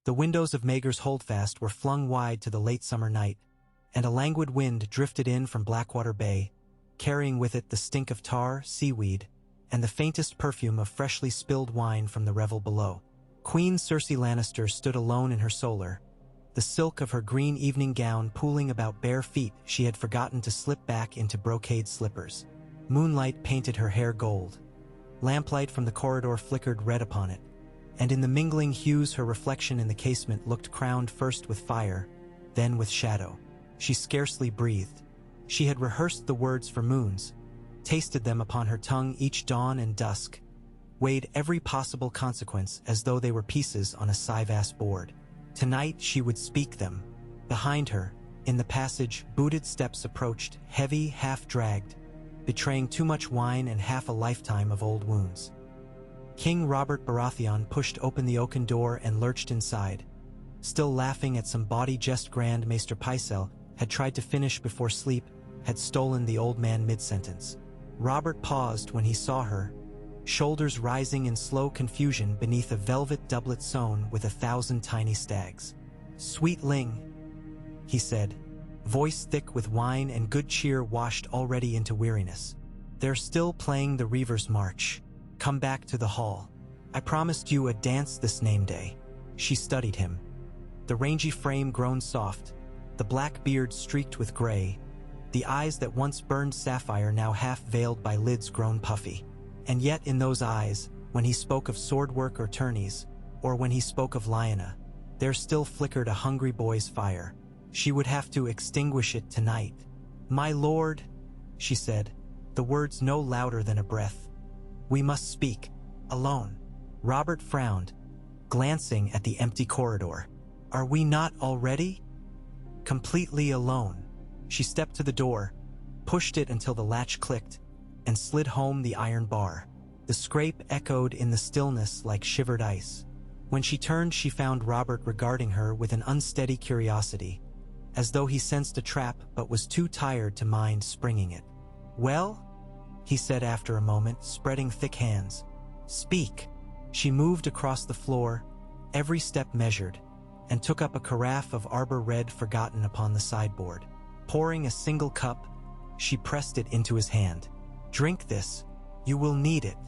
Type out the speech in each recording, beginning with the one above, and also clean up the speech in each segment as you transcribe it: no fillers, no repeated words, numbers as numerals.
The windows of Maegor's holdfast were flung wide to the late summer night, and a languid wind drifted in from Blackwater Bay, carrying with it the stink of tar, seaweed, and the faintest perfume of freshly spilled wine from the revel below. Queen Cersei Lannister stood alone in her solar, the silk of her green evening gown pooling about bare feet she had forgotten to slip back into brocade slippers. Moonlight painted her hair gold. Lamplight from the corridor flickered red upon it, and in the mingling hues her reflection in the casement looked crowned first with fire, then with shadow. She scarcely breathed. She had rehearsed the words for moons, tasted them upon her tongue each dawn and dusk, weighed every possible consequence as though they were pieces on a Sivas board. Tonight she would speak them. Behind her, in the passage, booted steps approached, heavy, half-dragged, betraying too much wine and half a lifetime of old wounds. King Robert Baratheon pushed open the oaken door and lurched inside. Still laughing at some bawdy jest, Grand Maester Pycelle had tried to finish before sleep, had stolen the old man mid-sentence. Robert paused when he saw her, shoulders rising in slow confusion beneath a velvet doublet sewn with 1,000 tiny stags. "Sweetling," he said, voice thick with wine and good cheer washed already into weariness. "They're still playing the Reaver's March. Come back to the hall. I promised you a dance this name day." She studied him. The rangy frame grown soft, the black beard streaked with gray, the eyes that once burned sapphire now half-veiled by lids grown puffy. And yet in those eyes, when he spoke of sword work or tourneys, or when he spoke of Lyanna, there still flickered a hungry boy's fire. She would have to extinguish it tonight. "My lord," she said, the words no louder than a breath. "We must speak, alone." Robert frowned, glancing at the empty corridor. "Are we not already?" "Completely alone." She stepped to the door, pushed it until the latch clicked, and slid home the iron bar. The scrape echoed in the stillness like shivered ice. When she turned, she found Robert regarding her with an unsteady curiosity, as though he sensed a trap but was too tired to mind springing it. "Well?" he said after a moment, spreading thick hands. "Speak." She moved across the floor, every step measured, and took up a carafe of arbor red forgotten upon the sideboard. Pouring a single cup, she pressed it into his hand. "Drink this. You will need it."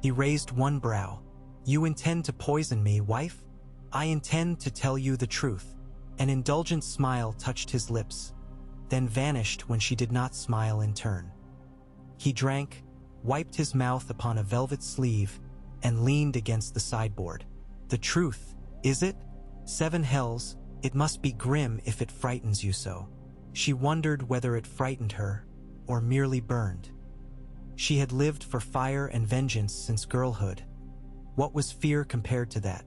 He raised one brow. "You intend to poison me, wife?" "I intend to tell you the truth." An indulgent smile touched his lips, then vanished when she did not smile in turn. He drank, wiped his mouth upon a velvet sleeve, and leaned against the sideboard. "The truth, is it? 7 hells, it must be grim if it frightens you so." She wondered whether it frightened her, or merely burned. She had lived for fire and vengeance since girlhood. What was fear compared to that?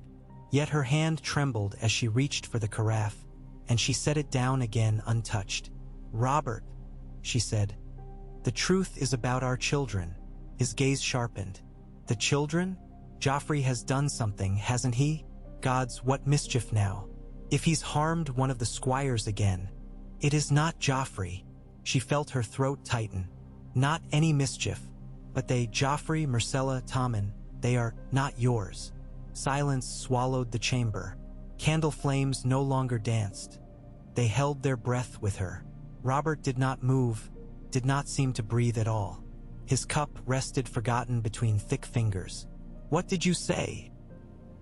Yet her hand trembled as she reached for the carafe, and she set it down again untouched. "Robert," she said, "the truth is about our children." His gaze sharpened. "The children? Joffrey has done something, hasn't he? Gods, what mischief now? If he's harmed one of the squires again." "It is not Joffrey." She felt her throat tighten. "Not any mischief, but they, Joffrey, Myrcella, Tommen, they are not yours." Silence swallowed the chamber. Candle flames no longer danced. They held their breath with her. Robert did not move, did not seem to breathe at all. His cup rested forgotten between thick fingers. "What did you say?"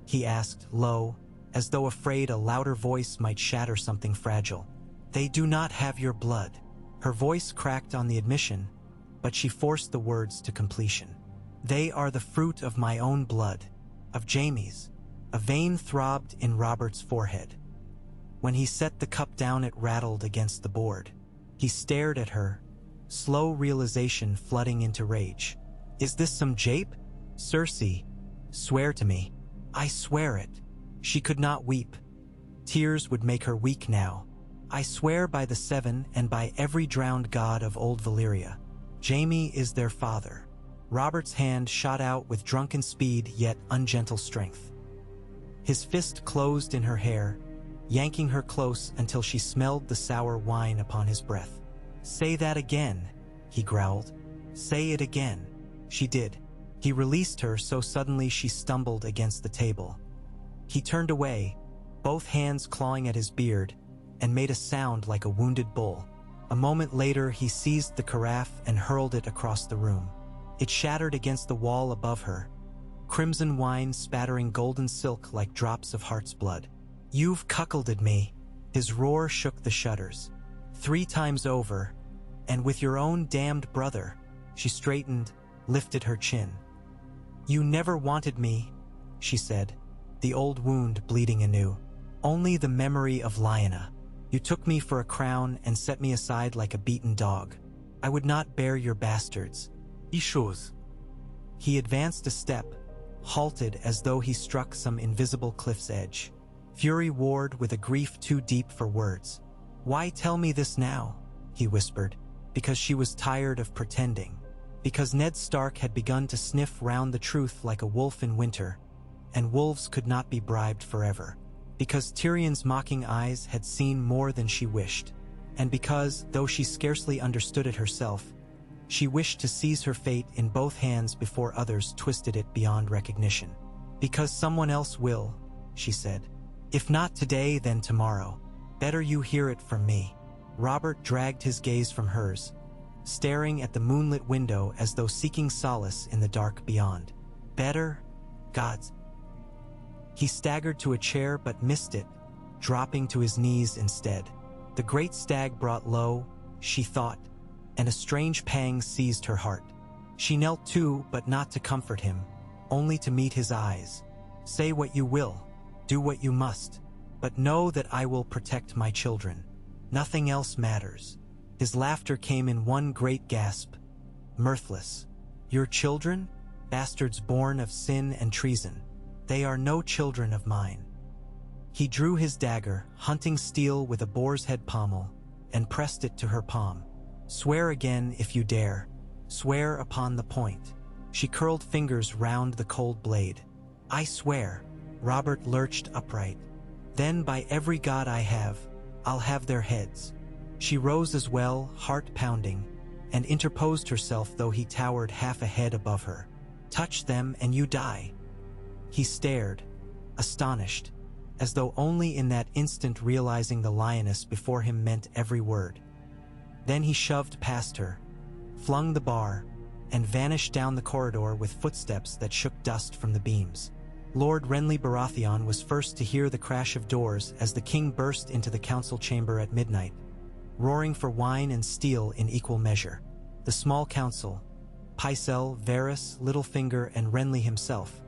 he asked, low, as though afraid a louder voice might shatter something fragile. "They do not have your blood." Her voice cracked on the admission, but she forced the words to completion. "They are the fruit of my own blood, of Jaime's." A vein throbbed in Robert's forehead. When he set the cup down, it rattled against the board. He stared at her, slow realization flooding into rage. "Is this some jape? Cersei, swear to me." "I swear it." She could not weep. Tears would make her weak now. "I swear by the 7 and by every drowned god of old Valyria. Jaime is their father." Robert's hand shot out with drunken speed yet ungentle strength. His fist closed in her hair, yanking her close until she smelled the sour wine upon his breath. "Say that again," he growled. "Say it again." She did. He released her so suddenly she stumbled against the table. He turned away, both hands clawing at his beard, and made a sound like a wounded bull. A moment later, he seized the carafe and hurled it across the room. It shattered against the wall above her, crimson wine spattering golden silk like drops of heart's blood. "You've cuckolded me." His roar shook the shutters. 3 times over, and with your own damned brother. She straightened, lifted her chin. "You never wanted me," she said, the old wound bleeding anew. "Only the memory of Lyanna. You took me for a crown and set me aside like a beaten dog. I would not bear your bastards." "Ishos." He advanced a step, halted as though he struck some invisible cliff's edge. Fury warred with a grief too deep for words. "Why tell me this now?" he whispered. Because she was tired of pretending. Because Ned Stark had begun to sniff round the truth like a wolf in winter, and wolves could not be bribed forever. Because Tyrion's mocking eyes had seen more than she wished. And because, though she scarcely understood it herself, she wished to seize her fate in both hands before others twisted it beyond recognition. "Because someone else will," she said. "If not today, then tomorrow. Better you hear it from me." Robert dragged his gaze from hers, staring at the moonlit window as though seeking solace in the dark beyond. "Better? Gods." He staggered to a chair but missed it, dropping to his knees instead. The great stag brought low, she thought, and a strange pang seized her heart. She knelt too, but not to comfort him, only to meet his eyes. "Say what you will, do what you must, but know that I will protect my children. Nothing else matters." His laughter came in one great gasp, mirthless. "Your children? Bastards born of sin and treason. They are no children of mine." He drew his dagger, hunting steel with a boar's head pommel, and pressed it to her palm. "Swear again if you dare. Swear upon the point." She curled fingers round the cold blade. "I swear." Robert lurched upright. "Then by every god I have, I'll have their heads." She rose as well, heart pounding, and interposed herself though he towered half a head above her. "Touch them and you die." He stared, astonished, as though only in that instant realizing the lioness before him meant every word. Then he shoved past her, flung the bar, and vanished down the corridor with footsteps that shook dust from the beams. Lord Renly Baratheon was first to hear the crash of doors as the king burst into the council chamber at midnight, roaring for wine and steel in equal measure. The small council, Pycelle, Varys, Littlefinger, and Renly himself,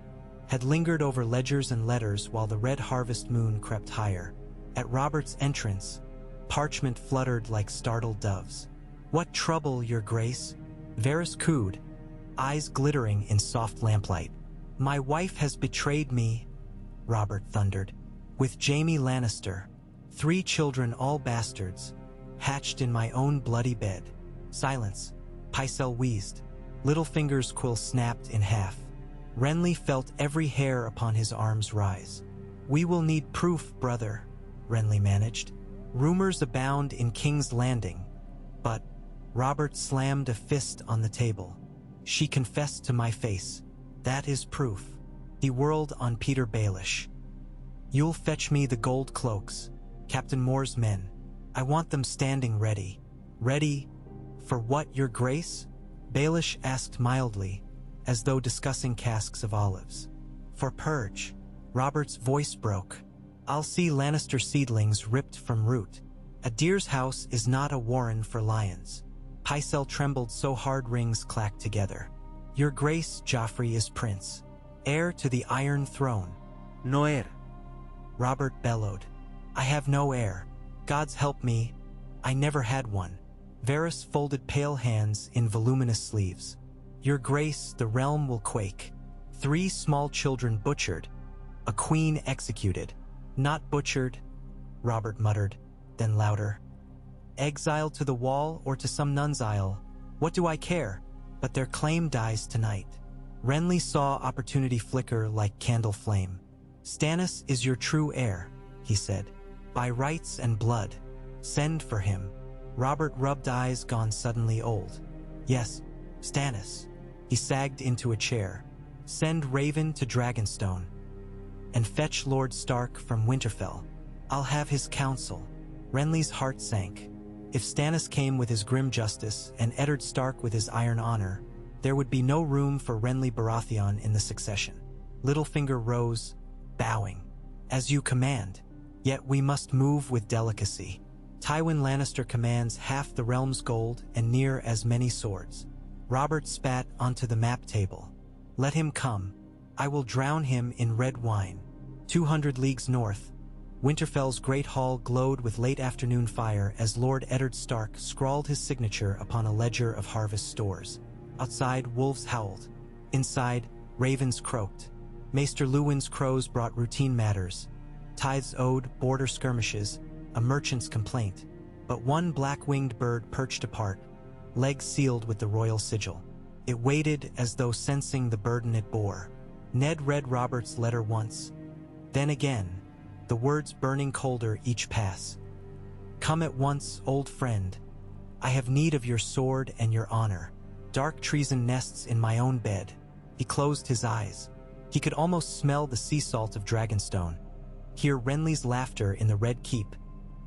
had lingered over ledgers and letters while the red harvest moon crept higher. At Robert's entrance, parchment fluttered like startled doves. "What trouble, your grace?" Varys cooed, eyes glittering in soft lamplight. "My wife has betrayed me," Robert thundered. "With Jaime Lannister. 3 children, all bastards, hatched in my own bloody bed." "Silence," Pycelle wheezed. Littlefinger's quill snapped in half. Renly felt every hair upon his arms rise. "We will need proof, brother," Renly managed. "Rumors abound in King's Landing, but—" Robert slammed a fist on the table. "She confessed to my face. That is proof." He whirled on Peter Baelish. "You'll fetch me the gold cloaks, Captain Moore's men. I want them standing ready." "Ready? For what, your grace?" Baelish asked mildly, as though discussing casks of olives. "For purge." Robert's voice broke. "I'll see Lannister seedlings ripped from root. A deer's house is not a warren for lions." Pycelle trembled so hard rings clacked together. "Your grace, Joffrey is prince, heir to the Iron Throne." "No heir," Robert bellowed. "I have no heir. Gods help me, I never had one." Varys folded pale hands in voluminous sleeves. "Your grace, the realm will quake. 3 small children butchered, a queen executed." "Not butchered," Robert muttered, then louder. "Exiled to the wall or to some nun's isle, what do I care? But their claim dies tonight." Renly saw opportunity flicker like candle flame. "Stannis is your true heir," he said. "By rights and blood. Send for him." Robert rubbed eyes gone suddenly old. "Yes, Stannis." He sagged into a chair. "Send Raven to Dragonstone. And fetch Lord Stark from Winterfell." I'll have his counsel. Renly's heart sank. If Stannis came with his grim justice and Eddard Stark with his iron honor, there would be no room for Renly Baratheon in the succession. Littlefinger rose, bowing. As you command. Yet we must move with delicacy. Tywin Lannister commands half the realm's gold and near as many swords. Robert spat onto the map table. Let him come. I will drown him in red wine. 200 leagues north, Winterfell's great hall glowed with late afternoon fire as Lord Eddard Stark scrawled his signature upon a ledger of harvest stores. Outside, wolves howled. Inside, ravens croaked. Maester Luwin's crows brought routine matters. Tithes owed, border skirmishes, a merchant's complaint. But one black-winged bird perched apart, legs sealed with the royal sigil. It waited as though sensing the burden it bore. Ned read Robert's letter once, then again, the words burning colder each pass. Come at once, old friend. I have need of your sword and your honor. Dark treason nests in my own bed. He closed his eyes. He could almost smell the sea salt of Dragonstone. Hear Renly's laughter in the Red Keep.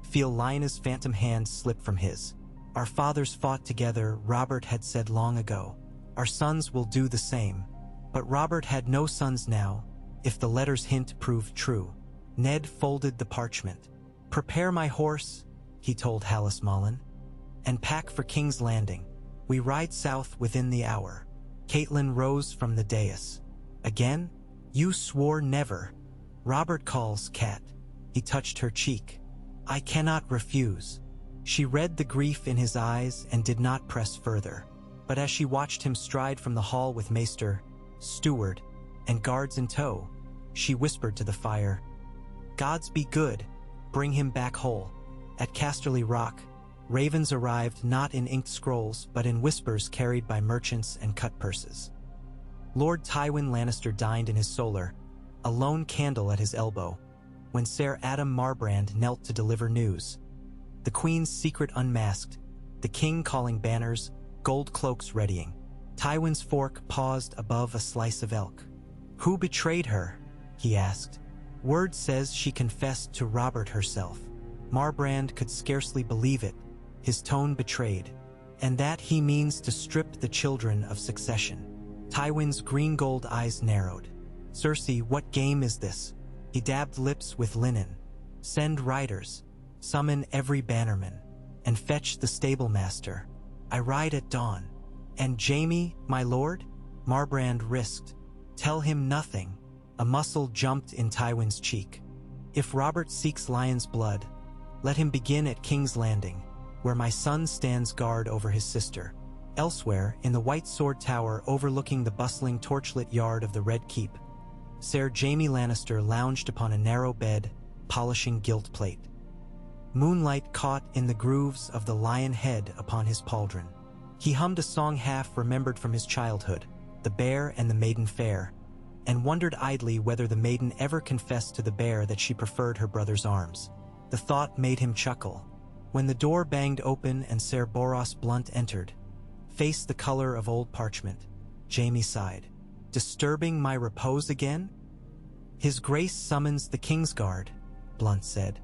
Feel Lyanna's phantom hand slip from his. Our fathers fought together, Robert had said long ago. Our sons will do the same. But Robert had no sons now, if the letter's hint proved true. Ned folded the parchment. Prepare my horse, he told Hallis Mullen, and pack for King's Landing. We ride south within the hour. Catelyn rose from the dais. Again? You swore never. Robert calls, Cat. He touched her cheek. I cannot refuse. She read the grief in his eyes and did not press further. But as she watched him stride from the hall with maester, steward, and guards in tow, she whispered to the fire, Gods be good, bring him back whole. At Casterly Rock, ravens arrived not in inked scrolls but in whispers carried by merchants and cut purses. Lord Tywin Lannister dined in his solar, a lone candle at his elbow, when Ser Adam Marbrand knelt to deliver news. The Queen's secret unmasked, the King calling banners, gold cloaks readying. Tywin's fork paused above a slice of elk. Who betrayed her? He asked. Word says she confessed to Robert herself. Marbrand could scarcely believe it, his tone betrayed. And that he means to strip the children of succession. Tywin's green-gold eyes narrowed. Cersei, what game is this? He dabbed lips with linen. Send riders, summon every bannerman, and fetch the stablemaster. I ride at dawn. And Jaime, my lord? Marbrand risked. Tell him nothing. A muscle jumped in Tywin's cheek. If Robert seeks Lion's blood, let him begin at King's Landing, where my son stands guard over his sister. Elsewhere, in the White Sword Tower overlooking the bustling torchlit yard of the Red Keep, Ser Jaime Lannister lounged upon a narrow bed, polishing gilt plate. Moonlight caught in the grooves of the lion head upon his pauldron. He hummed a song half remembered from his childhood, The Bear and the Maiden Fair, and wondered idly whether the maiden ever confessed to the bear that she preferred her brother's arms. The thought made him chuckle. When the door banged open and Ser Boros Blunt entered, face the color of old parchment, Jaime sighed. Disturbing my repose again? His Grace summons the Kingsguard, Blunt said.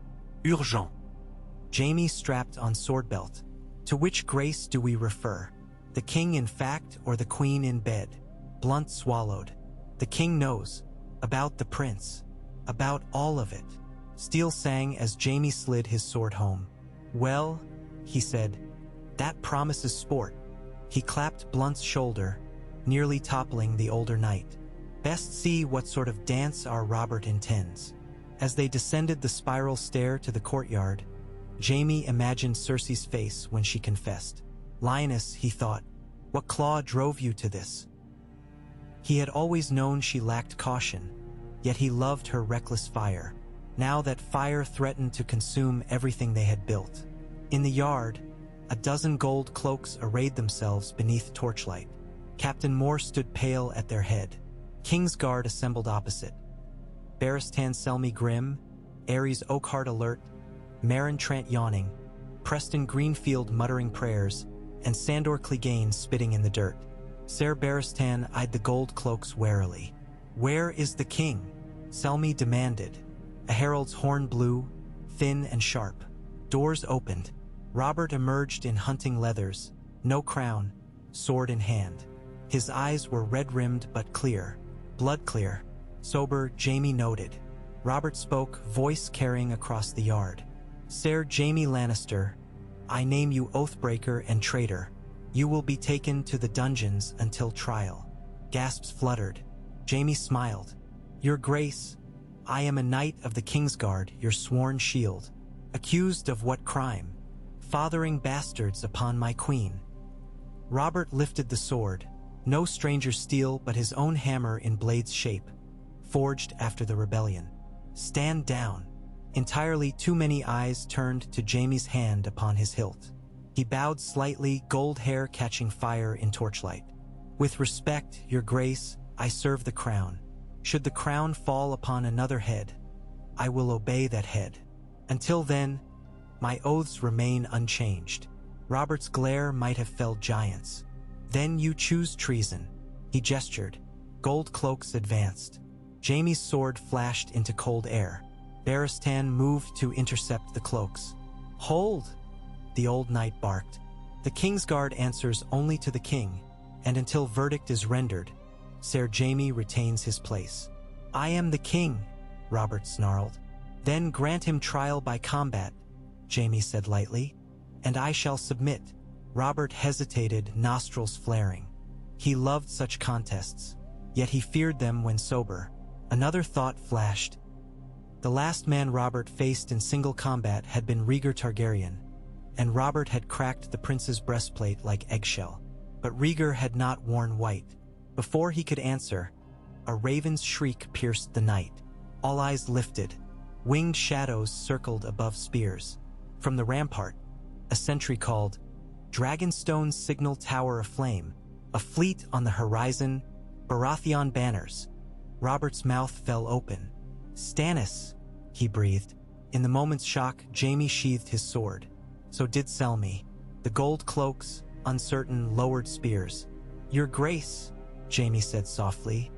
Urgent. Jaime strapped on sword belt. To which Grace do we refer? The King in fact or the Queen in bed? Blunt swallowed. The King knows. About the Prince. About all of it. Steel sang as Jaime slid his sword home. Well, he said, that promises sport. He clapped Blunt's shoulder, nearly toppling the older knight. Best see what sort of dance our Robert intends. As they descended the spiral stair to the courtyard, Jaime imagined Cersei's face when she confessed. Lioness, he thought, what claw drove you to this? He had always known she lacked caution, yet he loved her reckless fire. Now that fire threatened to consume everything they had built. In the yard, a dozen gold cloaks arrayed themselves beneath torchlight. Captain Moore stood pale at their head. Kingsguard assembled opposite. Barristan Selmy grim, Ares Oakhart alert, Meryn Trant yawning, Preston Greenfield muttering prayers, and Sandor Clegane spitting in the dirt. Ser Barristan eyed the gold cloaks warily. Where is the king? Selmy demanded. A herald's horn blew, thin and sharp. Doors opened. Robert emerged in hunting leathers, no crown, sword in hand. His eyes were red-rimmed but clear, blood-clear. Sober, Jaime noted. Robert spoke, voice carrying across the yard. "Sir Jaime Lannister, I name you oathbreaker and traitor. You will be taken to the dungeons until trial." Gasps fluttered. Jaime smiled. "Your Grace, I am a knight of the Kingsguard, your sworn shield. Accused of what crime? Fathering bastards upon my queen." Robert lifted the sword, no stranger's steel but his own hammer in blade's shape, forged after the rebellion. "Stand down." Entirely too many eyes turned to Jaime's hand upon his hilt. He bowed slightly, gold hair catching fire in torchlight. "With respect, your Grace, I serve the crown. Should the crown fall upon another head, I will obey that head. Until then, my oaths remain unchanged." Robert's glare might have felled giants. "Then you choose treason." He gestured. Gold cloaks advanced. Jaime's sword flashed into cold air. Barristan moved to intercept the cloaks. "Hold!" the old knight barked. "The Kingsguard answers only to the king, and until verdict is rendered, Sir Jaime retains his place." "I am the king," Robert snarled. "Then grant him trial by combat," Jaime said lightly, "and I shall submit." Robert hesitated, nostrils flaring. He loved such contests, yet he feared them when sober. Another thought flashed. The last man Robert faced in single combat had been Rhaegar Targaryen, and Robert had cracked the prince's breastplate like eggshell. But Rhaegar had not worn white. Before he could answer, a raven's shriek pierced the night. All eyes lifted. Winged shadows circled above spears. From the rampart, a sentry called, "Dragonstone's signal tower aflame, a fleet on the horizon, Baratheon banners." Robert's mouth fell open. "Stannis," he breathed. In the moment's shock, Jaime sheathed his sword. So did Selmy. The gold cloaks, uncertain, lowered spears. "Your Grace," Jaime said softly,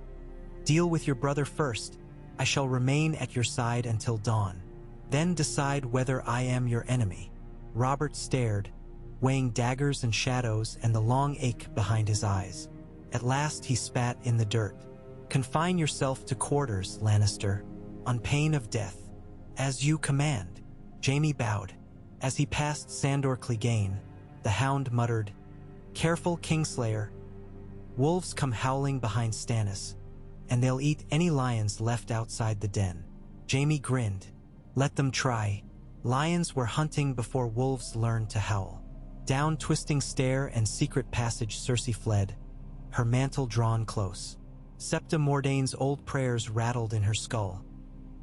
"deal with your brother first. I shall remain at your side until dawn. Then decide whether I am your enemy." Robert stared, weighing daggers and shadows and the long ache behind his eyes. At last he spat in the dirt. "Confine yourself to quarters, Lannister, on pain of death." "As you command." Jaime bowed. As he passed Sandor Clegane, the hound muttered, "Careful, Kingslayer. Wolves come howling behind Stannis, and they'll eat any lions left outside the den." Jaime grinned. "Let them try. Lions were hunting before wolves learned to howl." Down twisting stair and secret passage Cersei fled, her mantle drawn close. Septa Mordane's old prayers rattled in her skull.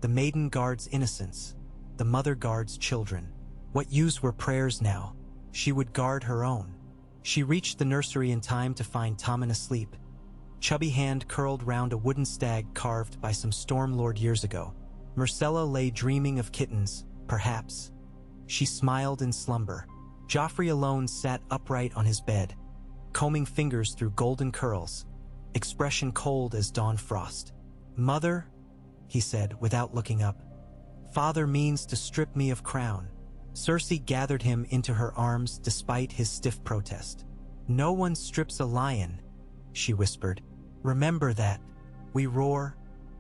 The maiden guards innocence, the mother guards children. What use were prayers now? She would guard her own. She reached the nursery in time to find Tommen asleep. Chubby hand curled round a wooden stag carved by some Stormlord years ago. Myrcella lay dreaming of kittens, perhaps. She smiled in slumber. Joffrey alone sat upright on his bed, combing fingers through golden curls, expression cold as dawn frost. "Mother," he said without looking up, "Father means to strip me of crown." Cersei gathered him into her arms despite his stiff protest. "No one strips a lion," she whispered. "Remember that. We roar,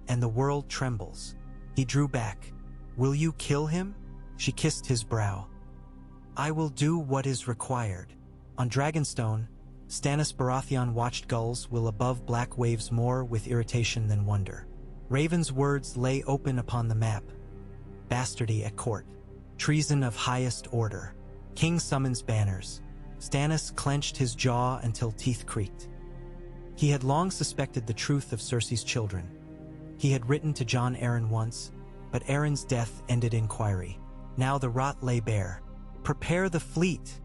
and the world trembles." He drew back. "Will you kill him?" She kissed his brow. "I will do what is required." On Dragonstone, Stannis Baratheon watched gulls will above black waves more with irritation than wonder. Raven's words lay open upon the map. Bastardy at court. Treason of highest order. King summons banners. Stannis clenched his jaw until teeth creaked. He had long suspected the truth of Cersei's children. He had written to Jon Arryn once, but Arryn's death ended inquiry. Now the rot lay bare. "Prepare the fleet,"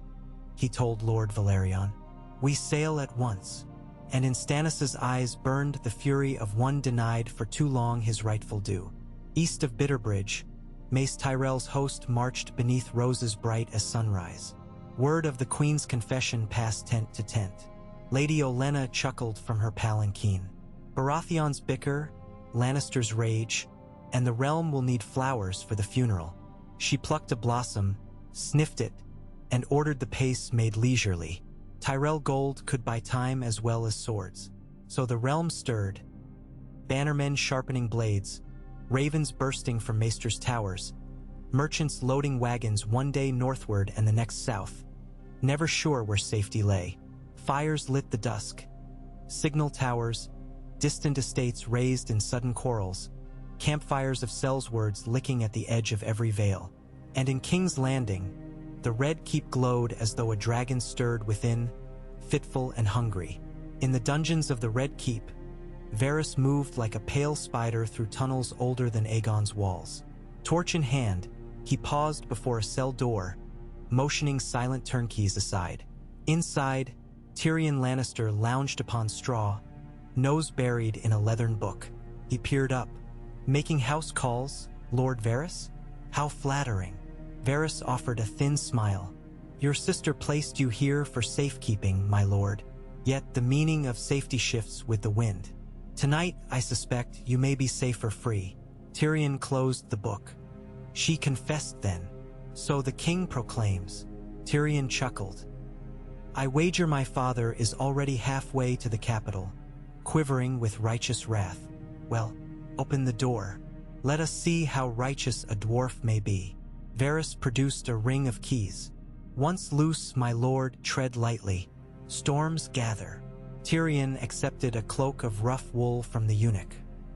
he told Lord Valerion. "We sail at once." And in Stannis' eyes burned the fury of one denied for too long his rightful due. East of Bitterbridge, Mace Tyrell's host marched beneath roses bright as sunrise. Word of the Queen's confession passed tent to tent. Lady Olenna chuckled from her palanquin. Baratheon's bicker, Lannister's rage, and the realm will need flowers for the funeral. She plucked a blossom, sniffed it, and ordered the pace made leisurely. Tyrell gold could buy time as well as swords. So the realm stirred, bannermen sharpening blades, ravens bursting from Maester's towers, merchants loading wagons one day northward and the next south, never sure where safety lay. Fires lit the dusk, signal towers, distant estates raised in sudden quarrels, campfires of sellswords licking at the edge of every vale. And in King's Landing, the red keep glowed as though a dragon stirred within, fitful and hungry. In the dungeons of the Red Keep, Varys moved like a pale spider through tunnels older than Aegon's walls. Torch in hand, he paused before a cell door, motioning silent turnkeys aside. Inside, Tyrion Lannister lounged upon straw, nose buried in a leathern book. He peered up. "Making house calls, Lord Varys? How flattering." Varys offered a thin smile. "Your sister placed you here for safekeeping, my lord. Yet the meaning of safety shifts with the wind. Tonight, I suspect, you may be safer free." Tyrion closed the book. "She confessed then. So the king proclaims." Tyrion chuckled. "I wager my father is already halfway to the capital, quivering with righteous wrath. Well, open the door. Let us see how righteous a dwarf may be." Varys produced a ring of keys. "Once loose, my lord, tread lightly. Storms gather." Tyrion accepted a cloak of rough wool from the eunuch.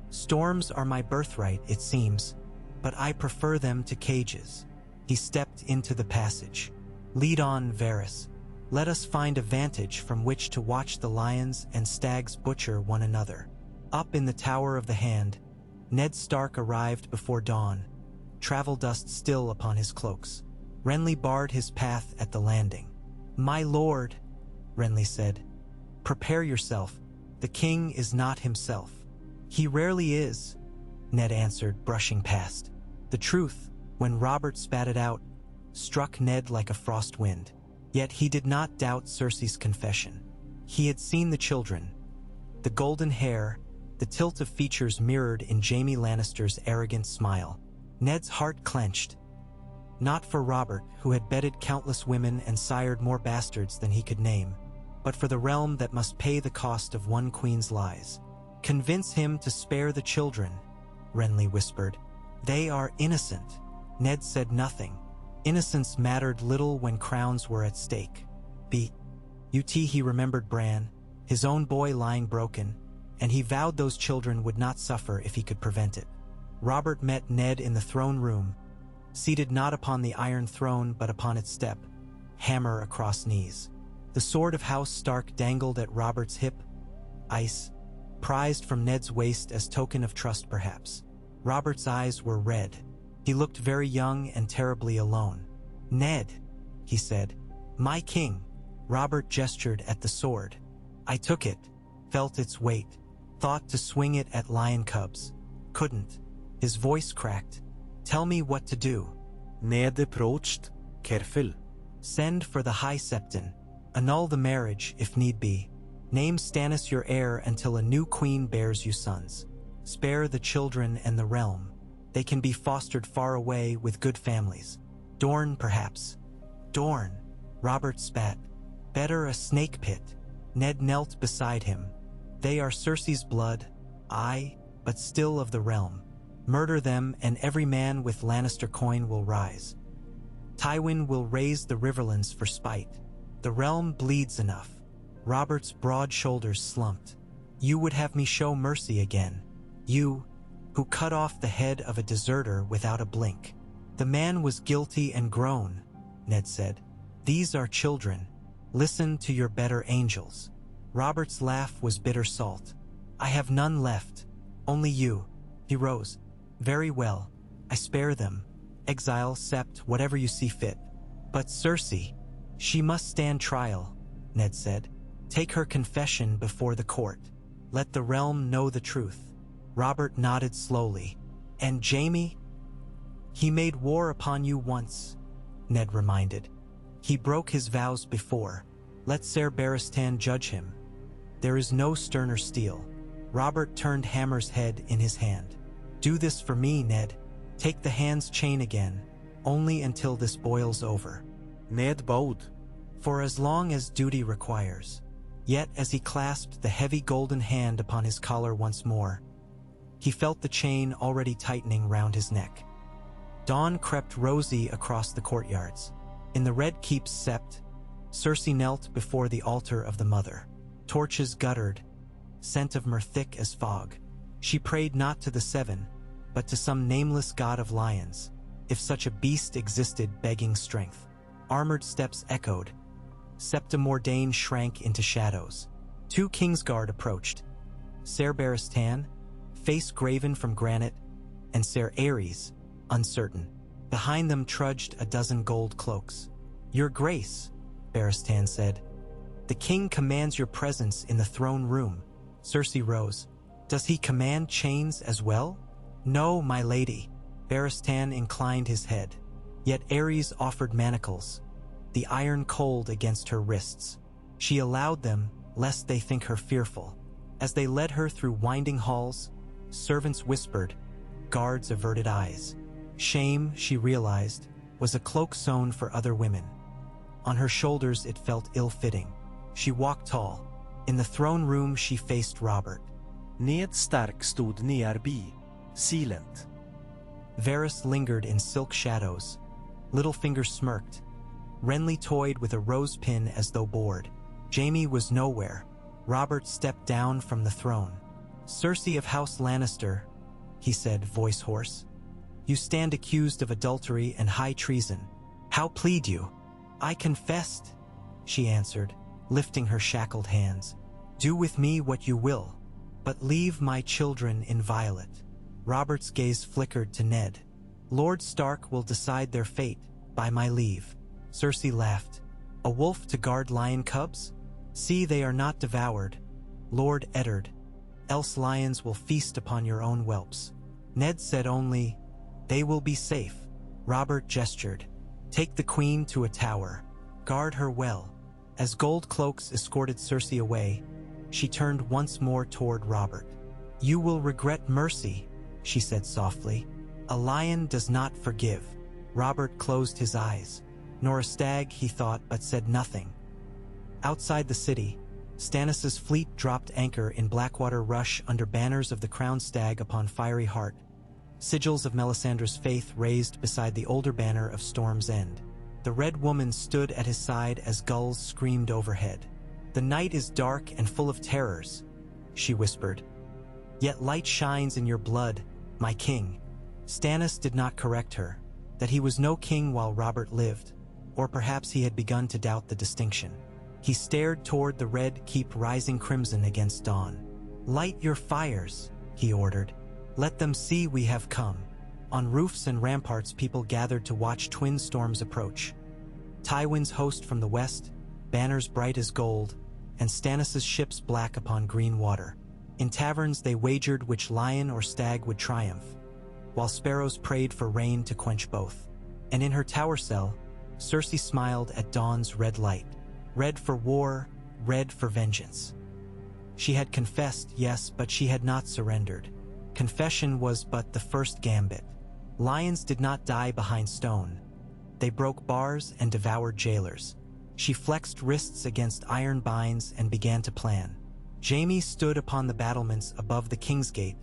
"Storms are my birthright, it seems, but I prefer them to cages." He stepped into the passage. "Lead on, Varys. Let us find a vantage from which to watch the lions and stags butcher one another." Up in the Tower of the Hand, Ned Stark arrived before dawn, travel dust still upon his cloaks. Renly barred his path at the landing. "My lord," Renly said, "prepare yourself. The king is not himself." "He rarely is," Ned answered, brushing past. The truth, when Robert spat it out, struck Ned like a frost wind. Yet he did not doubt Cersei's confession. He had seen the children, the golden hair, the tilt of features mirrored in Jaime Lannister's arrogant smile. Ned's heart clenched. Not for Robert, who had bedded countless women and sired more bastards than he could name, but for the realm that must pay the cost of one queen's lies. "Convince him to spare the children," Renly whispered. "They are innocent." Ned said nothing. Innocence mattered little when crowns were at stake. He remembered Bran, his own boy lying broken, and he vowed those children would not suffer if he could prevent it. Robert met Ned in the throne room, seated not upon the Iron Throne but upon its step, hammer across knees. The sword of House Stark dangled at Robert's hip, ice, prized from Ned's waist as token of trust perhaps. Robert's eyes were red. He looked very young and terribly alone. "Ned," he said, "my king." Robert gestured at the sword. "I took it, felt its weight, thought to swing it at lion cubs. Couldn't." His voice cracked. "Tell me what to do." Ned approached, careful. "Send for the High Septon. Annul the marriage, if need be. Name Stannis your heir until a new queen bears you sons. Spare the children and the realm. They can be fostered far away with good families. Dorne, perhaps." "Dorne," Robert spat. "Better a snake pit." Ned knelt beside him. "They are Cersei's blood, aye, but still of the realm. Murder them and every man with Lannister coin will rise. Tywin will raise the Riverlands for spite. The realm bleeds enough." Robert's broad shoulders slumped. "You would have me show mercy again. You, who cut off the head of a deserter without a blink." "The man was guilty and grown," Ned said. "These are children. Listen to your better angels." Robert's laugh was bitter salt. "I have none left. Only you." He rose. "Very well. I spare them. Exile, sept, whatever you see fit. But Cersei, she must stand trial," Ned said. "Take her confession before the court. Let the realm know the truth." Robert nodded slowly. "And Jaime?" "He made war upon you once," Ned reminded. "He broke his vows before. Let Ser Barristan judge him. There is no sterner steel." Robert turned Hammer's head in his hand. "Do this for me, Ned. Take the hand's chain again. only until this boils over. Nedbowed. For as long as duty requires. Yet as he clasped the heavy golden hand upon his collar once more, he felt the chain already tightening round his neck. Dawn crept rosy across the courtyards. In the Red Keep's sept, Cersei knelt before the altar of the Mother. Torches guttered, scent of myrrh thick as fog. She prayed not to the Seven, but to some nameless god of lions, if such a beast existed begging strength. Armored steps echoed. Septa Mordain shrank into shadows. 2 Kingsguard approached. Ser Barristan, face graven from granite, and Ser Ares, uncertain. Behind them trudged a dozen gold cloaks. "Your Grace," Barristan said, "the king commands your presence in the throne room." Cersei rose. "Does he command chains as well?" "No, my lady." Barristan inclined his head. Yet Ares offered manacles, the iron cold against her wrists. She allowed them, lest they think her fearful. As they led her through winding halls, servants whispered, guards averted eyes. Shame, she realized, was a cloak sewn for other women. On her shoulders it felt ill-fitting. She walked tall. In the throne room she faced Robert. Ned Stark stod nearby, silent. Varys lingered in silk shadows. Littlefinger smirked. Renly toyed with a rose pin as though bored. Jaime was nowhere. Robert stepped down from the throne. "Cersei of House Lannister," he said, voice hoarse. "You stand accused of adultery and high treason. How plead you?" "I confessed," she answered, lifting her shackled hands. "Do with me what you will, but leave my children inviolate." Robert's gaze flickered to Ned. "Lord Stark will decide their fate, by my leave." Cersei laughed. "A wolf to guard lion cubs? See, they are not devoured, Lord Eddard, else lions will feast upon your own whelps." Ned said only, "They will be safe." Robert gestured. "Take the queen to a tower. Guard her well." As gold cloaks escorted Cersei away, she turned once more toward Robert. "You will regret mercy," she said softly. "A lion does not forgive." Robert closed his eyes. Nor a stag, he thought, but said nothing. Outside the city, Stannis' fleet dropped anchor in Blackwater Rush under banners of the crowned stag upon Fiery Heart, sigils of Melisandre's faith raised beside the older banner of Storm's End. The Red Woman stood at his side as gulls screamed overhead. "The night is dark and full of terrors," she whispered. "Yet light shines in your blood, my king." Stannis did not correct her, that he was no king while Robert lived, or perhaps he had begun to doubt the distinction. He stared toward the Red Keep rising crimson against dawn. "Light your fires," he ordered. "Let them see we have come." On roofs and ramparts people gathered to watch twin storms approach. Tywin's host from the west, banners bright as gold, and Stannis' ships black upon green water. In taverns they wagered which lion or stag would triumph, while sparrows prayed for rain to quench both. And in her tower cell, Cersei smiled at dawn's red light. Red for war, red for vengeance. She had confessed, yes, but she had not surrendered. Confession was but the first gambit. Lions did not die behind stone. They broke bars and devoured jailers. She flexed wrists against iron binds and began to plan. Jaime stood upon the battlements above the Kingsgate,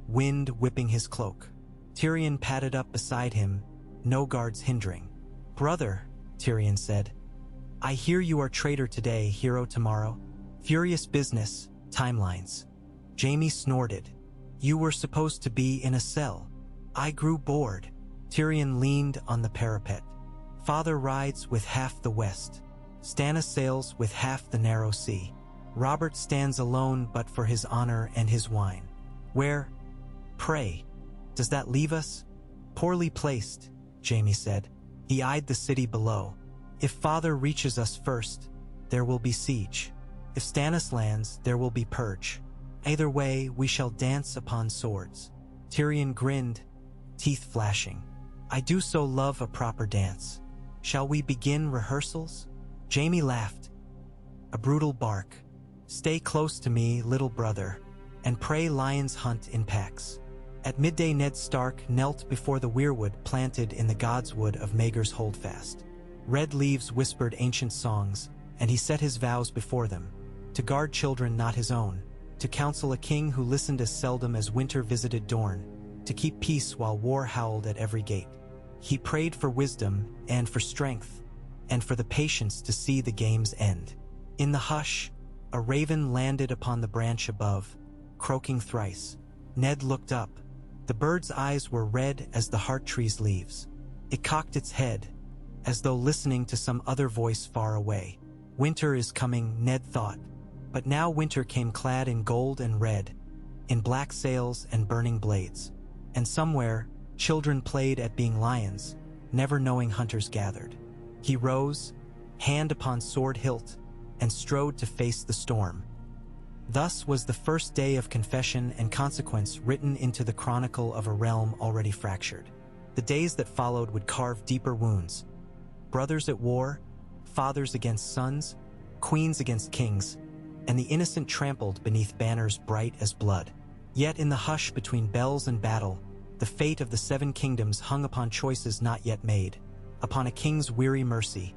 wind whipping his cloak. Tyrion padded up beside him, no guards hindering. "Brother," Tyrion said, "I hear you are traitor today, hero tomorrow. Furious business, timelines." Jaime snorted. "You were supposed to be in a cell." "I grew bored." Tyrion leaned on the parapet. "Father rides with half the west. Stannis sails with half the narrow sea. Robert stands alone but for his honor and his wine. Where, pray, does that leave us?" "Poorly placed," Jaime said. He eyed the city below. "If Father reaches us first, there will be siege. If Stannis lands, there will be purge. Either way, we shall dance upon swords." Tyrion grinned, teeth flashing. "I do so love a proper dance. Shall we begin rehearsals?" Jaime laughed. A brutal bark. "Stay close to me, little brother, and pray lions hunt in packs." At midday Ned Stark knelt before the weirwood planted in the godswood of Maegor's Holdfast. Red leaves whispered ancient songs, and he set his vows before them, to guard children not his own, to counsel a king who listened as seldom as winter visited Dorne, to keep peace while war howled at every gate. He prayed for wisdom and for strength, and for the patience to see the game's end. In the hush, a raven landed upon the branch above, croaking thrice. Ned looked up. The bird's eyes were red as the heart tree's leaves. It cocked its head, as though listening to some other voice far away. Winter is coming, Ned thought. But now winter came clad in gold and red, in black sails and burning blades. And somewhere, children played at being lions, never knowing hunters gathered. He rose, hand upon sword hilt, and strode to face the storm. Thus was the first day of confession and consequence written into the chronicle of a realm already fractured. The days that followed would carve deeper wounds. Brothers at war, fathers against sons, queens against kings, and the innocent trampled beneath banners bright as blood. Yet in the hush between bells and battle, the fate of the Seven Kingdoms hung upon choices not yet made, upon a king's weary mercy,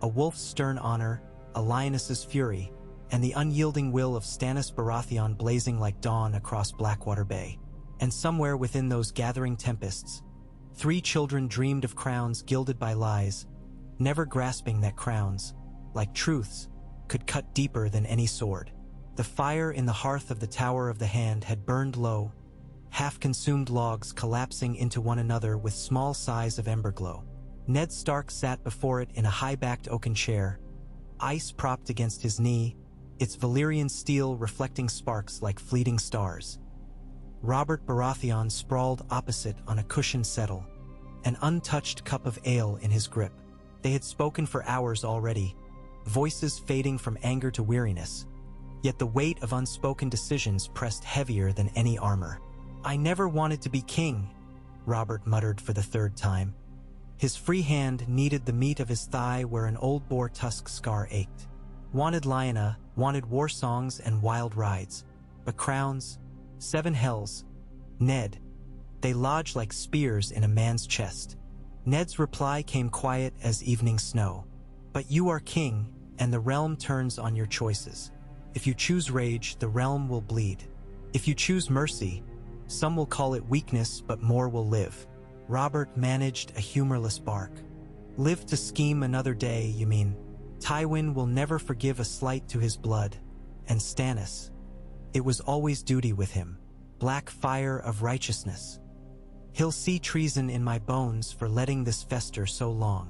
a wolf's stern honor, a lioness's fury, and the unyielding will of Stannis Baratheon blazing like dawn across Blackwater Bay. And somewhere within those gathering tempests, 3 children dreamed of crowns gilded by lies, never grasping that crowns, like truths, could cut deeper than any sword. The fire in the hearth of the Tower of the Hand had burned low, half-consumed logs collapsing into one another with small sighs of ember glow. Ned Stark sat before it in a high-backed oaken chair, ice propped against his knee, its Valyrian steel reflecting sparks like fleeting stars. Robert Baratheon sprawled opposite on a cushioned settle, an untouched cup of ale in his grip. They had spoken for hours already, voices fading from anger to weariness, yet the weight of unspoken decisions pressed heavier than any armor. "I never wanted to be king," Robert muttered for the 3rd time. His free hand kneaded the meat of his thigh where an old boar tusk scar ached. Wanted Lyanna, wanted war songs and wild rides. But crowns, 7 hells, Ned, they lodged like spears in a man's chest. Ned's reply came quiet as evening snow. "But you are king, and the realm turns on your choices. If you choose rage, the realm will bleed. If you choose mercy, some will call it weakness, but more will live." Robert managed a humorless bark. "Live to scheme another day, you mean? Tywin will never forgive a slight to his blood. And Stannis, it was always duty with him, black fire of righteousness. He'll see treason in my bones for letting this fester so long."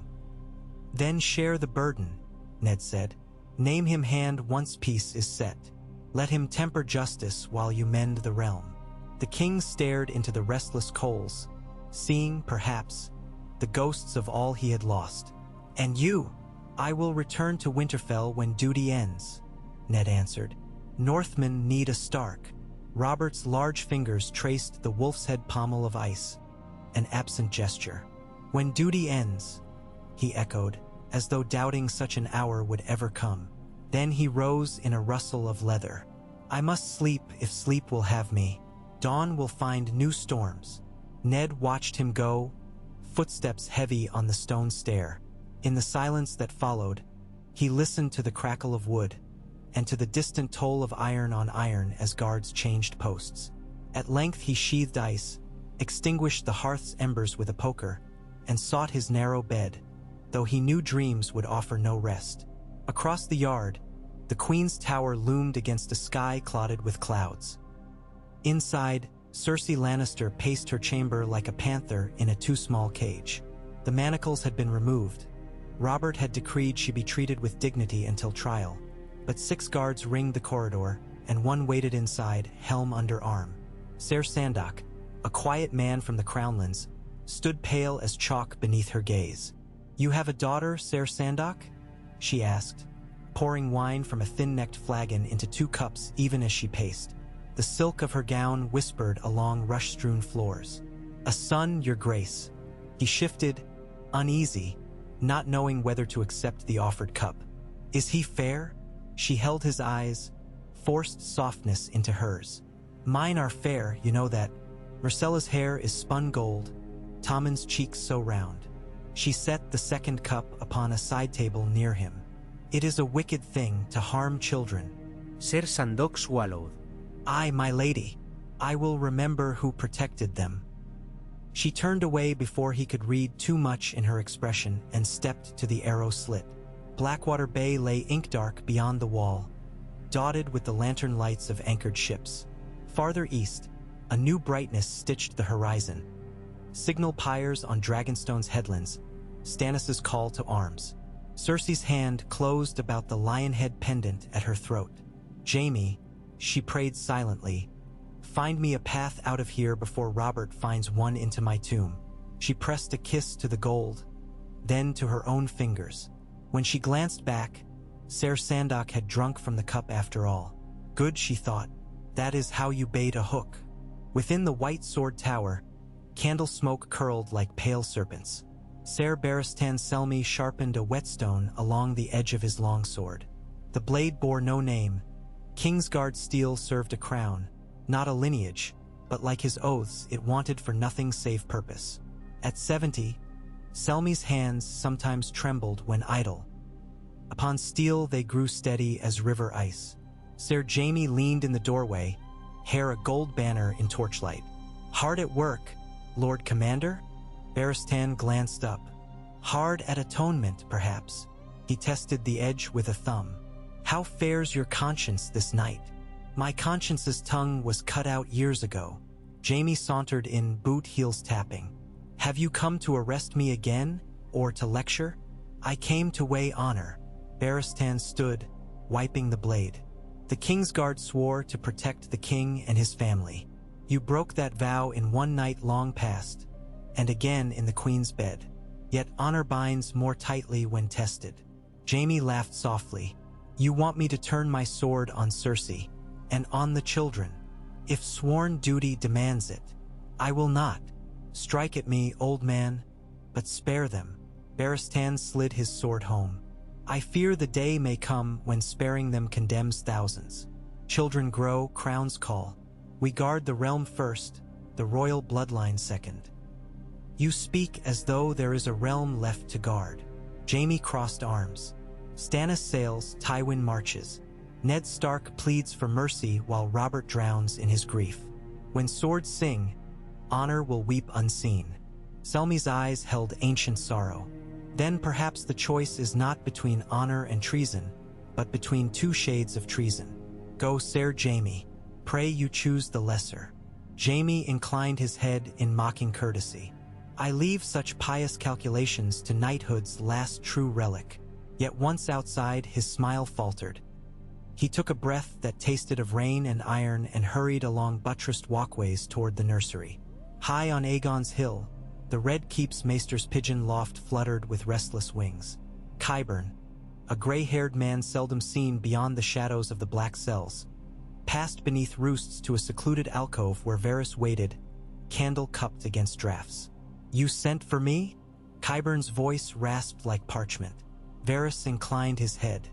"Then share the burden," Ned said. "Name him hand once peace is set. Let him temper justice while you mend the realm." The king stared into the restless coals, seeing, perhaps, the ghosts of all he had lost. "And you?" "I will return to Winterfell when duty ends," Ned answered. "Northmen need a Stark." Robert's large fingers traced the wolf's head pommel of ice, an absent gesture. "When duty ends," he echoed, as though doubting such an hour would ever come. Then he rose in a rustle of leather. "I must sleep if sleep will have me. Dawn will find new storms." Ned watched him go, footsteps heavy on the stone stair. In the silence that followed, he listened to the crackle of wood, and to the distant toll of iron on iron as guards changed posts. At length he sheathed ice, extinguished the hearth's embers with a poker, and sought his narrow bed, though he knew dreams would offer no rest. Across the yard, the Queen's Tower loomed against a sky clouded with clouds. Inside, Cersei Lannister paced her chamber like a panther in a too-small cage. The manacles had been removed. Robert had decreed she be treated with dignity until trial, but 6 guards ringed the corridor, and one waited inside, helm under arm. Ser Sandok, a quiet man from the Crownlands, stood pale as chalk beneath her gaze. "You have a daughter, Ser Sandok?" she asked, pouring wine from a thin-necked flagon into 2 cups even as she paced. The silk of her gown whispered along rush-strewn floors. "A son, your grace." He shifted, uneasy, not knowing whether to accept the offered cup. "Is he fair?" She held his eyes, forced softness into hers. "Mine are fair, you know that. Myrcella's hair is spun gold, Tommen's cheeks so round. She set the second cup upon a side table near him. It is a wicked thing to harm children. Ser Sandok swallowed. Ay, my lady, I will remember who protected them. She turned away before he could read too much in her expression and stepped to the arrow slit. Blackwater Bay lay ink-dark beyond the wall, dotted with the lantern lights of anchored ships. Farther east, a new brightness stitched the horizon. Signal pyres on Dragonstone's headlands, Stannis' call to arms. Cersei's hand closed about the lion head pendant at her throat. Jaime, she prayed silently, find me a path out of here before Robert finds one into my tomb. She pressed a kiss to the gold, then to her own fingers. When she glanced back, Ser Sandok had drunk from the cup after all. Good, she thought, that is how you bait a hook. Within the White Sword Tower, candle smoke curled like pale serpents. Ser Barristan Selmy sharpened a whetstone along the edge of his longsword. The blade bore no name. Kingsguard steel served a crown, not a lineage, but like his oaths, it wanted for nothing save purpose. At 70, Selmy's hands sometimes trembled when idle. Upon steel they grew steady as river ice. Ser Jaime leaned in the doorway, hair a gold banner in torchlight. Hard at work, Lord Commander? Barristan glanced up. Hard at atonement, perhaps. He tested the edge with a thumb. How fares your conscience this night? My conscience's tongue was cut out years ago. Jaime sauntered in, boot heels tapping. Have you come to arrest me again, or to lecture? I came to weigh honor. Barristan stood, wiping the blade. The Kingsguard swore to protect the king and his family. You broke that vow in one night long past, and again in the queen's bed. Yet honor binds more tightly when tested. Jaime laughed softly. You want me to turn my sword on Cersei, and on the children. If sworn duty demands it, I will not. Strike at me, old man, but spare them. Barristan slid his sword home. I fear the day may come when sparing them condemns thousands. Children grow, crowns call. We guard the realm first, the royal bloodline second. You speak as though there is a realm left to guard. Jaime crossed arms. Stannis sails, Tywin marches. Ned Stark pleads for mercy while Robert drowns in his grief. When swords sing, honor will weep unseen. Selmy's eyes held ancient sorrow. Then perhaps the choice is not between honor and treason, but between two shades of treason. Go, Ser Jaime. Pray you choose the lesser. Jaime inclined his head in mocking courtesy. I leave such pious calculations to knighthood's last true relic. Yet once outside, his smile faltered. He took a breath that tasted of rain and iron and hurried along buttressed walkways toward the nursery. High on Aegon's hill, the Red Keep's maester's pigeon loft fluttered with restless wings. Qyburn, a gray-haired man seldom seen beyond the shadows of the black cells, passed beneath roosts to a secluded alcove where Varys waited, candle cupped against drafts. You sent for me? Qyburn's voice rasped like parchment. Varys inclined his head.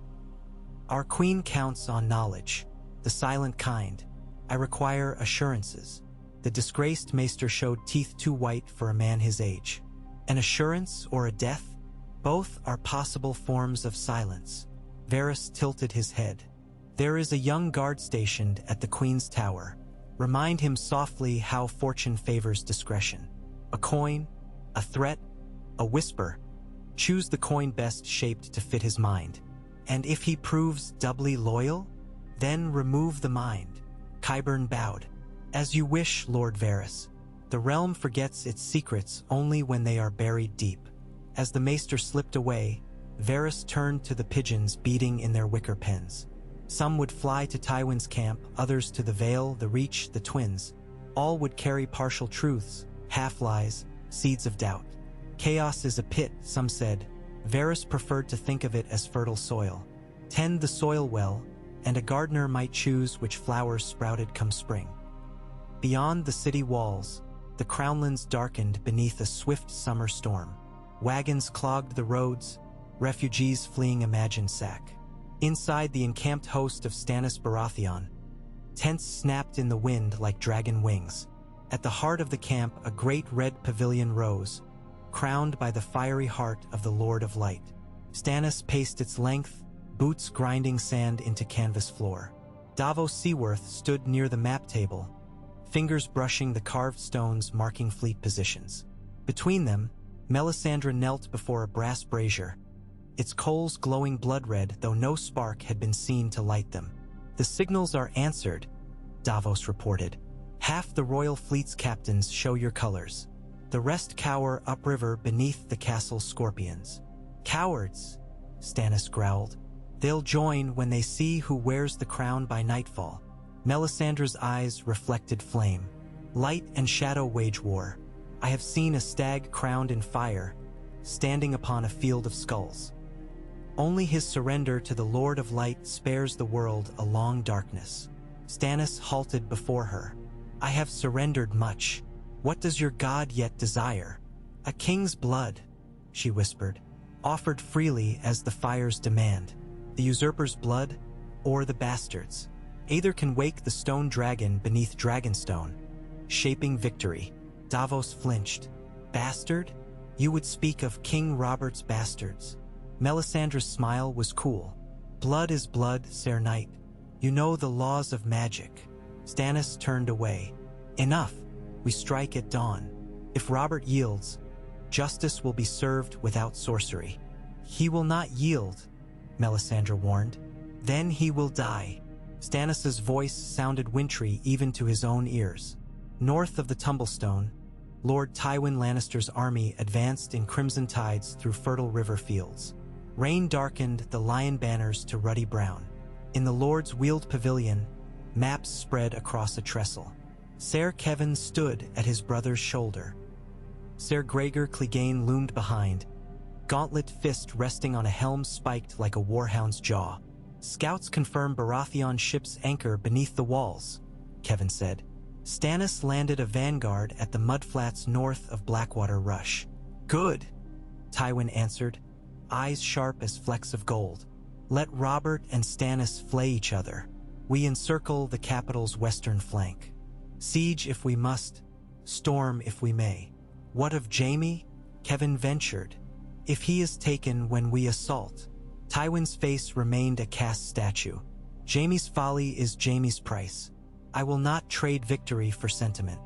Our queen counts on knowledge, the silent kind. I require assurances. The disgraced maester showed teeth too white for a man his age. An assurance or a death? Both are possible forms of silence. Varys tilted his head. There is a young guard stationed at the Queen's Tower. Remind him softly how fortune favors discretion. A coin, a threat, a whisper. Choose the coin best shaped to fit his mind. And if he proves doubly loyal, then remove the mind. Qyburn bowed. As you wish, Lord Varys. The realm forgets its secrets only when they are buried deep. As the maester slipped away, Varys turned to the pigeons beating in their wicker pens. Some would fly to Tywin's camp, others to the Vale, the Reach, the Twins. All would carry partial truths, half-lies, seeds of doubt. Chaos is a pit, some said. Varys preferred to think of it as fertile soil. Tend the soil well, and a gardener might choose which flowers sprouted come spring. Beyond the city walls, the crownlands darkened beneath a swift summer storm. Wagons clogged the roads, refugees fleeing imagined sack. Inside the encamped host of Stannis Baratheon, tents snapped in the wind like dragon wings. At the heart of the camp, a great red pavilion rose, crowned by the fiery heart of the Lord of Light. Stannis paced its length, boots grinding sand into canvas floor. Davos Seaworth stood near the map table, fingers brushing the carved stones marking fleet positions. Between them, Melisandre knelt before a brass brazier, its coals glowing blood-red though no spark had been seen to light them. "The signals are answered," Davos reported. "Half the royal fleet's captains show your colors. The rest cower upriver beneath the castle's scorpions." "Cowards," Stannis growled. "They'll join when they see who wears the crown by nightfall." Melisandre's eyes reflected flame. "Light and shadow wage war. I have seen a stag crowned in fire, standing upon a field of skulls. Only his surrender to the Lord of Light spares the world a long darkness." Stannis halted before her. "I have surrendered much. What does your god yet desire?" "A king's blood," she whispered, "offered freely as the fire's demand. The usurper's blood, or the bastard's. Either can wake the stone dragon beneath Dragonstone, shaping victory." Davos flinched. "Bastard? You would speak of King Robert's bastards." Melisandre's smile was cool. "Blood is blood, Sir Knight. You know the laws of magic." Stannis turned away. "Enough. We strike at dawn. If Robert yields, justice will be served without sorcery." "He will not yield," Melisandre warned. "Then he will die." Stannis's voice sounded wintry even to his own ears. North of the Tumblestone, Lord Tywin Lannister's army advanced in crimson tides through fertile river fields. Rain darkened the lion banners to ruddy brown. In the Lord's wheeled pavilion, maps spread across a trestle. Ser Kevan stood at his brother's shoulder. Ser Gregor Clegane loomed behind, gauntlet fist resting on a helm spiked like a warhound's jaw. "Scouts confirm Baratheon ship's anchor beneath the walls," Kevan said. "Stannis landed a vanguard at the mudflats north of Blackwater Rush." "Good," Tywin answered, eyes sharp as flecks of gold. "Let Robert and Stannis flay each other. We encircle the capital's western flank. Siege if we must, storm if we may." "What of Jaime?" Kevan ventured. "If he is taken when we assault." Tywin's face remained a cast statue. "Jaime's folly is Jaime's price. I will not trade victory for sentiment."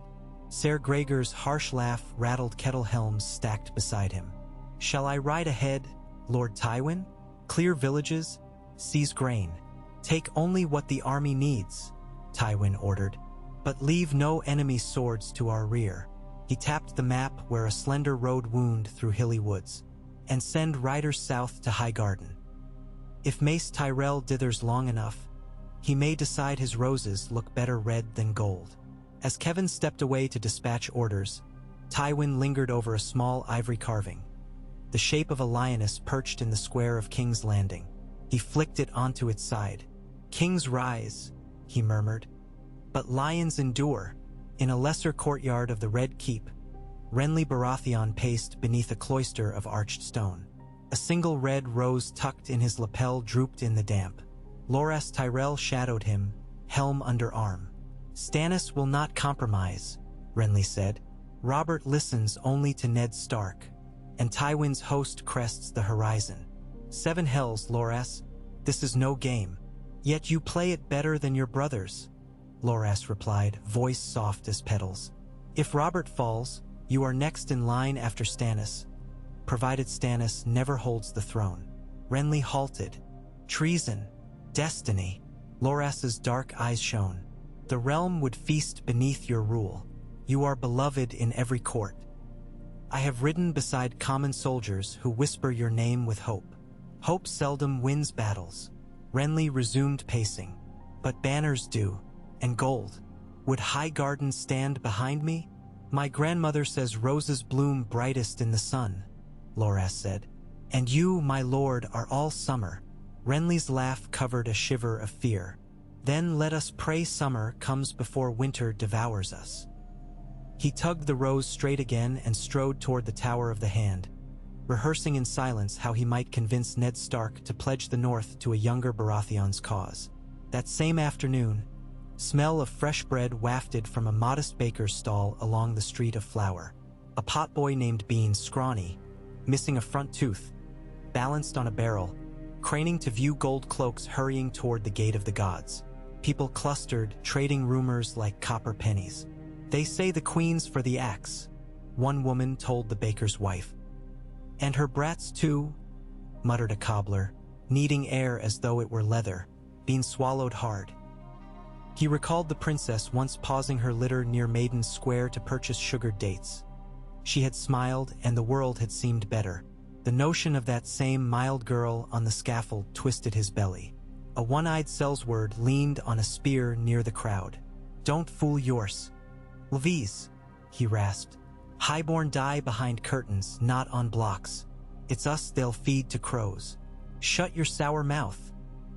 Ser Gregor's harsh laugh rattled kettle helms stacked beside him. "Shall I ride ahead, Lord Tywin? Clear villages, seize grain. Take only what the army needs," Tywin ordered. "But leave no enemy swords to our rear." He tapped the map where a slender road wound through hilly woods. "And send riders south to Highgarden. If Mace Tyrell dithers long enough, he may decide his roses look better red than gold." As Kevan stepped away to dispatch orders, Tywin lingered over a small ivory carving, the shape of a lioness perched in the square of King's Landing. He flicked it onto its side. "Kings rise," he murmured, "but lions endure." In a lesser courtyard of the Red Keep, Renly Baratheon paced beneath a cloister of arched stone. A single red rose tucked in his lapel drooped in the damp. Loras Tyrell shadowed him, helm under arm. "Stannis will not compromise," Renly said. "Robert listens only to Ned Stark." And Tywin's host crests the horizon. "Seven hells, Loras. This is no game. Yet you play it better than your brothers," Loras replied, voice soft as petals. "If Robert falls, you are next in line after Stannis, provided Stannis never holds the throne." Renly halted. "Treason. Destiny." Loras's dark eyes shone. "The realm would feast beneath your rule. You are beloved in every court. I have ridden beside common soldiers who whisper your name with hope. Hope seldom wins battles." Renly resumed pacing. "But banners do, and gold. Would Highgarden stand behind me?" "My grandmother says roses bloom brightest in the sun," Loras said. "And you, my lord, are all summer." Renly's laugh covered a shiver of fear. "Then let us pray summer comes before winter devours us." He tugged the rose straight again and strode toward the Tower of the Hand, rehearsing in silence how he might convince Ned Stark to pledge the North to a younger Baratheon's cause. That same afternoon, Smell of fresh bread wafted from a modest baker's stall along the street of Flour. A potboy named Bean, scrawny, missing a front tooth, balanced on a barrel, craning to view gold cloaks hurrying toward the gate of the gods. People clustered, trading rumors like copper pennies. "They say the queen's for the axe," one woman told the baker's wife. "And her brats too," muttered a cobbler, kneading air as though it were leather. Bean swallowed hard. He recalled the princess once pausing her litter near Maiden Square to purchase sugared dates. She had smiled, and the world had seemed better. The notion of that same mild girl on the scaffold twisted his belly. A one-eyed sellsword leaned on a spear near the crowd. "Don't fool yours. Levies," he rasped. "Highborn die behind curtains, not on blocks. It's us they'll feed to crows." "Shut your sour mouth,"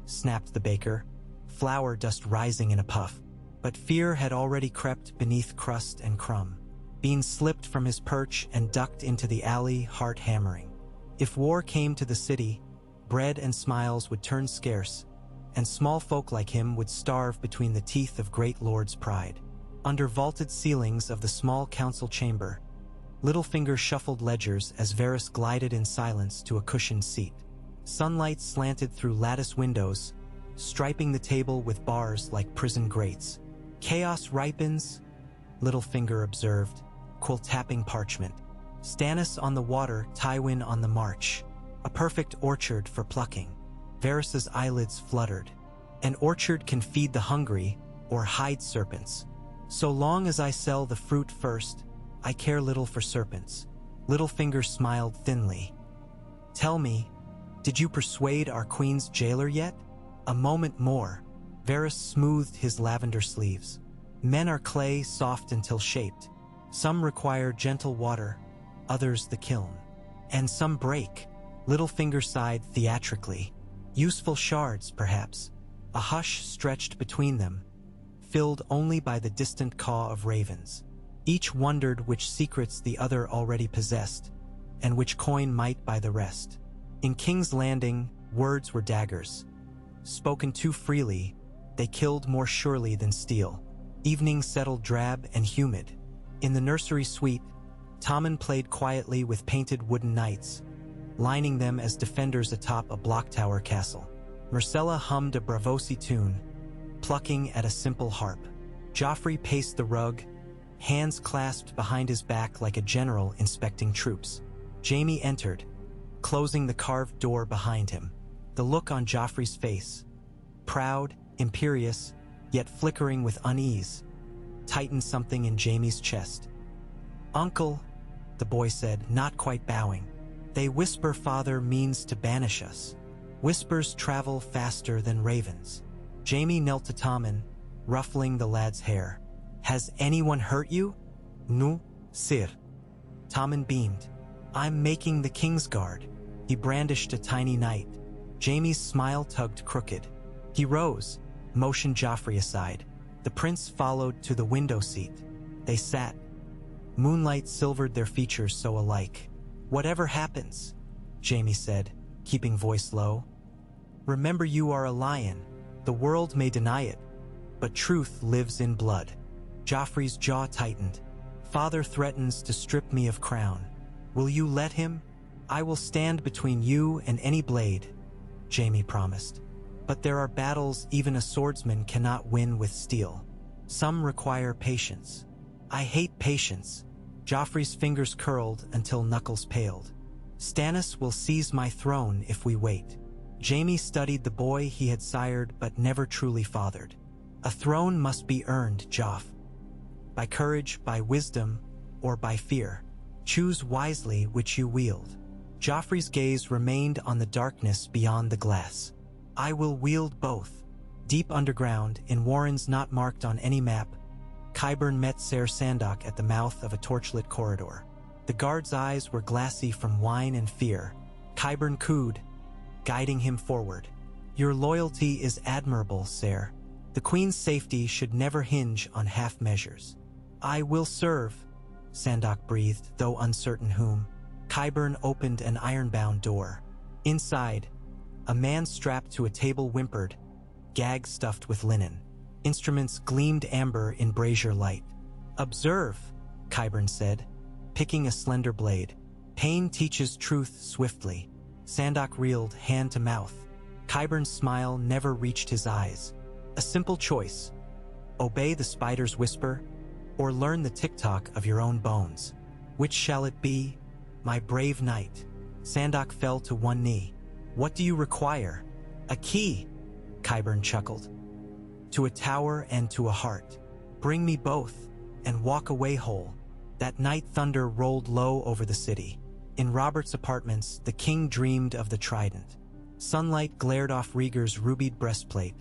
snapped the baker, flour dust rising in a puff. But fear had already crept beneath crust and crumb. Bean slipped from his perch and ducked into the alley, heart hammering. If war came to the city, bread and smiles would turn scarce, and small folk like him would starve between the teeth of great lords' pride. Under vaulted ceilings of the small council chamber, Littlefinger shuffled ledgers as Varys glided in silence to a cushioned seat. Sunlight slanted through lattice windows, striping the table with bars like prison grates. "Chaos ripens," Littlefinger observed, quill tapping parchment. "Stannis on the water, Tywin on the march. A perfect orchard for plucking." Varys's eyelids fluttered. "An orchard can feed the hungry or hide serpents. So long as I sell the fruit first, I care little for serpents." Littlefinger smiled thinly. "Tell me, did you persuade our queen's jailer yet?" "A moment more." Varys smoothed his lavender sleeves. "Men are clay, soft until shaped. Some require gentle water, others the kiln. And some break." Littlefinger sighed theatrically. "Useful shards, perhaps." A hush stretched between them, filled only by the distant caw of ravens. Each wondered which secrets the other already possessed, and which coin might buy the rest. In King's Landing, words were daggers. Spoken too freely, they killed more surely than steel. Evening settled drab and humid. In the nursery suite, Tommen played quietly with painted wooden knights, lining them as defenders atop a block tower castle. Myrcella hummed a Bravosi tune, plucking at a simple harp. Joffrey paced the rug, hands clasped behind his back like a general inspecting troops. Jaime entered, closing the carved door behind him. The look on Joffrey's face, proud, imperious, yet flickering with unease, tightened something in Jaime's chest. "Uncle," the boy said, not quite bowing. "They whisper father means to banish us. Whispers travel faster than ravens." Jaime knelt to Tommen, ruffling the lad's hair. "Has anyone hurt you?" "No, sir." Tommen beamed. "I'm making the Kingsguard." He brandished a tiny knight. Jaime's smile tugged crooked. He rose, motioned Joffrey aside. The prince followed to the window seat. They sat. Moonlight silvered their features so alike. "Whatever happens," Jaime said, keeping voice low, "remember you are a lion. The world may deny it, but truth lives in blood." Joffrey's jaw tightened. "Father threatens to strip me of crown. Will you let him?" "I will stand between you and any blade," Jaime promised. "But there are battles even a swordsman cannot win with steel. Some require patience." "I hate patience." Joffrey's fingers curled until knuckles paled. "Stannis will seize my throne if we wait." Jaime studied the boy he had sired but never truly fathered. "A throne must be earned, Joff. By courage, by wisdom, or by fear. Choose wisely which you wield." Joffrey's gaze remained on the darkness beyond the glass. "I will wield both." Deep underground, in warrens not marked on any map, Qyburn met Ser Sandok at the mouth of a torchlit corridor. The guard's eyes were glassy from wine and fear. Qyburn cooed, guiding him forward. "Your loyalty is admirable, Ser. The queen's safety should never hinge on half measures." "I will serve," Sandok breathed, though uncertain whom. Qyburn opened an iron-bound door. Inside, a man strapped to a table whimpered, gag stuffed with linen. Instruments gleamed amber in brazier light. "Observe," Qyburn said, picking a slender blade. "Pain teaches truth swiftly." Sandok reeled, hand to mouth. Qyburn's smile never reached his eyes. "A simple choice. Obey the spider's whisper, or learn the tick-tock of your own bones. Which shall it be, my brave knight?" Sandok fell to one knee. "What do you require?" "A key," Qyburn chuckled. "To a tower and to a heart. Bring me both, and walk away whole." That night thunder rolled low over the city. In Robert's apartments, the king dreamed of the trident. Sunlight glared off Rhaegar's rubied breastplate,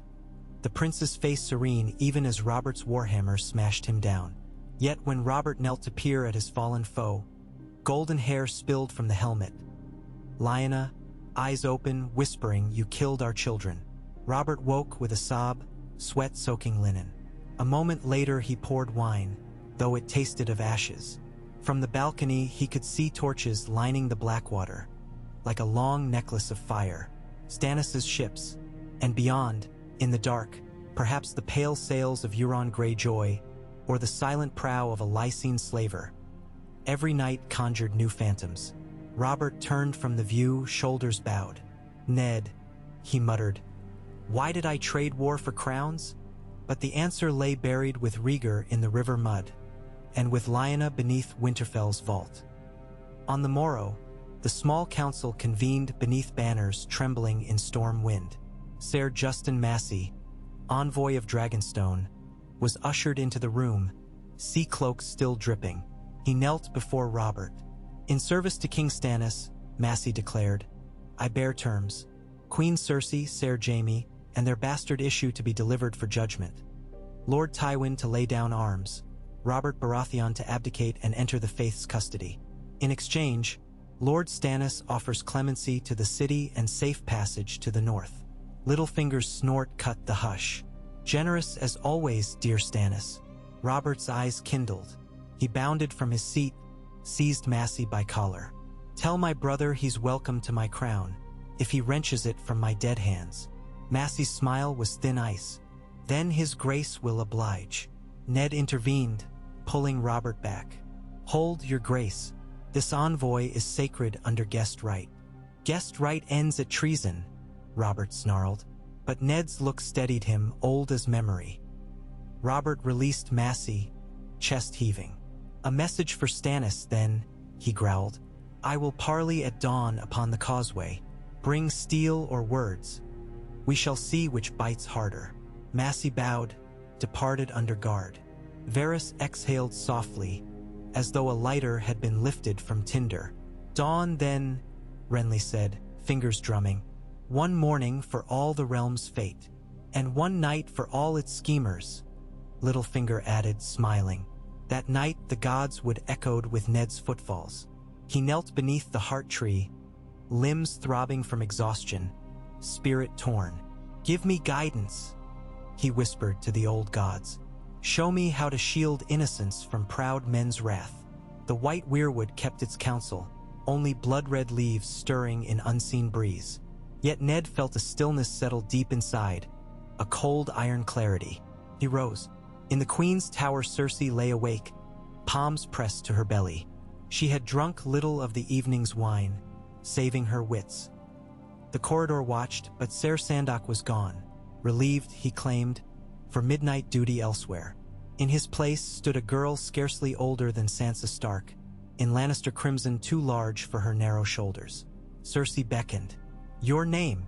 the prince's face serene even as Robert's warhammer smashed him down. Yet when Robert knelt to peer at his fallen foe, golden hair spilled from the helmet. Lyanna, eyes open, whispering, "You killed our children." Robert woke with a sob, sweat soaking linen. A moment later he poured wine, though it tasted of ashes. From the balcony he could see torches lining the Blackwater, like a long necklace of fire. Stannis's ships, and beyond, in the dark, perhaps the pale sails of Euron Greyjoy, or the silent prow of a Lysene slaver. Every night conjured new phantoms. Robert turned from the view, shoulders bowed. "Ned," he muttered, "why did I trade war for crowns?" But the answer lay buried with Rhaegar in the river mud, and with Lyanna beneath Winterfell's vault. On the morrow, the small council convened beneath banners trembling in storm wind. Ser Justin Massey, envoy of Dragonstone, was ushered into the room, sea cloaks still dripping. He knelt before Robert. "In service to King Stannis," Massey declared, "I bear terms. Queen Cersei, Ser Jaime, and their bastard issue to be delivered for judgment. Lord Tywin to lay down arms, Robert Baratheon to abdicate and enter the faith's custody. In exchange, Lord Stannis offers clemency to the city and safe passage to the north." Littlefinger's snort cut the hush. "Generous as always, dear Stannis." Robert's eyes kindled. He bounded from his seat, seized Massey by collar. "Tell my brother he's welcome to my crown, if he wrenches it from my dead hands." Massey's smile was thin ice. "Then his grace will oblige." Ned intervened, pulling Robert back. "Hold, your grace. This envoy is sacred under guest right." "Guest right ends at treason," Robert snarled. But Ned's look steadied him, old as memory. Robert released Massey, chest heaving. "A message for Stannis, then," he growled. "I will parley at dawn upon the causeway. Bring steel or words. We shall see which bites harder." Massey bowed, departed under guard. Varys exhaled softly, as though a lighter had been lifted from tinder. "Dawn, then," Renly said, fingers drumming. "One morning for all the realm's fate, and one night for all its schemers," Littlefinger added, smiling. That night the gods would echoed with Ned's footfalls. He knelt beneath the heart tree, limbs throbbing from exhaustion, spirit torn. "Give me guidance," he whispered to the old gods. "Show me how to shield innocence from proud men's wrath." The white weirwood kept its counsel, only blood-red leaves stirring in unseen breeze. Yet Ned felt a stillness settle deep inside, a cold iron clarity. He rose. In the Queen's tower Cersei lay awake, palms pressed to her belly. She had drunk little of the evening's wine, saving her wits. The corridor watched, but Ser Sandok was gone. Relieved, he claimed, for midnight duty elsewhere. In his place stood a girl scarcely older than Sansa Stark, in Lannister crimson too large for her narrow shoulders. Cersei beckoned. "Your name?"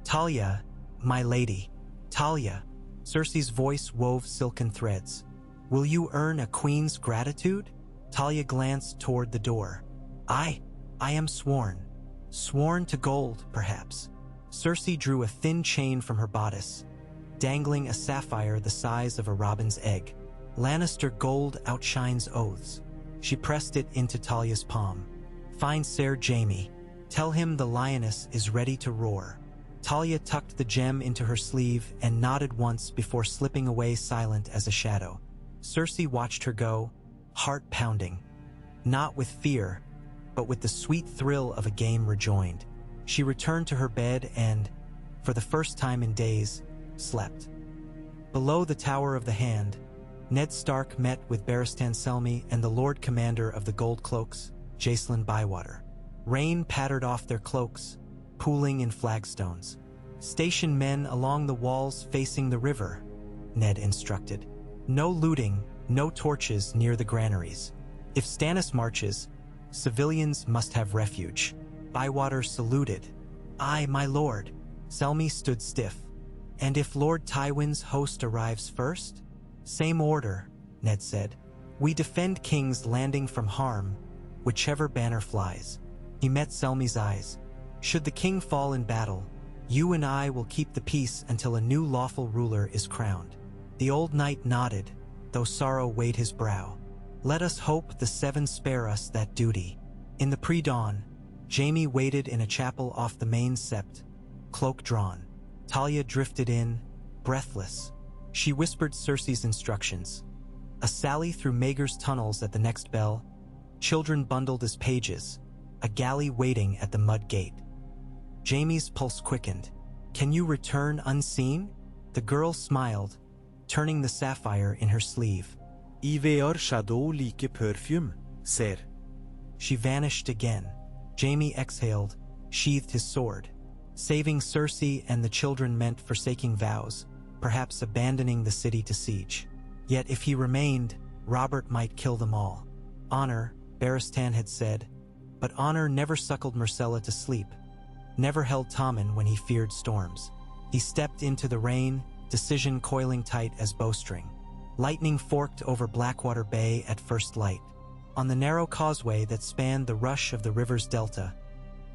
"Talia, my lady." "Talia." Cersei's voice wove silken threads. "Will you earn a queen's gratitude?" Talia glanced toward the door. I am sworn. Sworn to gold, perhaps." Cersei drew a thin chain from her bodice, dangling a sapphire the size of a robin's egg. "Lannister gold outshines oaths." She pressed it into Talia's palm. "Find Ser Jaime. Tell him the lioness is ready to roar." Talia tucked the gem into her sleeve and nodded once before slipping away silent as a shadow. Cersei watched her go, heart pounding. Not with fear, but with the sweet thrill of a game rejoined. She returned to her bed and, for the first time in days, slept. Below the Tower of the Hand, Ned Stark met with Barristan Selmy and the Lord Commander of the Gold Cloaks, Jacelyn Bywater. Rain pattered off their cloaks, pooling in flagstones. "Station men along the walls facing the river," Ned instructed. "No looting, no torches near the granaries. If Stannis marches, civilians must have refuge." Bywater saluted. "Aye, my lord." Selmy stood stiff. "And if Lord Tywin's host arrives first?" "Same order," Ned said. "We defend King's Landing from harm, whichever banner flies." He met Selmy's eyes. "Should the king fall in battle, you and I will keep the peace until a new lawful ruler is crowned." The old knight nodded, though sorrow weighed his brow. "Let us hope the Seven spare us that duty." In the pre-dawn, Jaime waited in a chapel off the main sept, cloak drawn. Talia drifted in, breathless. She whispered Cersei's instructions. A sally through Maegor's tunnels at the next bell, children bundled as pages, a galley waiting at the mud gate. Jaime's pulse quickened. "Can you return unseen?" The girl smiled, turning the sapphire in her sleeve. "Iver shadow like perfume, sir." She vanished again. Jaime exhaled, sheathed his sword. Saving Cersei and the children meant forsaking Vows, perhaps abandoning the city to siege. Yet if he remained, Robert might kill them all. Honor, Barristan had said, but honor never suckled Myrcella to sleep, never held Tommen when he feared storms. He stepped into the rain, decision coiling tight as bowstring. Lightning forked over Blackwater Bay at first light. On the narrow causeway that spanned the rush of the river's delta,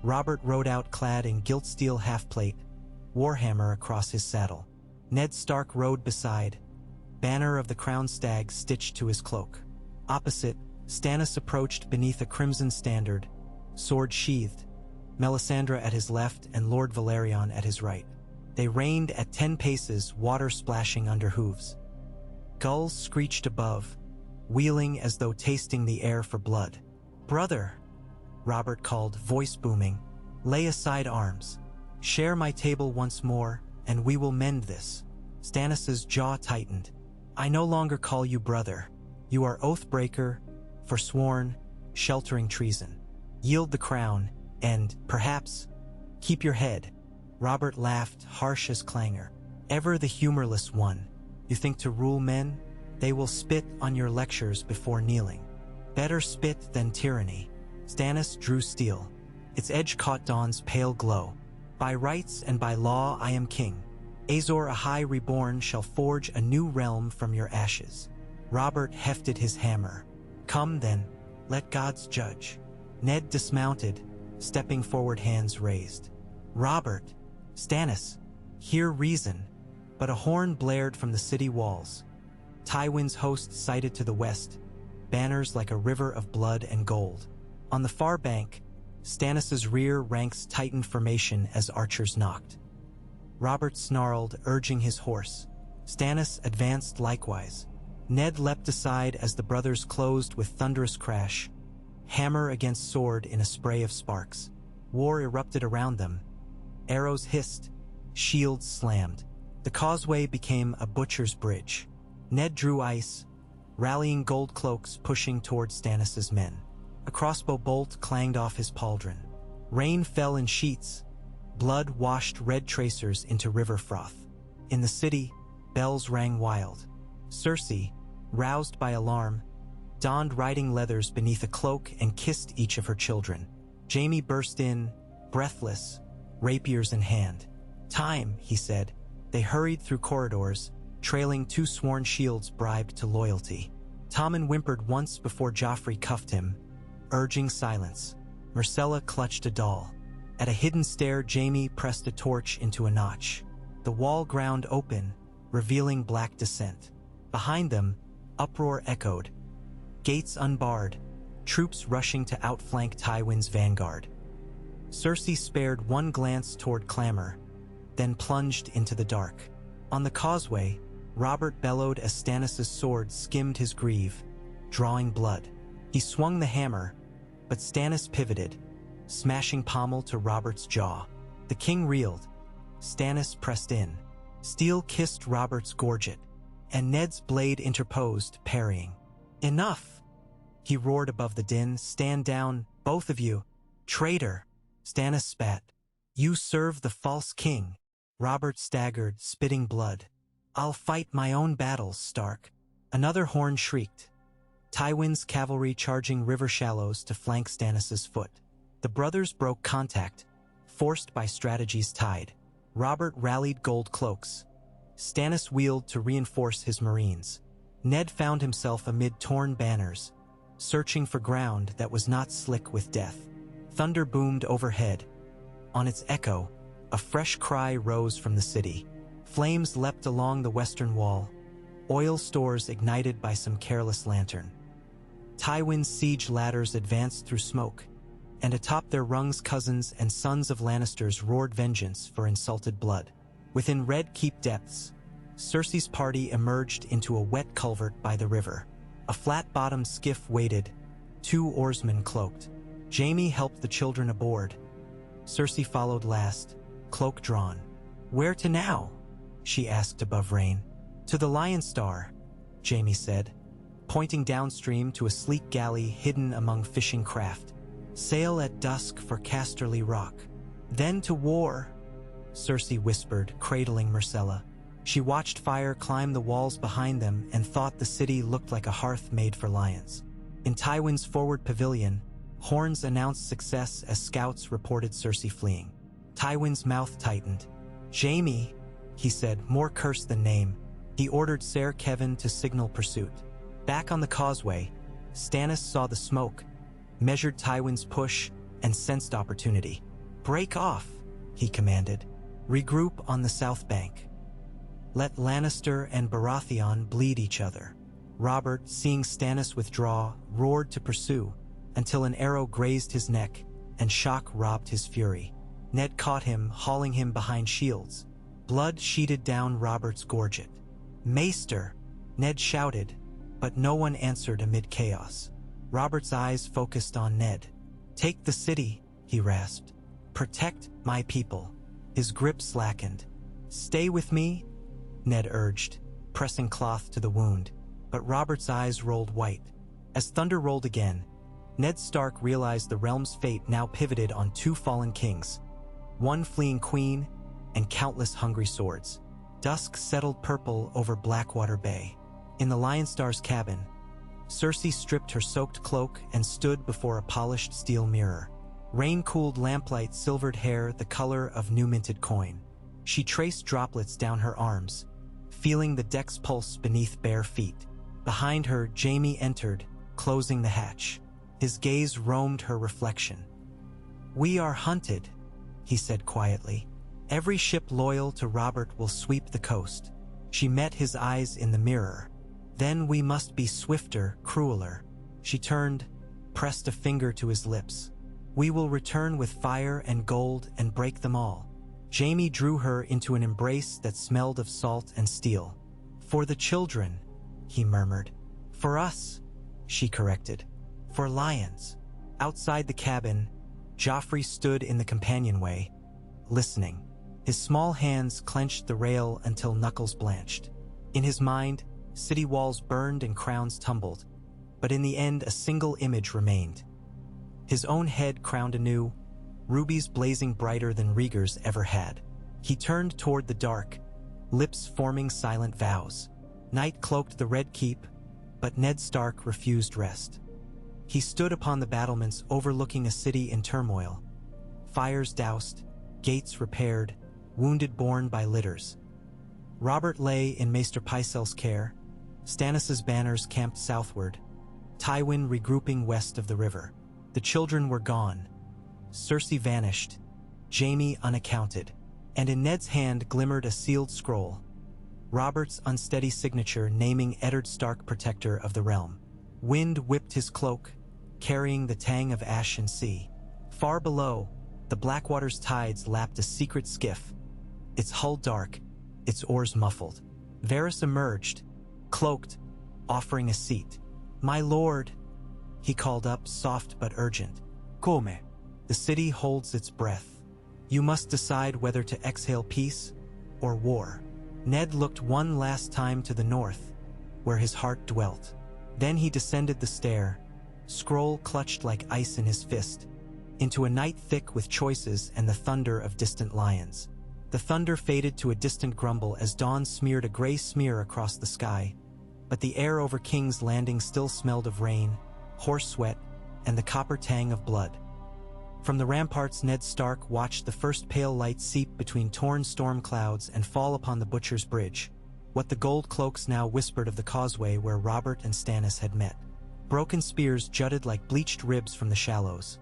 Robert rode out clad in gilt steel half-plate, warhammer across his saddle. Ned Stark rode beside, banner of the crowned stag stitched to his cloak. Opposite, Stannis approached beneath a crimson standard, sword sheathed, Melisandre at his left and Lord Valerion at his right. They reined at 10 paces, water splashing under hooves. Gulls screeched above, wheeling as though tasting the air for blood. "Brother," Robert called, voice booming, "lay aside arms. Share my table once more, and we will mend this." Stannis's jaw tightened. "I no longer call you brother. You are oathbreaker, forsworn, sheltering treason. Yield the crown, and, perhaps, keep your head." Robert laughed, harsh as clangor. "Ever the humorless one. You think to rule men? They will spit on your lectures before kneeling. Better spit than tyranny." Stannis drew steel. Its edge caught dawn's pale glow. "By rights and by law I am king. Azor Ahai reborn shall forge a new realm from your ashes." Robert hefted his hammer. "Come then, let gods judge." Ned dismounted, stepping forward, hands raised. "Robert, Stannis, hear reason." But a horn blared from the city walls. Tywin's host sighted to the west, banners like a river of blood and gold. On the far bank, Stannis's rear ranks tightened formation as archers knocked. Robert snarled, urging his horse. Stannis advanced likewise. Ned leapt aside as the brothers closed with thunderous crash, hammer against sword in a spray of sparks. War erupted around them. Arrows hissed, shields slammed. The causeway became a butcher's bridge. Ned drew ice, rallying gold cloaks pushing toward Stannis's men. A crossbow bolt clanged off his pauldron. Rain fell in sheets. Blood washed red tracers into river froth. In the city, bells rang wild. Cersei, roused by alarm, donned riding leathers beneath a cloak and kissed each of her children. Jaime burst in, breathless, rapiers in hand. "Time," he said. They hurried through corridors, trailing 2 sworn shields bribed to loyalty. Tommen whimpered once before Joffrey cuffed him, urging silence. Myrcella clutched a doll. At a hidden stair, Jaime pressed a torch into a notch. The wall ground open, revealing black descent. Behind them, uproar echoed. Gates unbarred, troops rushing to outflank Tywin's vanguard. Cersei spared one glance toward clamor, then plunged into the dark. On the causeway, Robert bellowed as Stannis' sword skimmed his greave, drawing blood. He swung the hammer, but Stannis pivoted, smashing pommel to Robert's jaw. The king reeled. Stannis pressed in. Steel kissed Robert's gorget. and Ned's blade interposed, parrying. "Enough!" he roared above the din. "Stand down, both of you! Traitor!" Stannis spat. "You serve the false king." Robert staggered, spitting blood. "I'll fight my own battles, Stark." Another horn shrieked. Tywin's cavalry charging river shallows to flank Stannis's foot. The brothers broke contact, forced by strategy's tide. Robert rallied gold cloaks. Stannis wheeled to reinforce his marines. Ned found himself amid torn banners, searching for ground that was not slick with death. Thunder boomed overhead. On its echo, a fresh cry rose from the city. Flames leapt along the western wall, oil stores ignited by some careless lantern. Tywin's siege ladders advanced through smoke, and atop their rungs cousins and sons of Lannisters roared vengeance for insulted blood. Within Red Keep depths, Cersei's party emerged into a wet culvert by the river. A flat-bottomed skiff waited, 2 oarsmen cloaked. Jaime helped the children aboard. Cersei followed last, cloak drawn. "Where to now?" she asked above rain. "To the Lion Star," Jaime said, pointing downstream to a sleek galley hidden among fishing craft. "Sail at dusk for Casterly Rock. Then to war," Cersei whispered, cradling Myrcella. She watched fire climb the walls behind them and thought the city looked like a hearth made for lions. In Tywin's forward pavilion, horns announced success as scouts reported Cersei fleeing. Tywin's mouth tightened. "Jaime," he said, more curse than name. He ordered Ser Kevin to signal pursuit. Back on the causeway, Stannis saw the smoke, measured Tywin's push, and sensed opportunity. "Break off," he commanded. "Regroup on the south bank. Let Lannister and Baratheon bleed each other." Robert, seeing Stannis withdraw, roared to pursue, until an arrow grazed his neck, and shock robbed his fury. Ned caught him, hauling him behind shields. Blood sheeted down Robert's gorget. "Maester!" Ned shouted, but no one answered amid chaos. Robert's eyes focused on Ned. "Take the city," he rasped. "Protect my people." His grip slackened. "Stay with me," Ned urged, pressing cloth to the wound, but Robert's eyes rolled white. As thunder rolled again, Ned Stark realized the realm's fate now pivoted on 2 fallen kings, one fleeing queen, and countless hungry swords. Dusk settled purple over Blackwater Bay. In the Lion Star's cabin, Cersei stripped her soaked cloak and stood before a polished steel mirror. Rain-cooled lamplight silvered hair the color of new-minted coin. She traced droplets down her arms, feeling the deck's pulse beneath bare feet. Behind her, Jaime entered, closing the hatch. His gaze roamed her reflection. "We are hunted," he said quietly. "Every ship loyal to Robert will sweep the coast." She met his eyes in the mirror. "Then we must be swifter, crueler." She turned, pressed a finger to his lips. "We will return with fire and gold and break them all." Jaime drew her into an embrace that smelled of salt and steel. "For the children," he murmured. "For us," she corrected. "For lions." Outside the cabin, Joffrey stood in the companionway, listening. His small hands clenched the rail until knuckles blanched. In his mind, city walls burned and crowns tumbled, but in the end a single image remained. His own head crowned anew, rubies blazing brighter than Rhaegar's ever had. He turned toward the dark, lips forming silent vows. Night cloaked the Red Keep, but Ned Stark refused rest. He stood upon the battlements overlooking a city in turmoil. Fires doused, gates repaired, wounded borne by litters. Robert lay in Maester Pycelle's care, Stannis's banners camped southward, Tywin regrouping west of the river. The children were gone. Cersei vanished, Jaime unaccounted, and in Ned's hand glimmered a sealed scroll, Robert's unsteady signature naming Eddard Stark protector of the realm. Wind whipped his cloak, carrying the tang of ash and sea. Far below, the Blackwater's tides lapped a secret skiff, its hull dark, its oars muffled. Varys emerged, cloaked, offering a seat. "My lord," he called up, soft but urgent. "Come." The city holds its breath. You must decide whether to exhale peace or war. Ned looked one last time to the north, where his heart dwelt. Then he descended the stair, scroll clutched like ice in his fist, into a night thick with choices and the thunder of distant lions. The thunder faded to a distant grumble as dawn smeared a gray smear across the sky, but the air over King's Landing still smelled of rain, horse sweat, and the copper tang of blood. From the ramparts, Ned Stark watched the first pale light seep between torn storm clouds and fall upon the Butcher's Bridge, what the gold cloaks now whispered of the causeway where Robert and Stannis had met. Broken spears jutted like bleached ribs from the shallows.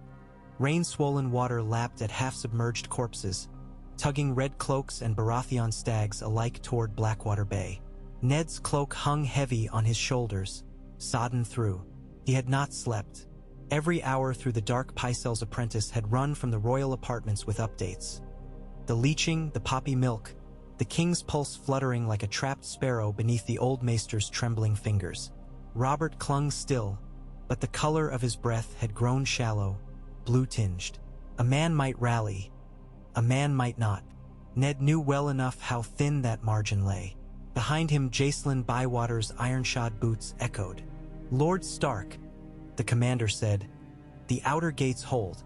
Rain-swollen water lapped at half-submerged corpses, tugging red cloaks and Baratheon stags alike toward Blackwater Bay. Ned's cloak hung heavy on his shoulders, sodden through. He had not slept. Every hour through the dark Pycelle's apprentice had run from the royal apartments with updates. The leeching, the poppy milk, the king's pulse fluttering like a trapped sparrow beneath the old maester's trembling fingers. Robert clung still, but the color of his breath had grown shallow, blue-tinged. A man might rally. A man might not. Ned knew well enough how thin that margin lay. Behind him, Jacelyn Bywater's iron-shod boots echoed. "Lord Stark," the commander said, "the outer gates hold.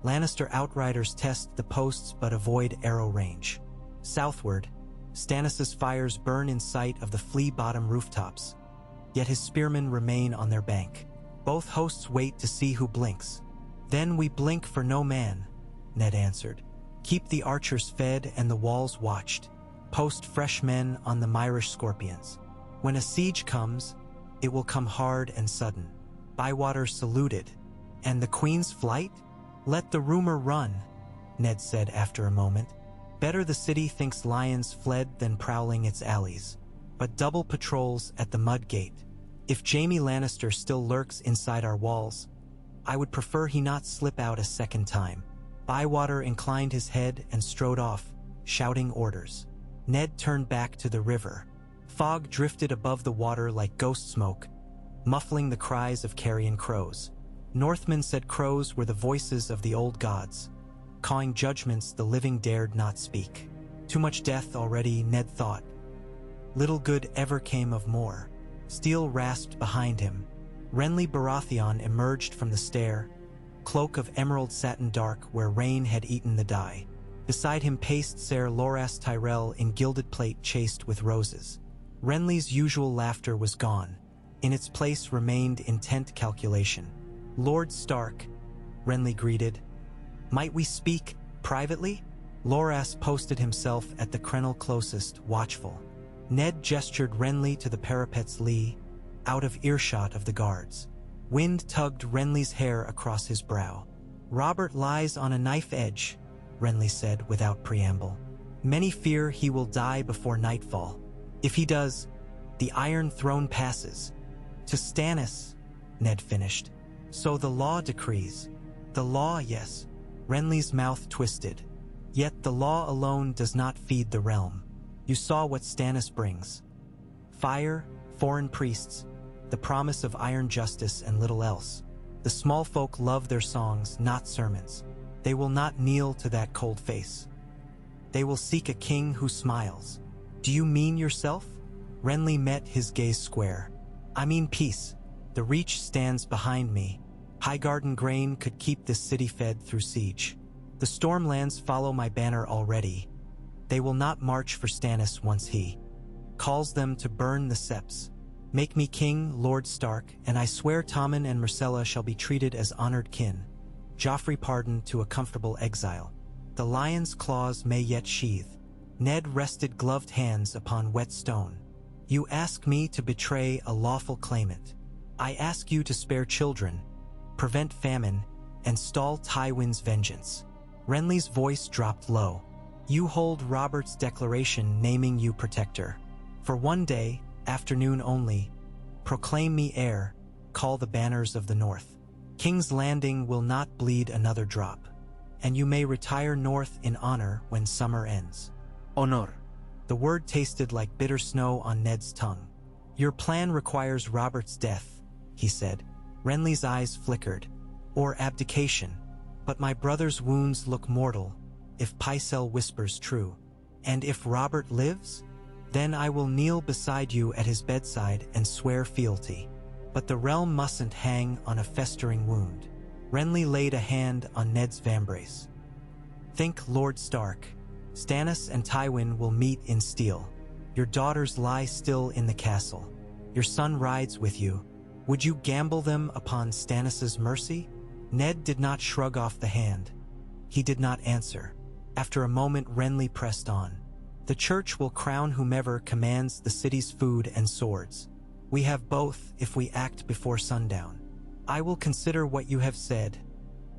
Lannister outriders test the posts but avoid arrow range. Southward, Stannis' fires burn in sight of the flea-bottom rooftops, yet his spearmen remain on their bank. Both hosts wait to see who blinks. Then we blink for no man," Ned answered. "Keep the archers fed and the walls watched. Post fresh men on the Myrish scorpions. When a siege comes, it will come hard and sudden." Bywater saluted. "And the Queen's flight? Let the rumor run," Ned said after a moment. "Better the city thinks lions fled than prowling its alleys. But double patrols at the mud gate. If Jaime Lannister still lurks inside our walls, I would prefer he not slip out a second time." Bywater inclined his head and strode off, shouting orders. Ned turned back to the river. Fog drifted above the water like ghost smoke, muffling the cries of carrion crows. Northmen said crows were the voices of the old gods, cawing judgments the living dared not speak. Too much death already, Ned thought. Little good ever came of more. Steel rasped behind him. Renly Baratheon emerged from the stair, cloak of emerald satin dark where rain had eaten the dye. Beside him paced Ser Loras Tyrell in gilded plate chased with roses. Renly's usual laughter was gone. In its place remained intent calculation. "Lord Stark," Renly greeted. "Might we speak privately?" Loras posted himself at the crenel closest, watchful. Ned gestured Renly to the parapet's lee, out of earshot of the guards. Wind tugged Renly's hair across his brow. "Robert lies on a knife edge," Renly said without preamble. "Many fear he will die before nightfall. If he does, the Iron Throne passes. To Stannis," Ned finished. "So the law decrees." "The law, yes." Renly's mouth twisted. "Yet the law alone does not feed the realm. You saw what Stannis brings. Fire, foreign priests, the promise of iron justice and little else. The small folk love their songs, not sermons. They will not kneel to that cold face. They will seek a king who smiles." "Do you mean yourself?" Renly met his gaze square. "I mean peace. The Reach stands behind me. Highgarden grain could keep this city fed through siege. The Stormlands follow my banner already. They will not march for Stannis once he calls them to burn the septs. Make me king, Lord Stark, and I swear Tommen and Myrcella shall be treated as honored kin. Joffrey pardoned to a comfortable exile. The lion's claws may yet sheathe." Ned rested gloved hands upon wet stone. "You ask me to betray a lawful claimant. I ask you to spare children, prevent famine, and stall Tywin's vengeance." Renly's voice dropped low. "You hold Robert's declaration naming you protector. For one day, afternoon only, proclaim me heir, call the banners of the north. King's Landing will not bleed another drop, and you may retire north in honor when summer ends." "Honor." The word tasted like bitter snow on Ned's tongue. "Your plan requires Robert's death," he said. Renly's eyes flickered. "Or abdication. But my brother's wounds look mortal, if Pycelle whispers true. And if Robert lives?" Then I will kneel beside you at his bedside and swear fealty. But the realm mustn't hang on a festering wound. Renly laid a hand on Ned's vambrace. Think, Lord Stark. Stannis and Tywin will meet in steel. Your daughters lie still in the castle. Your son rides with you. Would you gamble them upon Stannis's mercy? Ned did not shrug off the hand. He did not answer. After a moment, Renly pressed on. The church will crown whomever commands the city's food and swords. We have both if we act before sundown. I will consider what you have said,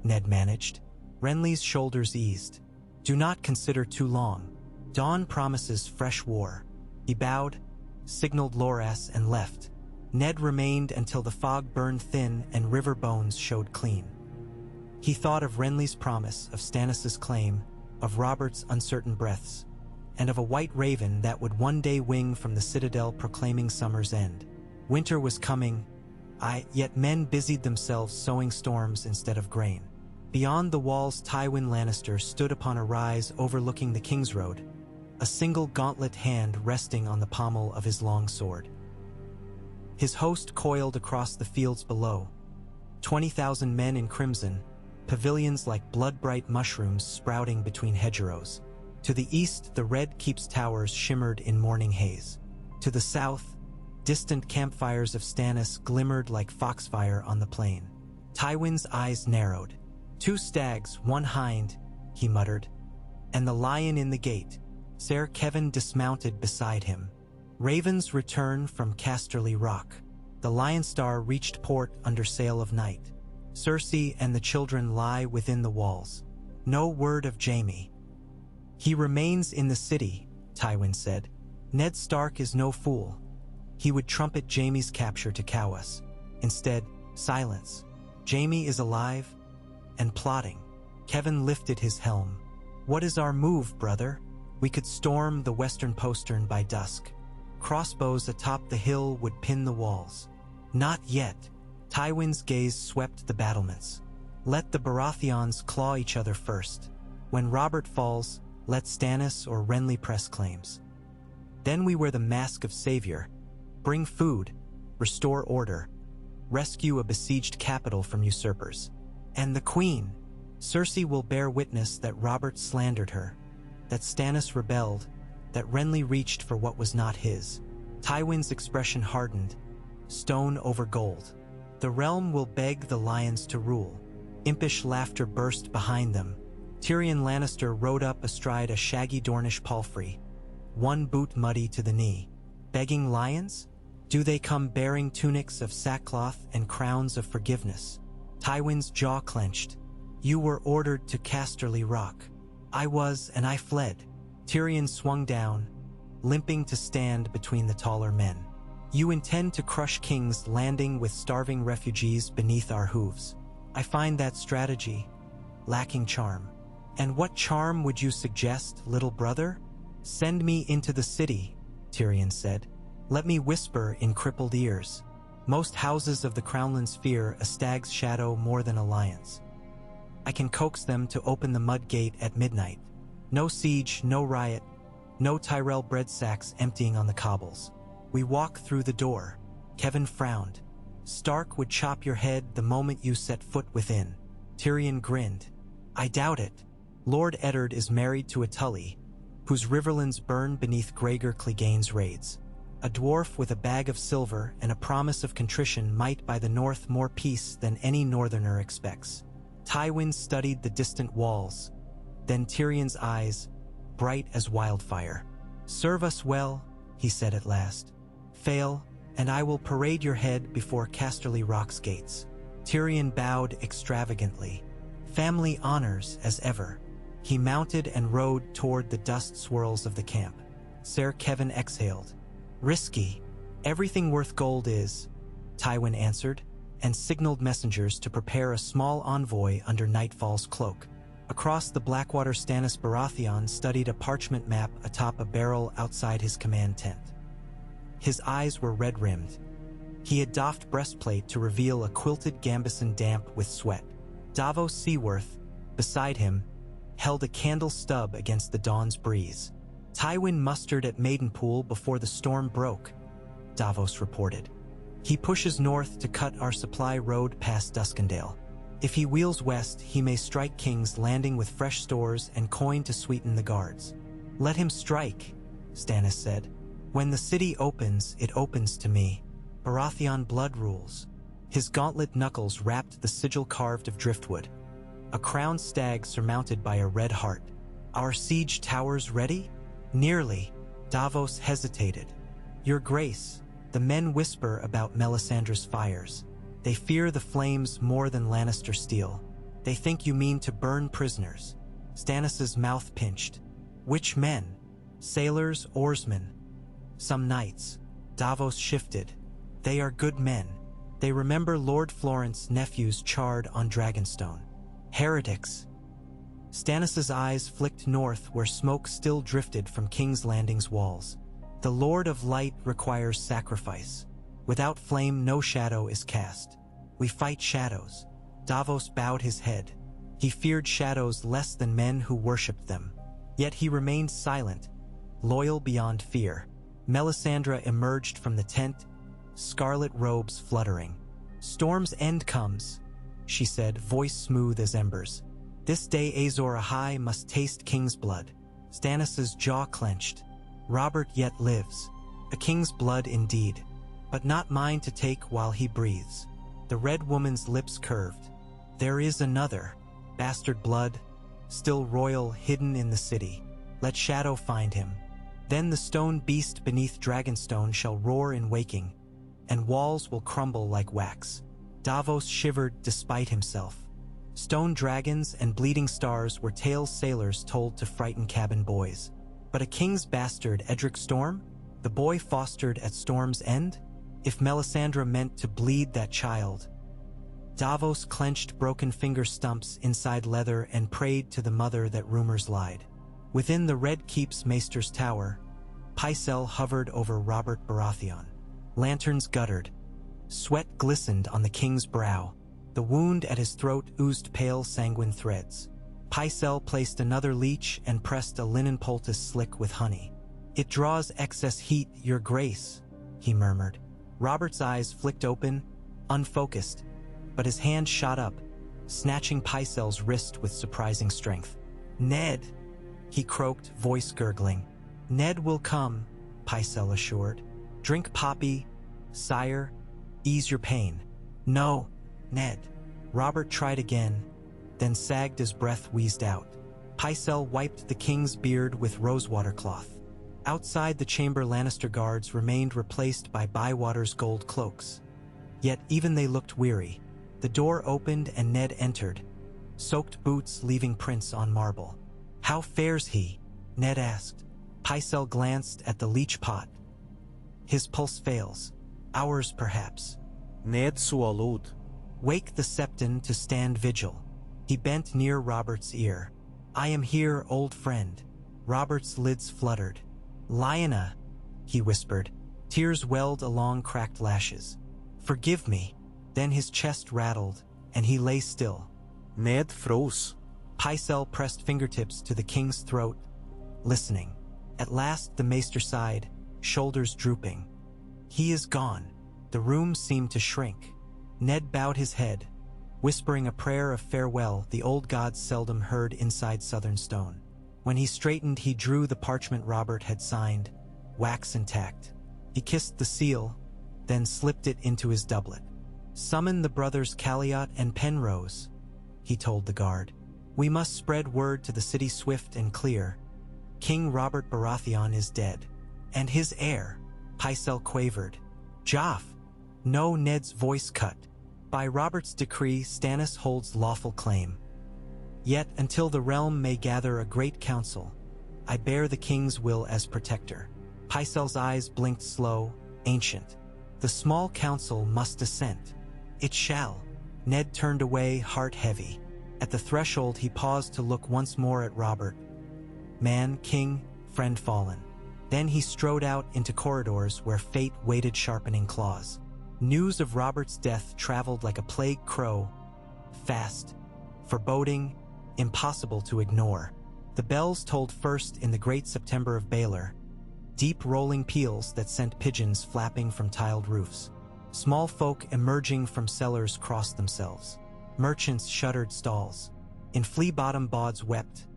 Ned managed. Renly's shoulders eased. Do not consider too long. Dawn promises fresh war. He bowed, signaled Loras, and left. Ned remained until the fog burned thin and river bones showed clean. He thought of Renly's promise, of Stannis's claim, of Robert's uncertain breaths, and of a white raven that would one day wing from the citadel proclaiming summer's end. Winter was coming, yet men busied themselves sowing storms instead of grain. Beyond the walls, Tywin Lannister stood upon a rise overlooking the King's Road, a single gauntlet hand resting on the pommel of his long sword. His host coiled across the fields below, 20,000 men in crimson, pavilions like blood-bright mushrooms sprouting between hedgerows. To the east, the Red Keep's towers shimmered in morning haze. To the south, distant campfires of Stannis glimmered like foxfire on the plain. Tywin's eyes narrowed. 2 stags, 1 hind, he muttered, and the lion in the gate. Ser Kevan dismounted beside him. Ravens return from Casterly Rock. The Lion Star reached port under sail of night. Cersei and the children lie within the walls. No word of Jaime. He remains in the city, Tywin said. Ned Stark is no fool. He would trumpet Jaime's capture to cow us. Instead, silence. Jaime is alive and plotting. Kevan lifted his helm. What is our move, brother? We could storm the western postern by dusk. Crossbows atop the hill would pin the walls. Not yet. Tywin's gaze swept the battlements. Let the Baratheons claw each other first. When Robert falls, let Stannis or Renly press claims. Then we wear the mask of savior, bring food, restore order, rescue a besieged capital from usurpers. And the Queen, Cersei, will bear witness that Robert slandered her, that Stannis rebelled, that Renly reached for what was not his. Tywin's expression hardened, stone over gold. The realm will beg the lions to rule. Impish laughter burst behind them. Tyrion Lannister rode up astride a shaggy Dornish palfrey, 1 boot muddy to the knee. Begging lions? Do they come bearing tunics of sackcloth and crowns of forgiveness? Tywin's jaw clenched. You were ordered to Casterly Rock. I was, and I fled. Tyrion swung down, limping to stand between the taller men. You intend to crush kings landing with starving refugees beneath our hooves. I find that strategy lacking charm. And what charm would you suggest, little brother? Send me into the city, Tyrion said. Let me whisper in crippled ears. Most houses of the Crownlands fear a stag's shadow more than a lion's. I can coax them to open the mud gate at midnight. No siege, no riot, no Tyrell bread sacks emptying on the cobbles. We walk through the door. Kevan frowned. Stark would chop your head the moment you set foot within. Tyrion grinned. I doubt it. Lord Eddard is married to a Tully, whose riverlands burn beneath Gregor Clegane's raids. A dwarf with a bag of silver and a promise of contrition might buy the north more peace than any northerner expects. Tywin studied the distant walls, then Tyrion's eyes, bright as wildfire. Serve us well, he said at last. Fail, and I will parade your head before Casterly Rock's gates. Tyrion bowed extravagantly. Family honors as ever. He mounted and rode toward the dust swirls of the camp. Ser Kevan exhaled. Risky. Everything worth gold is, Tywin answered, and signaled messengers to prepare a small envoy under Nightfall's cloak. Across the Blackwater, Stannis Baratheon studied a parchment map atop a barrel outside his command tent. His eyes were red-rimmed. He had doffed breastplate to reveal a quilted gambeson damp with sweat. Davos Seaworth, beside him, held a candle stub against the dawn's breeze. Tywin mustered at Maidenpool before the storm broke, Davos reported. He pushes north to cut our supply road past Duskendale. If he wheels west, he may strike King's Landing with fresh stores and coin to sweeten the guards. Let him strike, Stannis said. When the city opens, it opens to me. Baratheon blood rules. His gauntlet knuckles wrapped the sigil carved of driftwood. A crowned stag surmounted by a red heart. Our siege towers ready? Nearly. Davos hesitated. Your Grace, the men whisper about Melisandre's fires. They fear the flames more than Lannister steel. They think you mean to burn prisoners. Stannis's mouth pinched. Which men? Sailors, oarsmen. Some knights. Davos shifted. They are good men. They remember Lord Florence's nephews charred on Dragonstone. Heretics. Stannis's eyes flicked north where smoke still drifted from King's Landing's walls. The Lord of Light requires sacrifice. Without flame, no shadow is cast. We fight shadows. Davos bowed his head. He feared shadows less than men who worshipped them. Yet he remained silent, loyal beyond fear. Melisandre emerged from the tent, scarlet robes fluttering. Storm's end comes, she said, voice smooth as embers. This day Azor Ahai must taste king's blood. Stannis's jaw clenched. Robert yet lives. A king's blood indeed, but not mine to take while he breathes. The red woman's lips curved. There is another. Bastard blood, still royal, hidden in the city. Let shadow find him. Then the stone beast beneath Dragonstone shall roar in waking, and walls will crumble like wax. Davos shivered despite himself. Stone dragons and bleeding stars were tales sailors told to frighten cabin boys. But a king's bastard, Edric Storm? The boy fostered at Storm's End? If Melisandre meant to bleed that child. Davos clenched broken finger stumps inside leather and prayed to the mother that rumors lied. Within the Red Keep's maester's tower, Pycelle hovered over Robert Baratheon. Lanterns guttered. Sweat glistened on the king's brow. The wound at his throat oozed pale sanguine threads. Pycelle placed another leech and pressed a linen poultice slick with honey. It draws excess heat, your grace, he murmured. Robert's eyes flicked open, unfocused, but his hand shot up, snatching Pycelle's wrist with surprising strength. Ned, he croaked, voice gurgling. Ned will come, Pycelle assured. Drink poppy, sire, ease your pain. No, Ned. Robert tried again, then sagged as breath wheezed out. Pycelle wiped the king's beard with rosewater cloth. Outside the chamber, Lannister guards remained replaced by Bywater's gold cloaks. Yet even they looked weary. The door opened and Ned entered, soaked boots leaving prints on marble. How fares he? Ned asked. Pycelle glanced at the leech pot. His pulse fails. Hours, perhaps. Ned swallowed. Wake the Septon to stand vigil. He bent near Robert's ear. I am here, old friend. Robert's lids fluttered. Lyanna, he whispered. Tears welled along cracked lashes. Forgive me. Then his chest rattled, and he lay still. Ned froze. Pycelle pressed fingertips to the king's throat, listening. At last the maester sighed, shoulders drooping. He is gone. The room seemed to shrink. Ned bowed his head, whispering a prayer of farewell the old gods seldom heard inside Southern Stone. When he straightened, he drew the parchment Robert had signed, wax intact. He kissed the seal, then slipped it into his doublet. Summon the brothers Caliot and Penrose, he told the guard. We must spread word to the city swift and clear. King Robert Baratheon is dead. And his heir, Pycelle quavered. Joff. No, Ned's voice cut. By Robert's decree, Stannis holds lawful claim. Yet, until the realm may gather a great council, I bear the king's will as protector. Pycelle's eyes blinked slow, ancient. The small council must assent. It shall. Ned turned away, heart heavy. At the threshold, he paused to look once more at Robert. Man, king, friend fallen. Then he strode out into corridors where fate waited sharpening claws. News of Robert's death traveled like a plague crow, fast, foreboding, impossible to ignore. The bells tolled first in the great September of Baylor, deep rolling peals that sent pigeons flapping from tiled roofs. Small folk emerging from cellars crossed themselves. Merchants shuttered stalls. In flea-bottom bawds wept,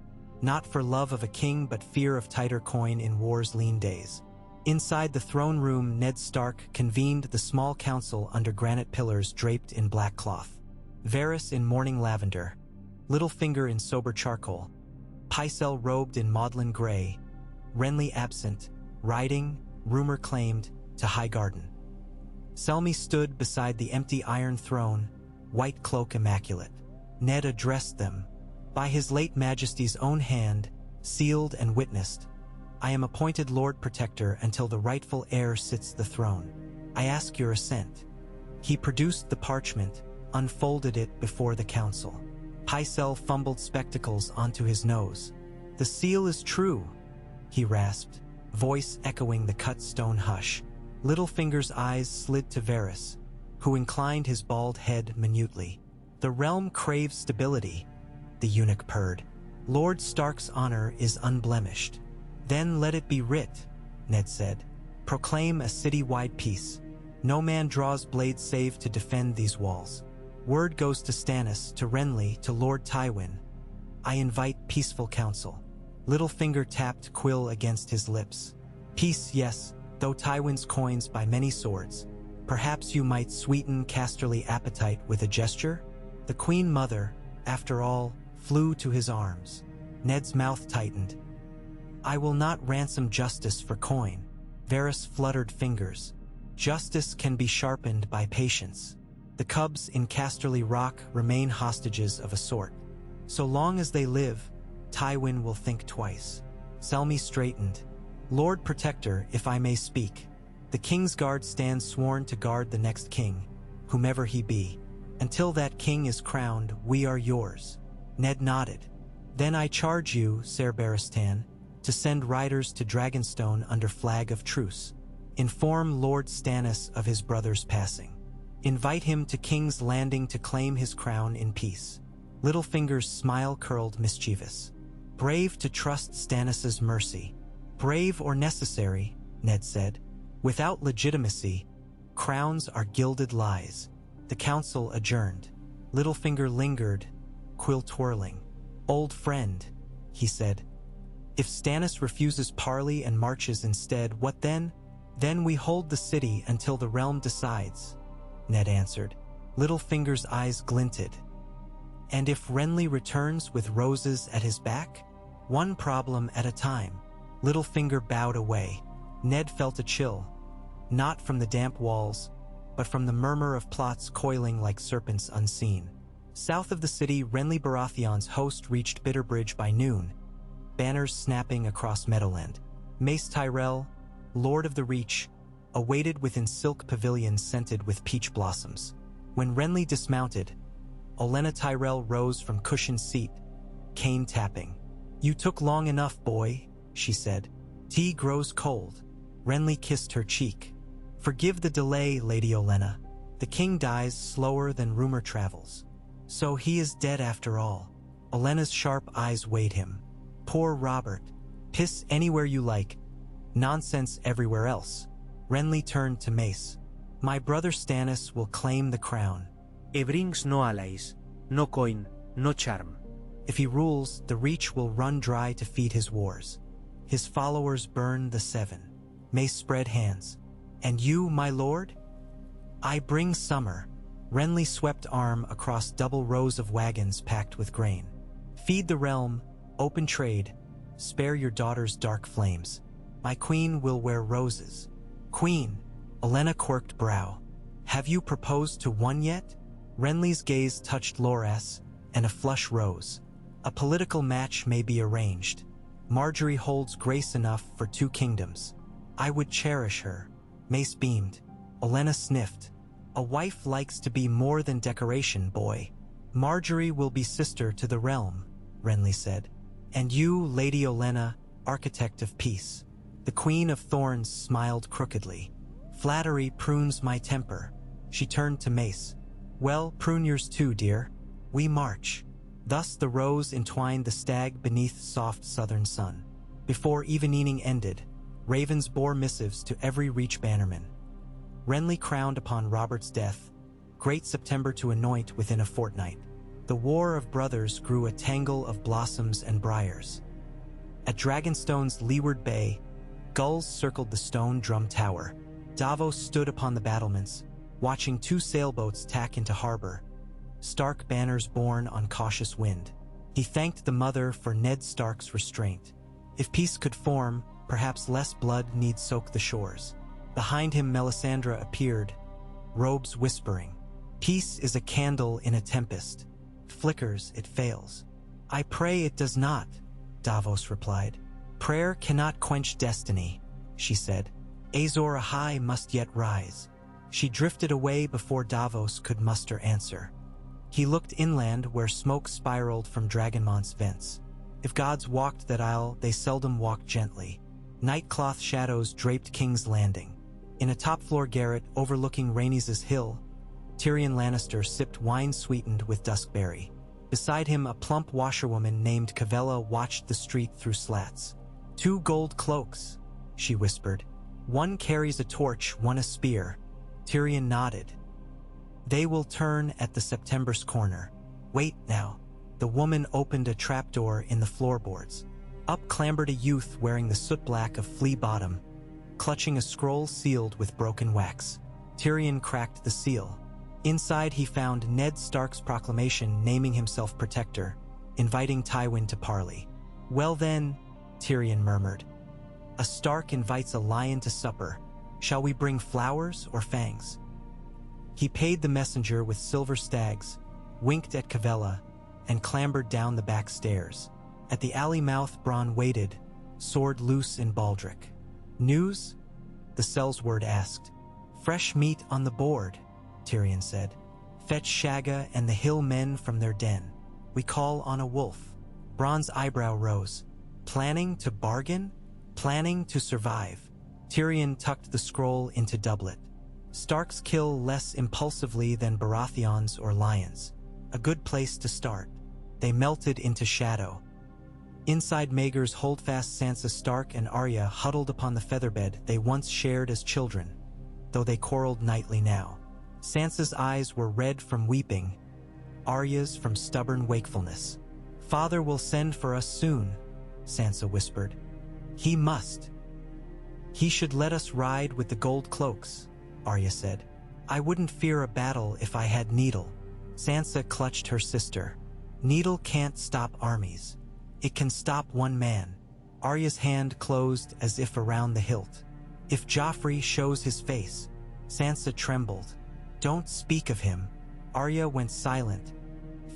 not for love of a king but fear of tighter coin in war's lean days. Inside the throne room, Ned Stark convened the small council under granite pillars draped in black cloth. Varys in mourning lavender, Littlefinger in sober charcoal, Pycelle robed in maudlin gray, Renly absent, riding, rumor claimed, to Highgarden. Selmy stood beside the empty iron throne, white cloak immaculate. Ned addressed them, by his late majesty's own hand, sealed and witnessed. I am appointed Lord Protector until the rightful heir sits the throne. I ask your assent. He produced the parchment, unfolded it before the council. Pycelle fumbled spectacles onto his nose. The seal is true, he rasped, voice echoing the cut stone hush. Littlefinger's eyes slid to Varys, who inclined his bald head minutely. The realm craves stability, the eunuch purred. Lord Stark's honor is unblemished. Then let it be writ, Ned said. Proclaim a city-wide peace. No man draws blade save to defend these walls. Word goes to Stannis, to Renly, to Lord Tywin. I invite peaceful counsel. Littlefinger tapped quill against his lips. Peace, yes, though Tywin's coins by many swords. Perhaps you might sweeten Casterly appetite with a gesture? The Queen Mother, after all, flew to his arms. Ned's mouth tightened. I will not ransom justice for coin. Varys fluttered fingers. Justice can be sharpened by patience. The cubs in Casterly Rock remain hostages of a sort. So long as they live, Tywin will think twice. Selmy straightened. Lord Protector, if I may speak. The King's Guard stands sworn to guard the next king, whomever he be. Until that king is crowned, we are yours. Ned nodded. Then I charge you, Ser Barristan, to send riders to Dragonstone under flag of truce. Inform Lord Stannis of his brother's passing. Invite him to King's Landing to claim his crown in peace. Littlefinger's smile curled mischievous. Brave to trust Stannis's mercy. Brave or necessary, Ned said. Without legitimacy, crowns are gilded lies. The council adjourned. Littlefinger lingered, quill twirling. Old friend, he said. If Stannis refuses parley and marches instead, what then? Then we hold the city until the realm decides, Ned answered. Littlefinger's eyes glinted. And if Renly returns with roses at his back? One problem at a time. Littlefinger bowed away. Ned felt a chill, not from the damp walls, but from the murmur of plots coiling like serpents unseen. South of the city, Renly Baratheon's host reached Bitterbridge by noon, banners snapping across Meadowland. Mace Tyrell, Lord of the Reach, awaited within silk pavilions scented with peach blossoms. When Renly dismounted, Olenna Tyrell rose from cushioned seat, cane tapping. You took long enough, boy, she said. Tea grows cold. Renly kissed her cheek. Forgive the delay, Lady Olenna. The king dies slower than rumor travels. So he is dead after all. Olenna's sharp eyes weighed him. Poor Robert. Piss anywhere you like. Nonsense everywhere else. Renly turned to Mace. My brother Stannis will claim the crown. He brings no allies, no coin, no charm. If he rules, the Reach will run dry to feed his wars. His followers burn the Seven. Mace spread hands. And you, my lord? I bring summer. Renly swept arm across double rows of wagons packed with grain. Feed the realm, open trade, spare your daughter's dark flames. My queen will wear roses. Queen, Olenna quirked brow. Have you proposed to one yet? Renly's gaze touched Loras, and a flush rose. A political match may be arranged. Marjorie holds grace enough for 2 kingdoms. I would cherish her. Mace beamed. Olenna sniffed. A wife likes to be more than decoration, boy. Marjorie will be sister to the realm, Renly said. And you, Lady Olenna, architect of peace. The Queen of Thorns smiled crookedly. Flattery prunes my temper. She turned to Mace. Well, prune yours too, dear. We march. Thus the rose entwined the stag beneath soft southern sun. Before evening ended, ravens bore missives to every reach bannerman. Renly crowned upon Robert's death, great September to anoint within a fortnight. The war of brothers grew a tangle of blossoms and briars. At Dragonstone's leeward bay, gulls circled the stone drum tower. Davos stood upon the battlements, watching 2 sailboats tack into harbor, Stark banners borne on cautious wind. He thanked the mother for Ned Stark's restraint. If peace could form, perhaps less blood need soak the shores. Behind him Melisandre appeared, robes whispering. Peace is a candle in a tempest. Flickers, it fails. I pray it does not, Davos replied. Prayer cannot quench destiny, she said. Azor Ahai must yet rise. She drifted away before Davos could muster answer. He looked inland where smoke spiraled from Dragonmont's vents. If gods walked that isle, they seldom walked gently. Nightcloth shadows draped King's Landing. In a top-floor garret overlooking Rhaenys' hill, Tyrion Lannister sipped wine sweetened with duskberry. Beside him, a plump washerwoman named Cavella watched the street through slats. 2 gold cloaks, she whispered. One carries a torch, one a spear. Tyrion nodded. They will turn at the September's corner. Wait now. The woman opened a trapdoor in the floorboards. Up clambered a youth wearing the soot-black of Flea Bottom, clutching a scroll sealed with broken wax. Tyrion cracked the seal. Inside he found Ned Stark's proclamation naming himself protector, inviting Tywin to parley. Well then, Tyrion murmured. A Stark invites a lion to supper. Shall we bring flowers or fangs? He paid the messenger with silver stags, winked at Cavella, and clambered down the back stairs. At the alley mouth Bronn waited, sword loose in baldric. News? The sellsword asked. Fresh meat on the board, Tyrion said. Fetch Shagga and the hill men from their den. We call on a wolf. Bronn's eyebrow rose. Planning to bargain? Planning to survive. Tyrion tucked the scroll into doublet. Starks kill less impulsively than Baratheons or lions. A good place to start. They melted into shadow. Inside Maegor's holdfast, Sansa Stark and Arya huddled upon the featherbed they once shared as children, though they quarreled nightly now. Sansa's eyes were red from weeping, Arya's from stubborn wakefulness. Father will send for us soon, Sansa whispered. He must. He should let us ride with the gold cloaks, Arya said. I wouldn't fear a battle if I had Needle. Sansa clutched her sister. Needle can't stop armies. It can stop one man. Arya's hand closed as if around the hilt. If Joffrey shows his face, Sansa trembled. Don't speak of him. Arya went silent,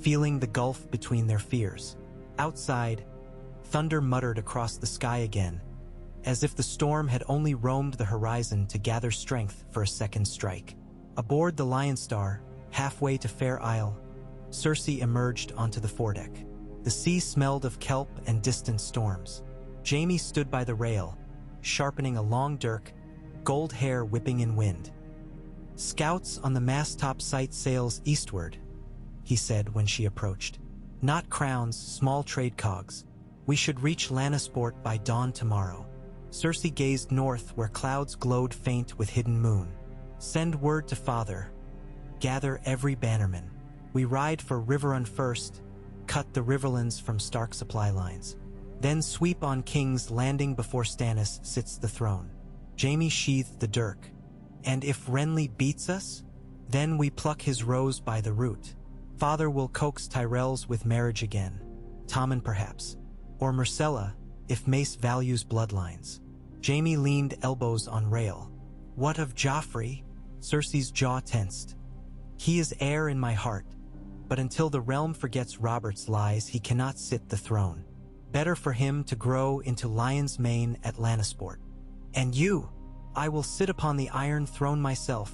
feeling the gulf between their fears. Outside, thunder muttered across the sky again, as if the storm had only roamed the horizon to gather strength for a second strike. Aboard the Lion Star, halfway to Fair Isle, Cersei emerged onto the foredeck. The sea smelled of kelp and distant storms. Jaime stood by the rail, sharpening a long dirk, gold hair whipping in wind. Scouts on the masttop sight sails eastward, he said when she approached. Not crowns, small trade cogs. We should reach Lannisport by dawn tomorrow. Cersei gazed north where clouds glowed faint with hidden moon. Send word to father. Gather every bannerman. We ride for Riverrun first, cut the riverlands from Stark supply lines. Then sweep on King's Landing before Stannis sits the throne. Jaime sheathed the dirk. And if Renly beats us, then we pluck his rose by the root. Father will coax Tyrells with marriage again. Tommen perhaps. Or Myrcella, if Mace values bloodlines. Jaime leaned elbows on rail. What of Joffrey? Cersei's jaw tensed. He is heir in my heart, but until the realm forgets Robert's lies, he cannot sit the throne. Better for him to grow into Lion's Mane at Lannisport. And you, I will sit upon the Iron Throne myself,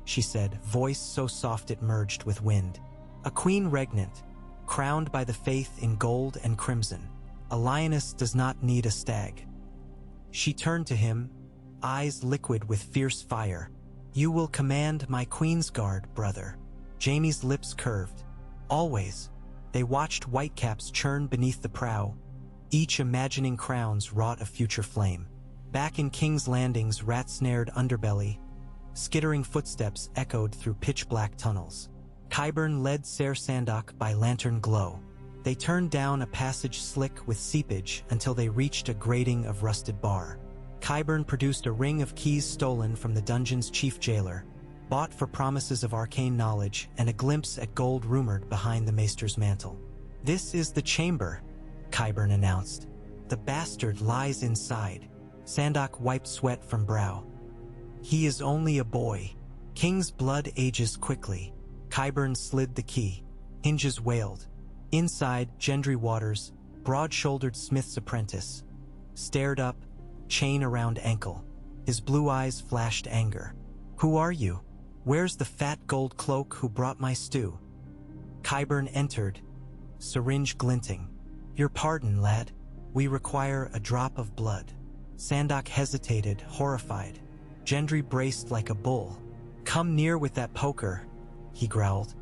she said, voice so soft it merged with wind. A queen regnant, crowned by the faith in gold and crimson. A lioness does not need a stag. She turned to him, eyes liquid with fierce fire. You will command my Queen's Guard, brother. Jaime's lips curved. Always, They watched whitecaps churn beneath the prow, each imagining crowns wrought of future flame. Back in King's Landing's rat-snared underbelly, skittering footsteps echoed through pitch-black tunnels. Qyburn led Ser Sandok by lantern glow. They turned down a passage slick with seepage until they reached a grating of rusted bar. Qyburn produced a ring of keys stolen from the dungeon's chief jailer, bought for promises of arcane knowledge and a glimpse at gold rumored behind the maester's mantle. "This is the chamber," Qyburn announced. "The bastard lies inside." Sandok wiped sweat from brow. "He is only a boy. King's blood ages quickly." Qyburn slid the key. Hinges wailed. Inside, Gendry Waters, broad-shouldered Smith's apprentice, stared up, chain around ankle. His blue eyes flashed anger. "Who are you? Where's the fat gold cloak who brought my stew?" Qyburn entered, syringe glinting. "Your pardon, lad. We require a drop of blood." Sandok hesitated, horrified. Gendry braced like a bull. "Come near with that poker," he growled.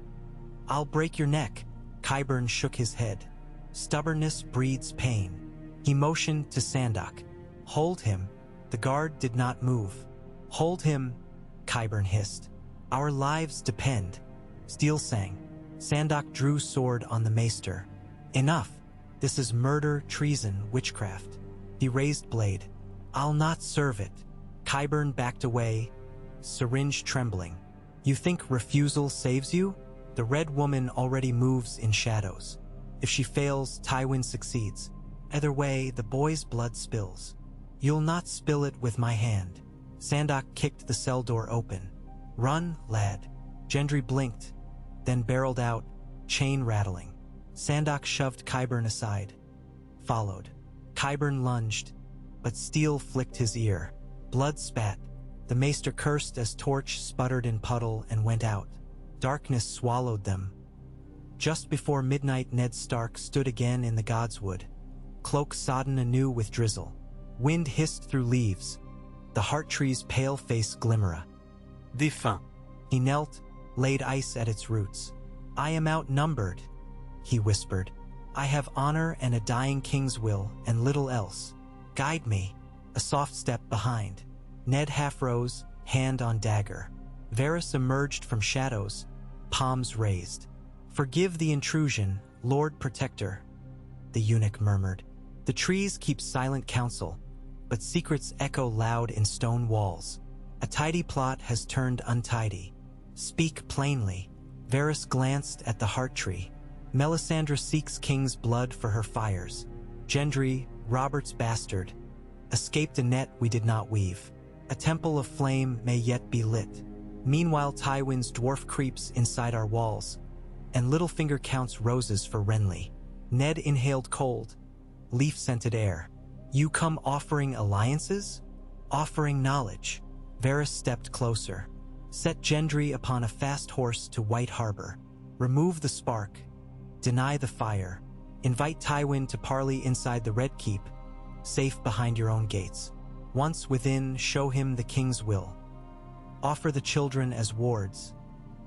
"I'll break your neck." Qyburn shook his head. "Stubbornness breeds pain." He motioned to Sandok. "Hold him." The guard did not move. "Hold him," Qyburn hissed. "Our lives depend." Steel sang. Sandok drew sword on the maester. "Enough. This is murder, treason, witchcraft." He raised blade. "I'll not serve it." Qyburn backed away, syringe trembling. "You think refusal saves you? The Red Woman already moves in shadows. If she fails, Tywin succeeds. Either way, the boy's blood spills. You'll not spill it with my hand." Sandok kicked the cell door open. "Run, lad." Gendry blinked, then barreled out, chain rattling. Sandok shoved Qyburn aside. Followed. Qyburn lunged, but steel flicked his ear. Blood spat. The maester cursed as torch sputtered in puddle and went out. Darkness swallowed them. Just before midnight, Ned Stark stood again in the Godswood, cloak sodden anew with drizzle. Wind hissed through leaves, the heart tree's pale face glimmera. Défunt. He knelt, laid ice at its roots. "I am outnumbered," he whispered. "I have honor and a dying king's will and little else. Guide me." A soft step behind. Ned half rose, hand on dagger. Varys emerged from shadows, palms raised. "Forgive the intrusion, Lord Protector," the eunuch murmured. "The trees keep silent counsel, but secrets echo loud in stone walls. A tidy plot has turned untidy. Speak plainly." Varys glanced at the heart tree. "Melisandre seeks king's blood for her fires. Gendry, Robert's bastard, escaped a net we did not weave. A temple of flame may yet be lit. Meanwhile, Tywin's dwarf creeps inside our walls, and Littlefinger counts roses for Renly." Ned inhaled cold, leaf-scented air. "You come offering alliances? Offering knowledge." Varys stepped closer. "Set Gendry upon a fast horse to White Harbor. Remove the spark. Deny the fire. Invite Tywin to parley inside the Red Keep, safe behind your own gates. Once within, show him the king's will. Offer the children as wards.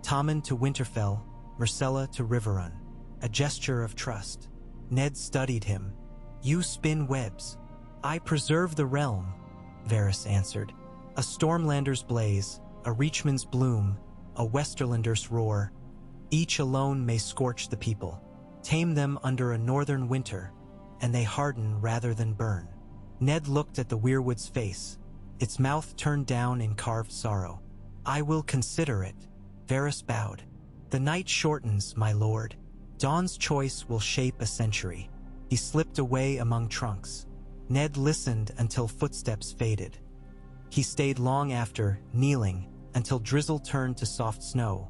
Tommen to Winterfell, Myrcella to Riverrun. A gesture of trust." Ned studied him. "You spin webs. I preserve the realm," Varys answered. "A Stormlander's blaze, a Reachman's bloom, a Westerlander's roar. Each alone may scorch the people. Tame them under a northern winter, and they harden rather than burn." Ned looked at the weirwood's face, its mouth turned down in carved sorrow. "I will consider it." Varys bowed. "The night shortens, my lord. Dawn's choice will shape a century." He slipped away among trunks. Ned listened until footsteps faded. He stayed long after, kneeling, until drizzle turned to soft snow,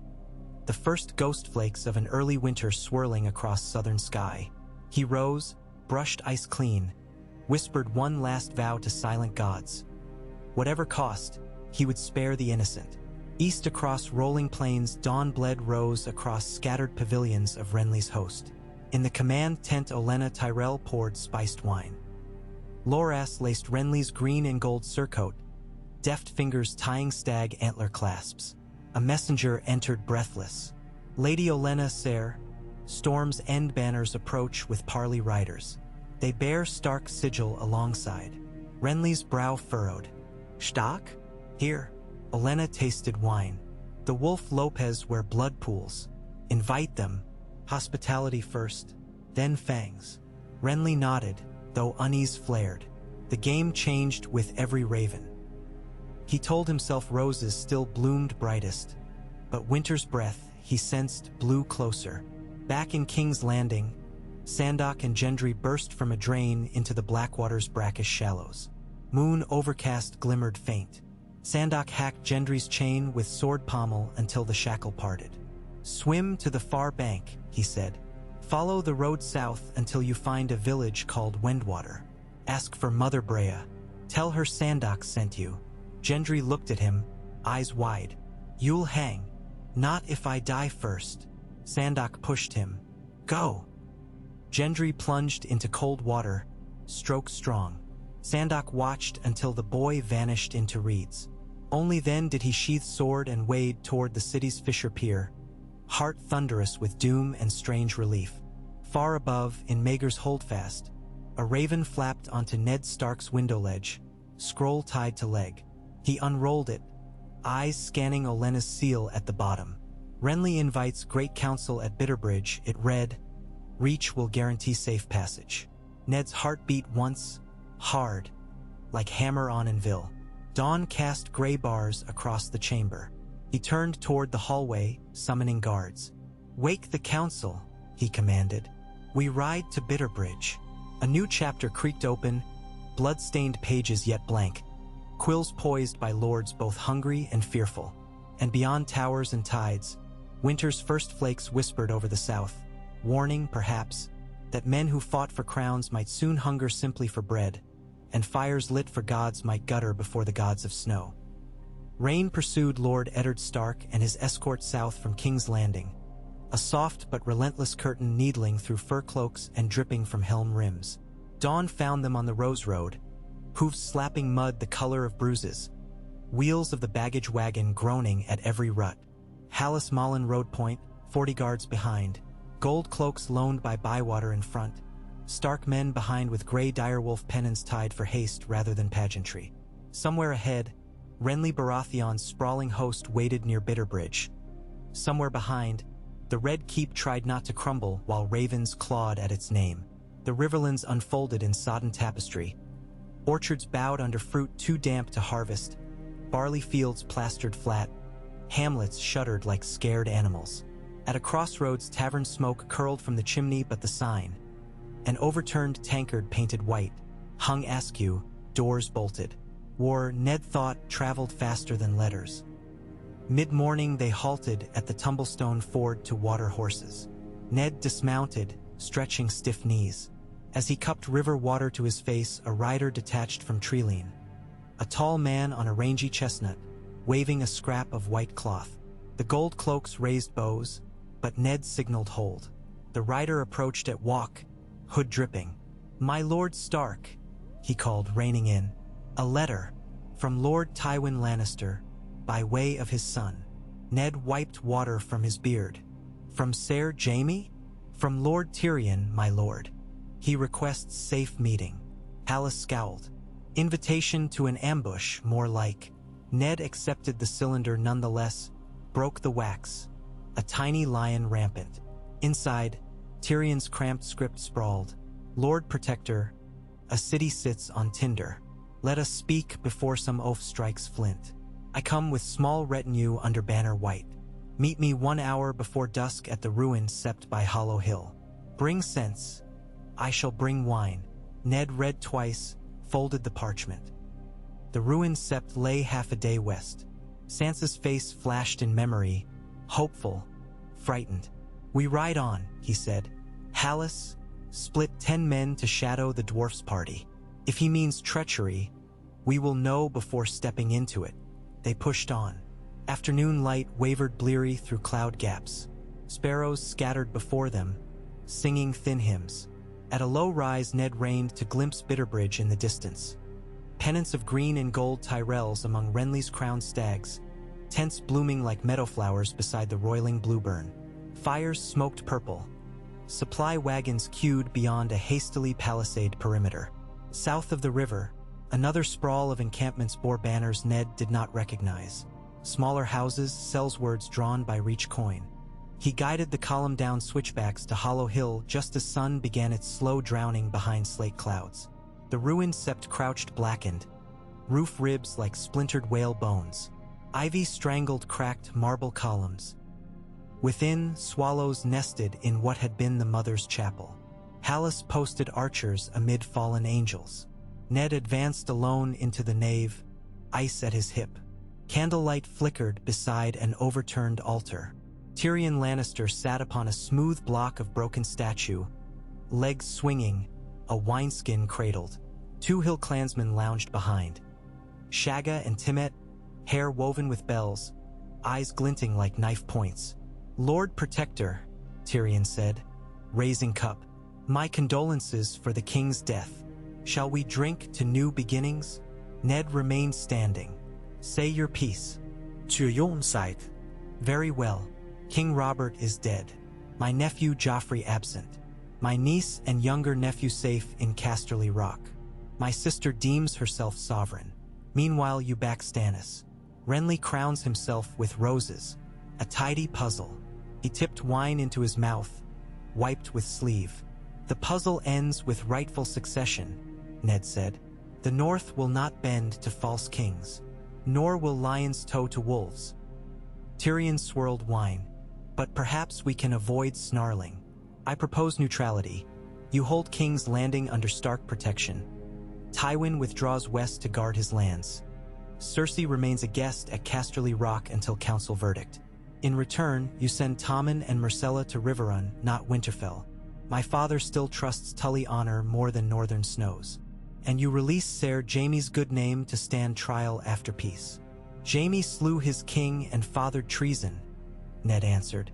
the first ghost flakes of an early winter swirling across southern sky. He rose, brushed ice clean, whispered one last vow to silent gods. Whatever cost, he would spare the innocent. East across rolling plains, dawn bled rose across scattered pavilions of Renly's host. In the command tent, Olenna Tyrell poured spiced wine. Loras laced Renly's green and gold surcoat, deft fingers tying stag antler clasps. A messenger entered breathless. "Lady Olenna, sire, Storm's End banners approach with parley riders. They bear Stark's sigil alongside. Renly's brow furrowed. Stark? Here. Olenna tasted wine. The wolf Lopez where blood pools. Invite them. Hospitality first, then fangs. Renly nodded, though unease flared. The game changed with every raven. He told himself roses still bloomed brightest, but winter's breath he sensed blew closer. Back in King's Landing, Sandok and Gendry burst from a drain into the Blackwater's brackish shallows. Moon overcast glimmered faint. Sandok hacked Gendry's chain with sword pommel until the shackle parted. Swim to the far bank, he said. Follow the road south until you find a village called Wendwater. Ask for Mother Brea. Tell her Sandok sent you. Gendry looked at him, eyes wide. You'll hang. Not if I die first. Sandok pushed him. Go. Gendry plunged into cold water, stroke strong. Sandok watched until the boy vanished into reeds. Only then did he sheath sword and wade toward the city's Fisher Pier, heart thunderous with doom and strange relief. Far above, in Maegor's Holdfast, a raven flapped onto Ned Stark's window ledge, scroll tied to leg. He unrolled it, eyes scanning Olenna's seal at the bottom. Renly invites Great Council at Bitterbridge, it read. Reach will guarantee safe passage. Ned's heart beat once, hard, like hammer on anvil. Dawn cast gray bars across the chamber. He turned toward the hallway, summoning guards. Wake the council, he commanded. We ride to Bitterbridge. A new chapter creaked open, blood-stained pages yet blank, quills poised by lords both hungry and fearful. And beyond towers and tides, winter's first flakes whispered over the south, warning, perhaps, that men who fought for crowns might soon hunger simply for bread, and fires lit for gods might gutter before the gods of snow. Rain pursued Lord Eddard Stark and his escort south from King's Landing, a soft but relentless curtain needling through fur cloaks and dripping from helm rims. Dawn found them on the Rose Road, hoofs slapping mud the color of bruises, wheels of the baggage wagon groaning at every rut. Hallis Malin Road Point, 40 guards behind, gold cloaks loaned by Bywater in front, Stark men behind with gray direwolf pennons tied for haste rather than pageantry. Somewhere ahead, Renly Baratheon's sprawling host waited near Bitterbridge. Somewhere behind, the Red Keep tried not to crumble while ravens clawed at its name. The riverlands unfolded in sodden tapestry. Orchards bowed under fruit too damp to harvest, barley fields plastered flat, hamlets shuddered like scared animals. At a crossroads, tavern smoke curled from the chimney, but the sign, an overturned tankard painted white, hung askew, doors bolted. War, Ned thought, traveled faster than letters. Mid-morning they halted at the Tumblestone Ford to water horses. Ned dismounted, stretching stiff knees. As he cupped river water to his face, a rider detached from Treeline. A tall man on a rangy chestnut, waving a scrap of white cloth. The gold cloaks raised bows, but Ned signaled hold. The rider approached at walk, hood dripping. My Lord Stark, he called, reining in. A letter from Lord Tywin Lannister, by way of his son. Ned wiped water from his beard. From Ser Jaime? From Lord Tyrion, my lord. He requests safe meeting. Hallis scowled. Invitation to an ambush, more like. Ned accepted the cylinder nonetheless, broke the wax. A tiny lion rampant. Inside, Tyrion's cramped script sprawled. Lord Protector, a city sits on tinder. Let us speak before some oaf strikes flint. I come with small retinue under banner white. Meet me 1 hour before dusk at the ruin sept by Hollow Hill. Bring sense. I shall bring wine. Ned read twice, folded the parchment. The ruin sept lay half a day west. Sansa's face flashed in memory, hopeful, frightened. We ride on, he said. Hallis, split 10 men to shadow the dwarf's party. If he means treachery, we will know before stepping into it. They pushed on. Afternoon light wavered bleary through cloud gaps. Sparrows scattered before them, singing thin hymns. At a low rise, Ned reined to glimpse Bitterbridge in the distance. Pennants of green and gold Tyrells among Renly's crowned stags, tents blooming like meadow flowers beside the roiling blueburn. Fires smoked purple, Supply wagons queued beyond a hastily palisaded perimeter. South of the river, another sprawl of encampments bore banners Ned did not recognize. Smaller houses, sells words drawn by Reach Coin. He guided the column-down switchbacks to Hollow Hill just as sun began its slow drowning behind slate clouds. The ruined sept crouched blackened, roof ribs like splintered whale bones. Ivy strangled cracked marble columns. Within, swallows nested in what had been the mother's chapel. Hallis posted archers amid fallen angels. Ned advanced alone into the nave, ice at his hip. Candlelight flickered beside an overturned altar. Tyrion Lannister sat upon a smooth block of broken statue, legs swinging, a wineskin cradled. 2 hill clansmen lounged behind. Shagga and Timett, hair woven with bells, eyes glinting like knife points. "Lord Protector," Tyrion said, raising cup. "My condolences for the king's death. Shall we drink to new beginnings?" Ned remained standing. "Say your piece." To your own side. "Very well. King Robert is dead. My nephew Joffrey absent. My niece and younger nephew safe in Casterly Rock. My sister deems herself sovereign. Meanwhile you back Stannis. Renly crowns himself with roses. A tidy puzzle." He tipped wine into his mouth, wiped with sleeve. "The puzzle ends with rightful succession," Ned said. "The North will not bend to false kings, nor will lions toe to wolves." Tyrion swirled wine. "But perhaps we can avoid snarling. I propose neutrality. You hold King's Landing under Stark protection. Tywin withdraws west to guard his lands. Cersei remains a guest at Casterly Rock until council verdict. In return, you send Tommen and Myrcella to Riverrun, not Winterfell. My father still trusts Tully honor more than northern snows. And you release Ser Jaime's good name to stand trial after peace." "Jaime slew his king and fathered treason," Ned answered.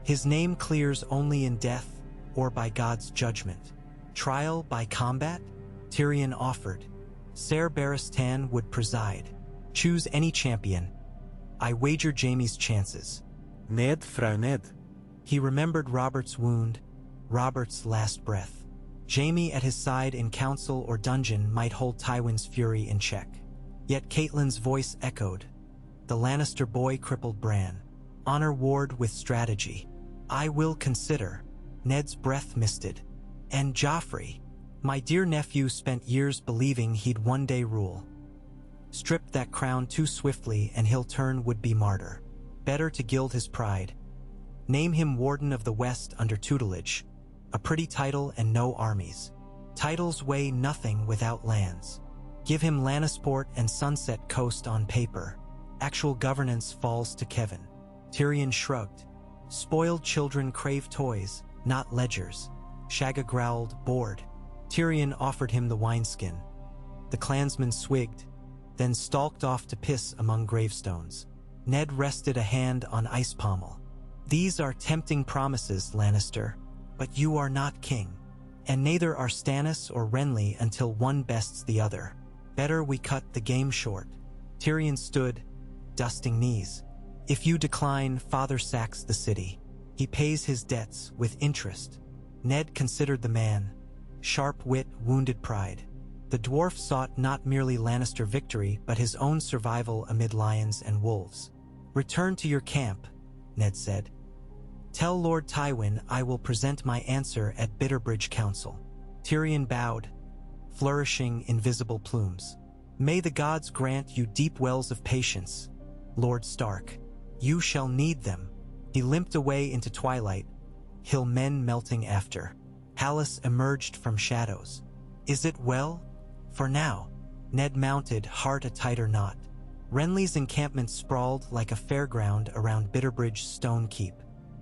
"His name clears only in death or by God's judgment. Trial by combat?" Tyrion offered. "Ser Barristan would preside. Choose any champion. I wager Jaime's chances." Ned, Frau Ned. He remembered Robert's wound, Robert's last breath. Jaime at his side in council or dungeon might hold Tywin's fury in check. Yet Catelyn's voice echoed. The Lannister boy crippled Bran. Honor ward with strategy. "I will consider." Ned's breath misted. "And Joffrey. My dear nephew spent years believing he'd one day rule. Strip that crown too swiftly and he'll turn would-be martyr. Better to gild his pride. Name him Warden of the West under tutelage. A pretty title and no armies. Titles weigh nothing without lands. Give him Lannisport and Sunset Coast on paper. Actual governance falls to Kevin." Tyrion shrugged. "Spoiled children crave toys, not ledgers." Shagga growled, bored. Tyrion offered him the wineskin. The clansman swigged, then stalked off to piss among gravestones. Ned rested a hand on ice pommel. "These are tempting promises, Lannister, but you are not king. And neither are Stannis or Renly until one bests the other. Better we cut the game short." Tyrion stood, dusting knees. "If you decline, father sacks the city. He pays his debts with interest." Ned considered the man. Sharp wit, wounded pride. The dwarf sought not merely Lannister victory, but his own survival amid lions and wolves. "Return to your camp," Ned said. "Tell Lord Tywin I will present my answer at Bitterbridge Council." Tyrion bowed, flourishing invisible plumes. "May the gods grant you deep wells of patience, Lord Stark. You shall need them." He limped away into twilight, hill men melting after. Hallis emerged from shadows. "Is it well? For now." Ned mounted, heart a tighter knot. Renly's encampment sprawled like a fairground around Bitterbridge stone keep.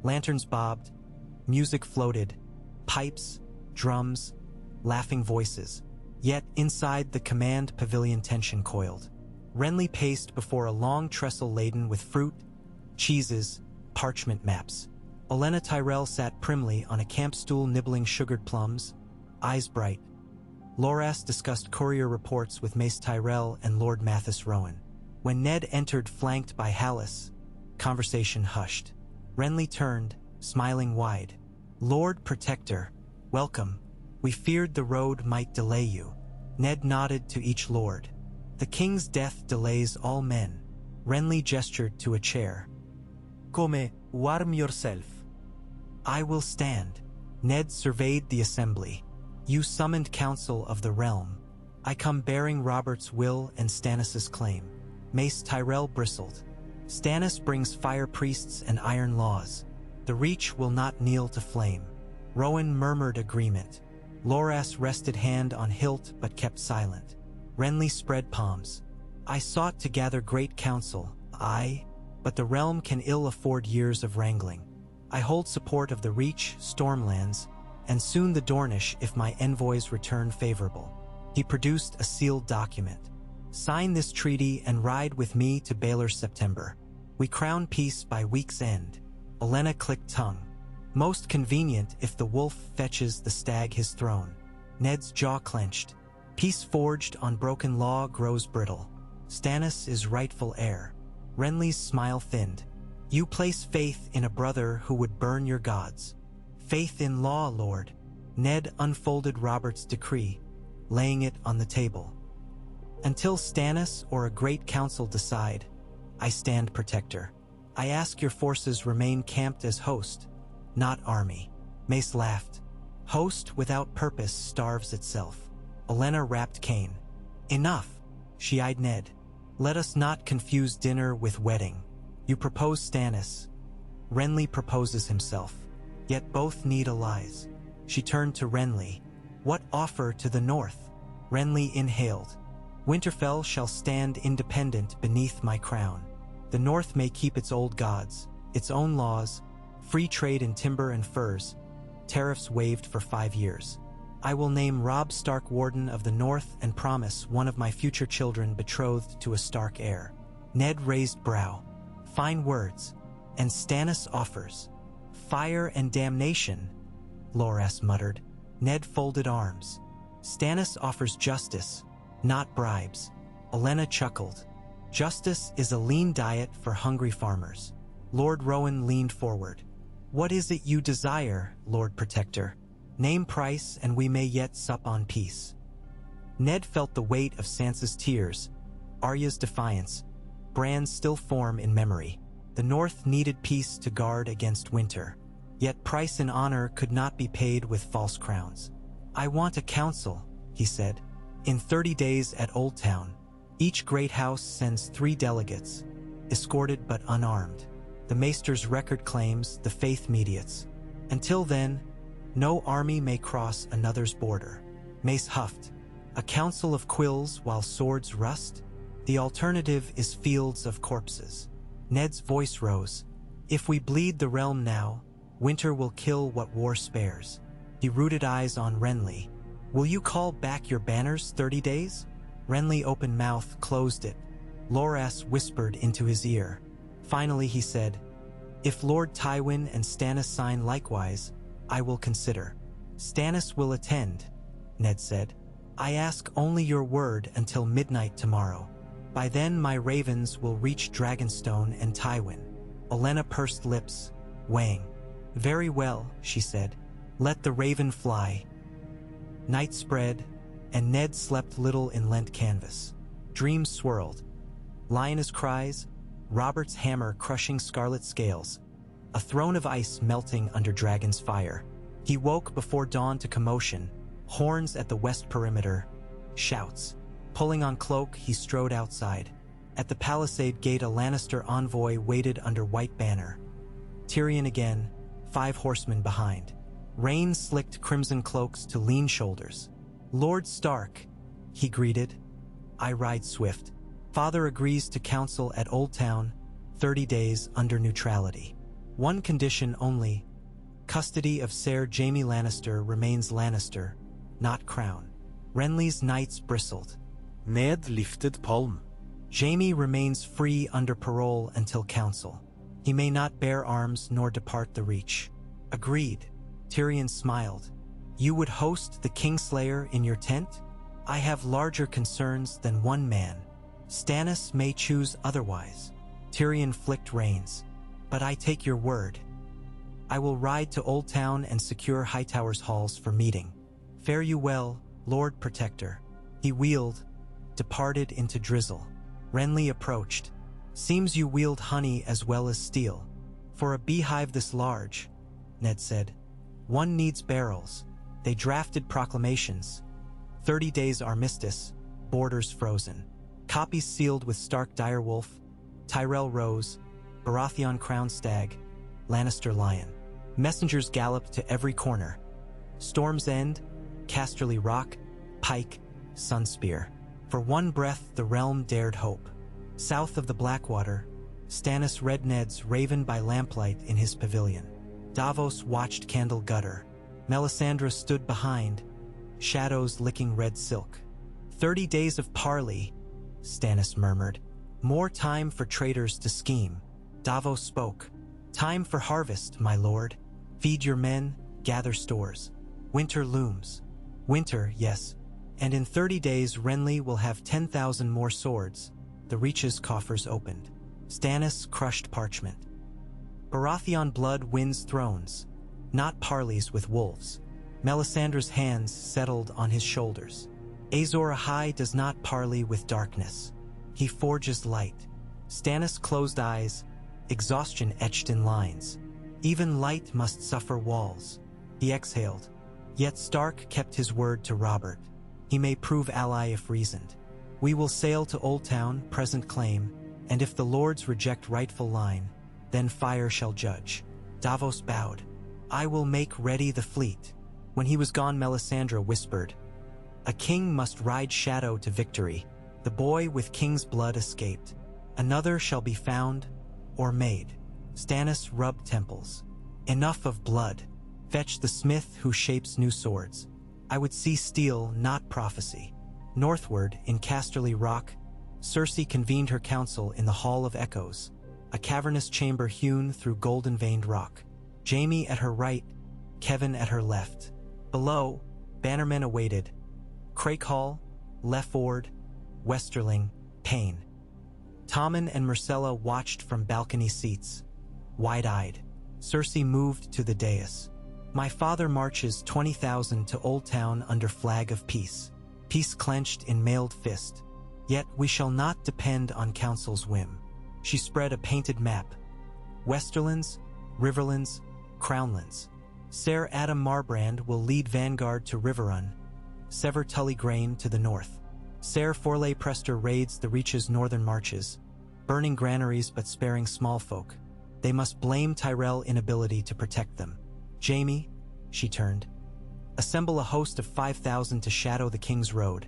Lanterns bobbed, music floated, pipes, drums, laughing voices. Yet inside the command pavilion tension coiled. Renly paced before a long trestle laden with fruit, cheeses, parchment maps. Olenna Tyrell sat primly on a camp stool nibbling sugared plums, eyes bright. Loras discussed courier reports with Mace Tyrell and Lord Mathis Rowan. When Ned entered flanked by Hallis, conversation hushed. Renly turned, smiling wide. Lord Protector, welcome. We feared the road might delay you. Ned nodded to each lord. The king's death delays all men. Renly gestured to a chair. Come, warm yourself. I will stand. Ned surveyed the assembly. You summoned counsel of the realm. I come bearing Robert's will and Stannis' claim. Mace Tyrell bristled. Stannis brings fire priests and iron laws. The Reach will not kneel to flame. Rowan murmured agreement. Loras rested hand on hilt but kept silent. Renly spread palms. I sought to gather great counsel, but the realm can ill afford years of wrangling. I hold support of the Reach, Stormlands, and soon the Dornish if my envoys return favorable. He produced a sealed document. Sign this treaty and ride with me to Baelor's September. We crown peace by week's end. Olenna clicked tongue. Most convenient if the wolf fetches the stag his throne. Ned's jaw clenched. Peace forged on broken law grows brittle. Stannis is rightful heir. Renly's smile thinned. You place faith in a brother who would burn your gods. Faith in law, Lord. Ned unfolded Robert's decree, laying it on the table. Until Stannis or a great council decide, I stand protector. I ask your forces remain camped as host, not army. Mace laughed. Host without purpose starves itself. Olenna rapped Cain. Enough. She eyed Ned. Let us not confuse dinner with wedding. You propose Stannis. Renly proposes himself. Yet both need allies. She turned to Renly. What offer to the north? Renly inhaled. Winterfell shall stand independent beneath my crown. The north may keep its old gods, its own laws, free trade in timber and furs, tariffs waived for 5 years. I will name Robb Stark Warden of the North and promise one of my future children betrothed to a Stark heir. Ned raised brow. Fine words. And Stannis offers. Fire and damnation, Loras muttered. Ned folded arms. Stannis offers justice, not bribes. Olenna chuckled. Justice is a lean diet for hungry farmers. Lord Rowan leaned forward. What is it you desire, Lord Protector? Name price and we may yet sup on peace. Ned felt the weight of Sansa's tears, Arya's defiance. Brands still form in memory. The North needed peace to guard against winter. Yet price and honor could not be paid with false crowns. I want a council, he said. In 30 days at Oldtown, each great house sends 3 delegates, escorted but unarmed. The Maester's record claims the faith mediates. Until then, no army may cross another's border. Mace huffed. A council of quills while swords rust? The alternative is fields of corpses. Ned's voice rose. If we bleed the realm now, winter will kill what war spares. He rooted eyes on Renly. Will you call back your banners 30 days? Renly opened mouth, closed it. Loras whispered into his ear. Finally he said, if Lord Tywin and Stannis sign likewise, I will consider. Stannis will attend, Ned said. I ask only your word until midnight tomorrow. By then my ravens will reach Dragonstone and Tywin. Olenna pursed lips, weighing. Very well, she said. Let the raven fly. Night spread, and Ned slept little in Lent canvas. Dreams swirled. Lioness cries, Robert's hammer crushing scarlet scales, a throne of ice melting under dragon's fire. He woke before dawn to commotion, horns at the west perimeter, shouts. Pulling on cloak, he strode outside. At the palisade gate a Lannister envoy waited under white banner. Tyrion again, 5 horsemen behind. Rain slicked crimson cloaks to lean shoulders. Lord Stark, he greeted. I ride swift. Father agrees to council at Oldtown, 30 days under neutrality. One condition only. Custody of Ser Jaime Lannister remains Lannister, not crown. Renly's knights bristled. Ned lifted palm. Jaime remains free under parole until council. He may not bear arms nor depart the Reach. Agreed. Tyrion smiled. You would host the Kingslayer in your tent? I have larger concerns than one man. Stannis may choose otherwise. Tyrion flicked reins. But I take your word. I will ride to Oldtown and secure Hightower's halls for meeting. Fare you well, Lord Protector. He wheeled, departed into drizzle. Renly approached. Seems you wield honey as well as steel. For a beehive this large, Ned said, one needs barrels. They drafted proclamations. 30 days armistice, borders frozen. Copies sealed with Stark direwolf, Tyrell rose, Baratheon crowned stag, Lannister lion. Messengers galloped to every corner. Storm's End, Casterly Rock, Pike, Sunspear. For one breath the realm dared hope. South of the Blackwater, Stannis read Ned's Raven by lamplight in his pavilion. Davos watched Candle Gutter. Melisandre stood behind, shadows licking red silk. 30 days of parley, Stannis murmured. More time for traitors to scheme. Davos spoke. Time for harvest, my lord. Feed your men, gather stores. Winter looms. Winter, yes. And in 30 days Renly will have 10,000 more swords. The Reach's coffers opened. Stannis crushed parchment. Baratheon blood wins thrones, not parleys with wolves. Melisandre's hands settled on his shoulders. Azor Ahai does not parley with darkness. He forges light. Stannis closed eyes, exhaustion etched in lines. Even light must suffer walls. He exhaled. Yet Stark kept his word to Robert. He may prove ally if reasoned. We will sail to Oldtown, present claim, and if the lords reject rightful line, then fire shall judge. Davos bowed. I will make ready the fleet. When he was gone, Melisandre whispered, a king must ride shadow to victory. The boy with king's blood escaped. Another shall be found or made. Stannis rubbed temples. Enough of blood. Fetch the smith who shapes new swords. I would see steel, not prophecy. Northward, in Casterly Rock, Cersei convened her council in the Hall of Echoes, a cavernous chamber hewn through golden-veined rock. Jaime at her right, Kevin at her left. Below, bannermen awaited. Crakehall, Lefford, Westerling, Payne. Tommen and Myrcella watched from balcony seats, wide-eyed. Cersei moved to the dais. My father marches 20,000 to Oldtown under flag of peace. Peace clenched in mailed fist. Yet we shall not depend on council's whim. She spread a painted map. Westerlands, Riverlands, Crownlands. Ser Adam Marbrand will lead vanguard to Riverrun, Sever Tully Grain to the north. Ser Forley Prester raids the Reach's northern marches, burning granaries but sparing small folk. They must blame Tyrell's inability to protect them. Jaime, she turned, assemble a host of 5,000 to shadow the king's road.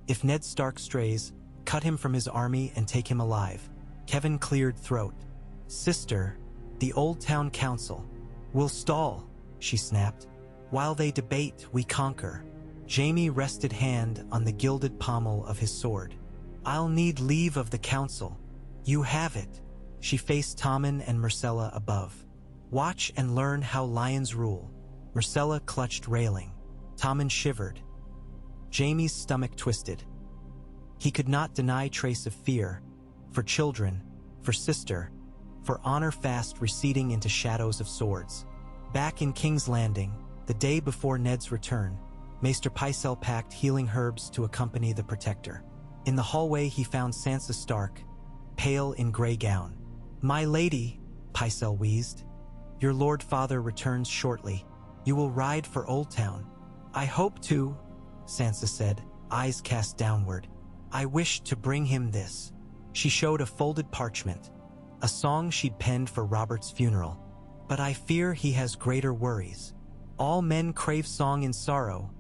If Ned Stark strays, cut him from his army and take him alive. Kevin cleared throat. Sister, the Oldtown Council. We'll stall, she snapped. While they debate, we conquer. Jaime rested hand on the gilded pommel of his sword. I'll need leave of the council. You have it. She faced Tommen and Myrcella above. Watch and learn how lions rule. Myrcella clutched railing. Tommen shivered. Jaime's stomach twisted. He could not deny trace of fear. For children, for sister, for honor fast receding into shadows of swords. Back in King's Landing, the day before Ned's return, Maester Pycelle packed healing herbs to accompany the Protector. In the hallway he found Sansa Stark, pale in gray gown. My lady, Pycelle wheezed, your Lord Father returns shortly. You will ride for Oldtown. I hope to, Sansa said, eyes cast downward. I wish to bring him this. She showed a folded parchment, a song she'd penned for Robert's funeral. But I fear he has greater worries. All men crave song in sorrow,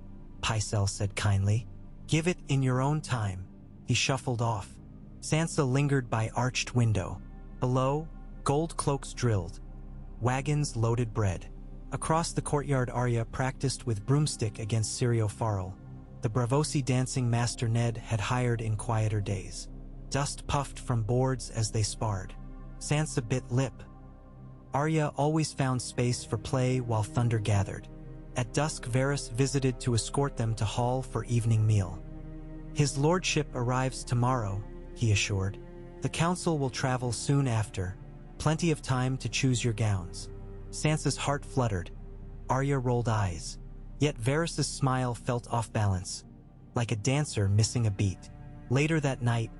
Pycelle said kindly. Give it in your own time. He shuffled off. Sansa lingered by arched window. Below, gold cloaks drilled. Wagons loaded bread. Across the courtyard Arya practiced with broomstick against Syrio Farrell, the Braavosi dancing master Ned had hired in quieter days. Dust puffed from boards as they sparred. Sansa bit lip. Arya always found space for play while thunder gathered. At dusk Varys visited to escort them to hall for evening meal. His lordship arrives tomorrow, he assured. The council will travel soon after. Plenty of time to choose your gowns. Sansa's heart fluttered. Arya rolled eyes. Yet Varys' smile felt off balance, like a dancer missing a beat. Later that night,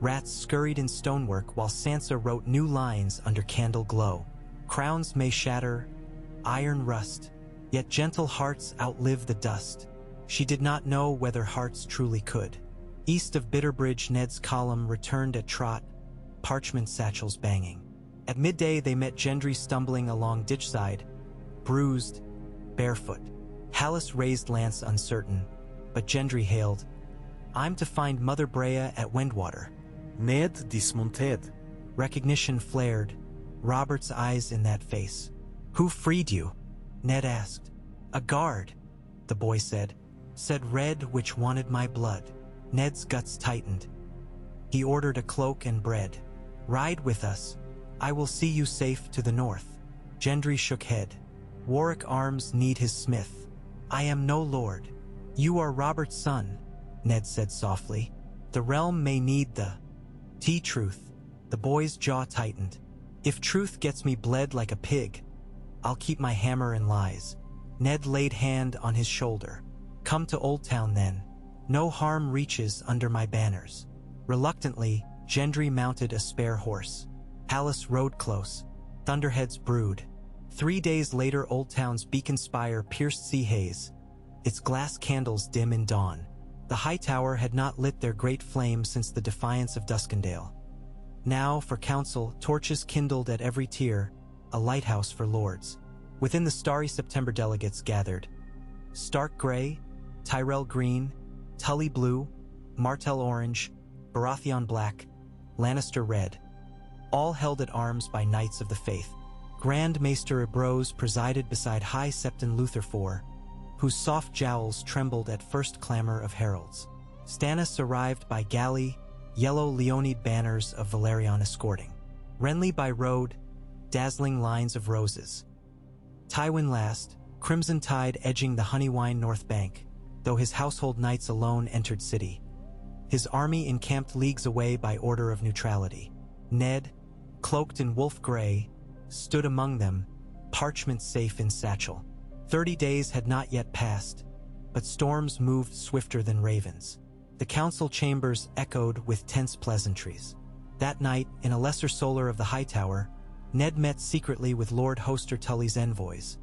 rats scurried in stonework while Sansa wrote new lines under candle glow. Crowns may shatter, iron rust, yet gentle hearts outlive the dust. She did not know whether hearts truly could. East of Bitterbridge, Ned's column returned at trot, parchment satchels banging. At midday they met Gendry stumbling along ditchside, bruised, barefoot. Hallis raised lance uncertain, but Gendry hailed, "I'm to find Mother Breya at Windwater." Ned dismounted. Recognition flared, Robert's eyes in that face. "Who freed you?" Ned asked. "A guard," the boy said. "Said red which wanted my blood." Ned's guts tightened. He ordered a cloak and bread. "Ride with us. I will see you safe to the north." Gendry shook head. "Warwick arms need his smith. I am no lord." "You are Robert's son," Ned said softly. "The realm may need the truth." The boy's jaw tightened. "If truth gets me bled like a pig, I'll keep my hammer and lies." Ned laid hand on his shoulder. "Come to Oldtown then. No harm reaches under my banners." Reluctantly, Gendry mounted a spare horse. Hallis rode close. Thunderheads brewed. 3 days later, Oldtown's beacon spire pierced sea haze, its glass candles dim in dawn. The high tower had not lit their great flame since the defiance of Duskendale. Now, for council, torches kindled at every tier, a lighthouse for lords. Within the starry September delegates gathered. Stark gray, Tyrell green, Tully blue, Martell orange, Baratheon black, Lannister red. All held at arms by knights of the faith. Grand Maester Ebrose presided beside High Septon Luther IV, whose soft jowls trembled at first clamor of heralds. Stannis arrived by galley, yellow Leonid banners of Valerion escorting. Renly by road, dazzling lines of roses. Tywin last, crimson tide edging the Honeywine north bank, though his household knights alone entered city. His army encamped leagues away by order of neutrality. Ned, cloaked in wolf gray, stood among them, parchment safe in satchel. 30 days had not yet passed, but storms moved swifter than ravens. The council chambers echoed with tense pleasantries. That night, in a lesser solar of the High Tower, Ned met secretly with Lord Hoster Tully's envoys.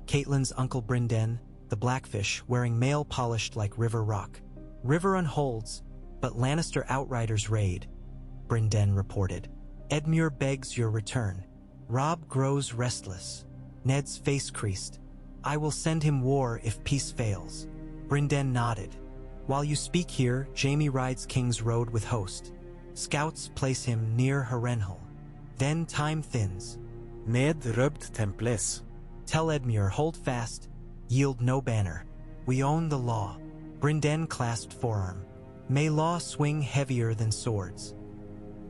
Catelyn's uncle Brynden, the Blackfish, wearing mail polished like river rock. "Riverrun holds, but Lannister outriders raid," Brynden reported. "Edmure begs your return. Robb grows restless." Ned's face creased. "I will send him war if peace fails." Brynden nodded. "While you speak here, Jaime rides King's Road with Host. Scouts place him near Harrenhal. Then time thins." Ned rubbed temples. "Tell Edmure, hold fast, yield no banner. We own the law." Brynden clasped forearm. "May law swing heavier than swords."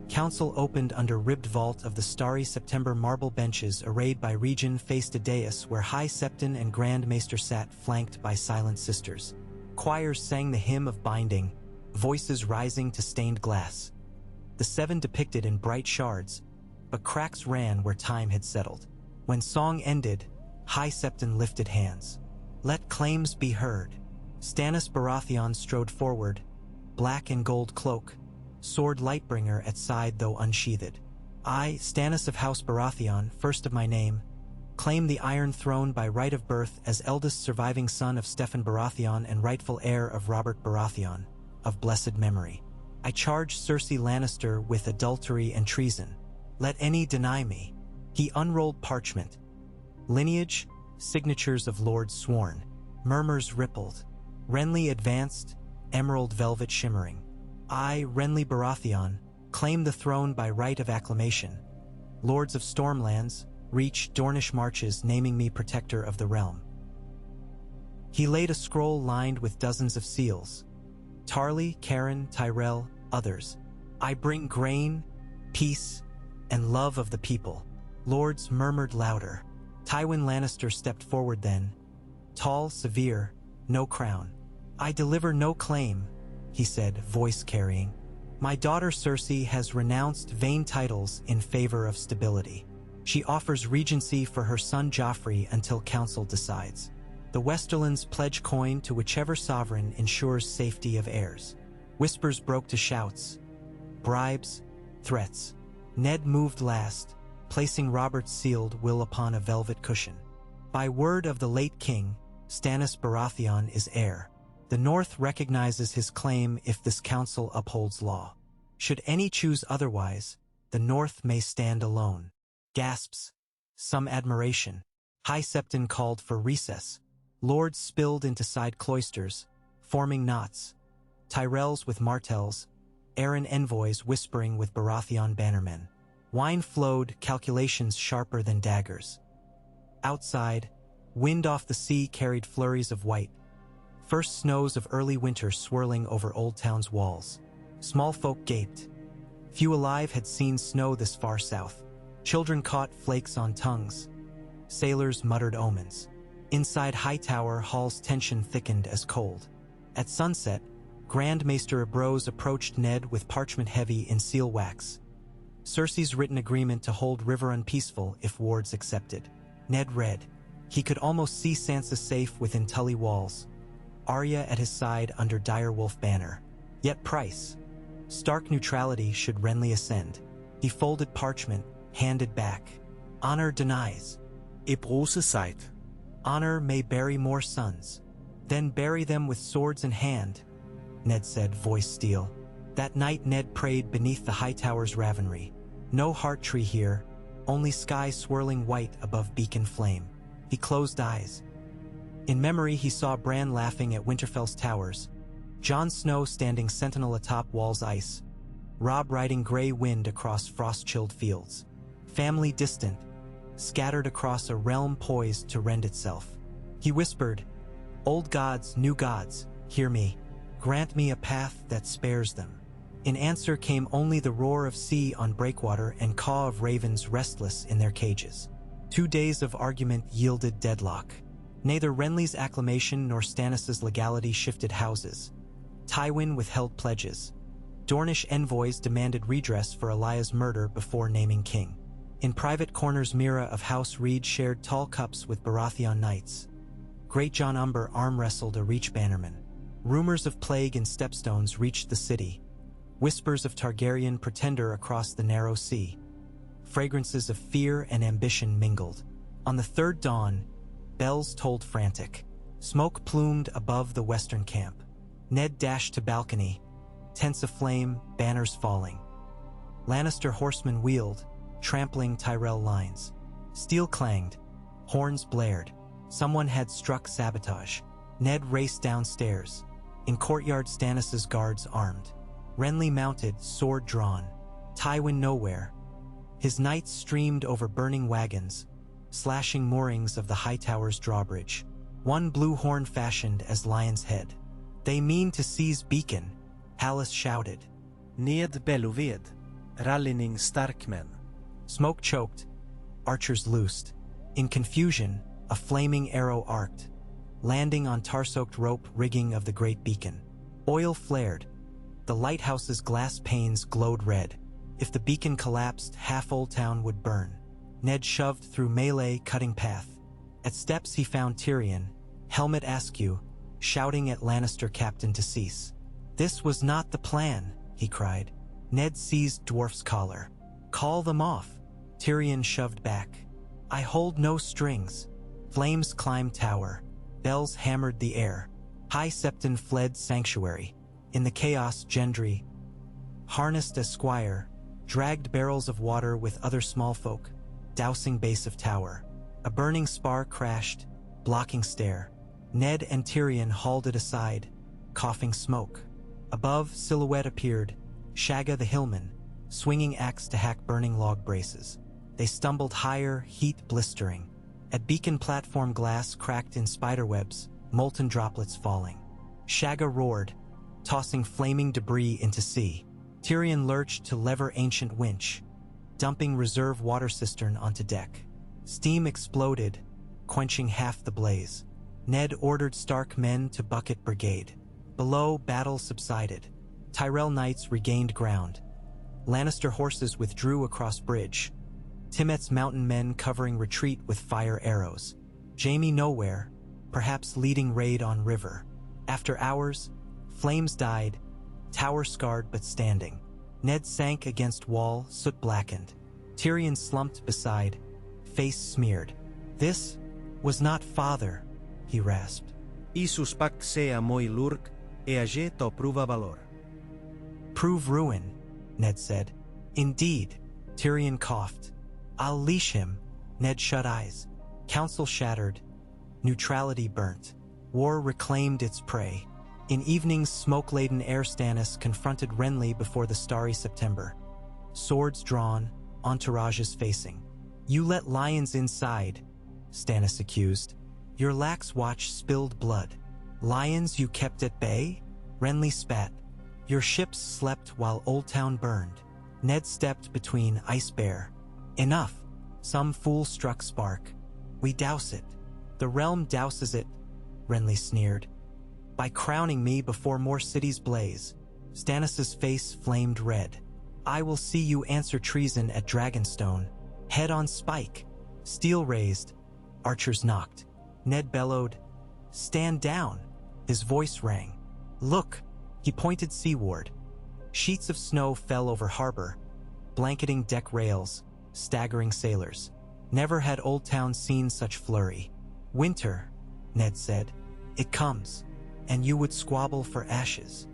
Council opened under ribbed vault of the starry September marble benches arrayed by region faced a dais where High Septon and Grand Maester sat flanked by silent sisters. Choirs sang the hymn of binding, voices rising to stained glass. The seven depicted in bright shards, but cracks ran where time had settled. When song ended, High Septon lifted hands. "Let claims be heard." Stannis Baratheon strode forward, black and gold cloak, sword Lightbringer at side though unsheathed. "I, Stannis of House Baratheon, first of my name, claim the Iron Throne by right of birth as eldest surviving son of Steffon Baratheon and rightful heir of Robert Baratheon, of blessed memory. I charge Cersei Lannister with adultery and treason. Let any deny me." He unrolled parchment. Lineage, signatures of lords sworn. Murmurs rippled. Renly advanced, emerald velvet shimmering. "I, Renly Baratheon, claim the throne by right of acclamation. Lords of Stormlands, reach Dornish marches naming me protector of the realm." He laid a scroll lined with dozens of seals. Tarly, Karen, Tyrell, others. "I bring grain, peace, and love of the people." Lords murmured louder. Tywin Lannister stepped forward then. Tall, severe, no crown. "I deliver no claim," he said, voice carrying. "My daughter Cersei has renounced vain titles in favor of stability." She offers regency for her son Joffrey until council decides. The Westerlands pledge coin to whichever sovereign ensures safety of heirs. Whispers broke to shouts, bribes, threats. Ned moved last, placing Robert's sealed will upon a velvet cushion. By word of the late king, Stannis Baratheon is heir. The North recognizes his claim if this council upholds law. Should any choose otherwise, the North may stand alone. Gasps. Some admiration. High Septon called for recess. Lords spilled into side cloisters, forming knots. Tyrells with martels, Arryn envoys whispering with Baratheon bannermen. Wine flowed, calculations sharper than daggers. Outside, wind off the sea carried flurries of white. First snows of early winter swirling over Oldtown's walls. Small folk gaped. Few alive had seen snow this far south. Children caught flakes on tongues. Sailors muttered omens. Inside Hightower, Hall's tension thickened as cold. At sunset, Grand Maester Ambrose approached Ned with parchment heavy in seal wax. Cersei's written agreement to hold River unpeaceful if wards accepted. Ned read. He could almost see Sansa safe within Tully walls. Arya at his side under Direwolf banner. Yet price. Stark neutrality should Renly ascend. He folded parchment, handed back. Honor denies. Ambrose sight. Honor may bury more sons. Then bury them with swords in hand, Ned said, voice steel. That night Ned prayed beneath the Hightower's ravenry. No heart tree here, only sky swirling white above beacon flame. He closed eyes. In memory he saw Bran laughing at Winterfell's towers, Jon Snow standing sentinel atop Wall's ice, Robb riding gray wind across frost-chilled fields. Family distant, scattered across a realm poised to rend itself. He whispered, "Old gods, new gods, hear me. Grant me a path that spares them." In answer came only the roar of sea on breakwater and caw of ravens restless in their cages. 2 days of argument yielded deadlock. Neither Renly's acclamation nor Stannis's legality shifted houses. Tywin withheld pledges. Dornish envoys demanded redress for Elaya's murder before naming king. In private corners Mira of House Reed shared tall cups with Baratheon knights. Great John Umber arm-wrestled a Reach bannerman. Rumors of plague and stepstones reached the city. Whispers of Targaryen pretender across the narrow sea. Fragrances of fear and ambition mingled. On the third dawn, bells tolled frantic. Smoke plumed above the western camp. Ned dashed to balcony, tents aflame, banners falling. Lannister horsemen wheeled, trampling Tyrell lines. Steel clanged, horns blared. Someone had struck sabotage. Ned raced downstairs. In courtyard Stannis's guards armed. Renly mounted, sword drawn. Tywin nowhere. His knights streamed over burning wagons, slashing moorings of the Hightower's drawbridge. One blue horn fashioned as lion's head. "They mean to seize Beacon," Hallis shouted. Ned Belloved, rallying Starkmen. Smoke choked, archers loosed. In confusion, a flaming arrow arced, landing on tar-soaked rope rigging of the great beacon. Oil flared. The lighthouse's glass panes glowed red. If the beacon collapsed, half Oldtown would burn. Ned shoved through melee, cutting path. At steps he found Tyrion, helmet askew, shouting at Lannister captain to cease. "This was not the plan," he cried. Ned seized Dwarf's collar. "Call them off." Tyrion shoved back. "I hold no strings." Flames climbed tower. Bells hammered the air. High Septon fled sanctuary. In the chaos, Gendry, harnessed as squire, dragged barrels of water with other small folk, dousing base of tower. A burning spar crashed, blocking stair. Ned and Tyrion hauled it aside, coughing smoke. Above, silhouette appeared, Shagga the hillman, swinging axe to hack burning log braces. They stumbled higher, heat blistering. At beacon platform glass cracked in spiderwebs, molten droplets falling. Shagga roared, tossing flaming debris into sea. Tyrion lurched to lever ancient winch, dumping reserve water cistern onto deck. Steam exploded, quenching half the blaze. Ned ordered Stark men to bucket brigade. Below, battle subsided. Tyrell knights regained ground. Lannister horses withdrew across bridge. Timet's mountain men covering retreat with fire arrows. Jaime nowhere, perhaps leading raid on river. After hours, flames died, tower scarred but standing. Ned sank against wall, soot blackened. Tyrion slumped beside, face smeared. This was not father, he rasped. I suspect sea moi lurk, e age to pruva valor. Prove ruin, Ned said. Indeed, Tyrion coughed. I'll leash him. Ned shut eyes. Council shattered. Neutrality burnt. War reclaimed its prey. In evening's smoke-laden air, Stannis confronted Renly before the starry September. Swords drawn, entourages facing. You let lions inside, Stannis accused. Your lax watch spilled blood. Lions you kept at bay? Renly spat. Your ships slept while Oldtown burned. Ned stepped between Ice Bear. Enough. Some fool struck spark. We douse it. The realm douses it, Renly sneered. By crowning me before more cities blaze. Stannis' face flamed red. I will see you answer treason at Dragonstone. Head on spike. Steel raised. Archers knocked. Ned bellowed, "Stand down." His voice rang. Look, he pointed seaward. Sheets of snow fell over harbor, blanketing deck rails, staggering sailors. Never had Oldtown seen such flurry. Winter, Ned said. It comes, and you would squabble for ashes.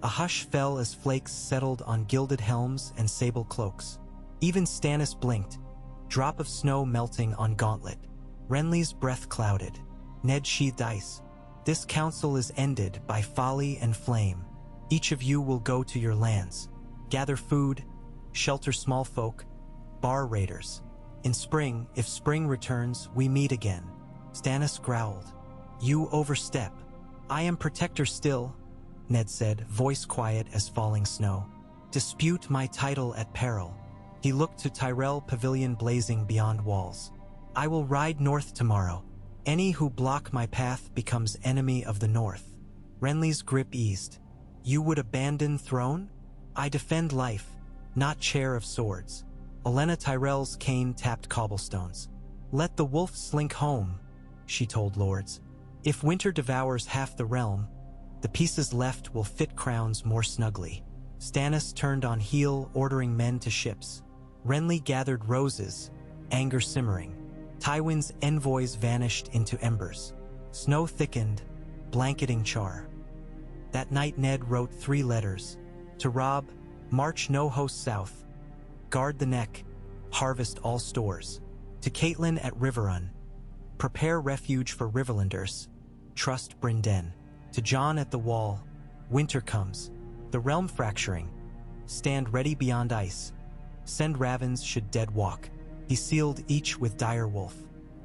A hush fell as flakes settled on gilded helms and sable cloaks. Even Stannis blinked, drop of snow melting on gauntlet. Renly's breath clouded. Ned sheathed ice. This council is ended by folly and flame. Each of you will go to your lands. Gather food, shelter small folk, bar raiders. In spring, if spring returns, we meet again. Stannis growled. You overstep. I am protector still, Ned said, voice quiet as falling snow. Dispute my title at peril. He looked to Tyrell Pavilion blazing beyond walls. I will ride north tomorrow. Any who block my path becomes enemy of the north. Renly's grip eased. You would abandon throne? I defend life, not chair of swords. Olenna Tyrell's cane tapped cobblestones. Let the wolf slink home, she told lords. If winter devours half the realm, the pieces left will fit crowns more snugly. Stannis turned on heel, ordering men to ships. Renly gathered roses, anger simmering. Tywin's envoys vanished into embers. Snow thickened, blanketing char. That night Ned wrote 3 letters. To Robb, march no host south. Guard the neck, harvest all stores. To Catelyn at Riverrun, prepare refuge for Riverlanders. Trust Brynden. To Jon at the wall, winter comes. The realm fracturing. Stand ready beyond ice. Send ravens should dead walk. He sealed each with dire wolf.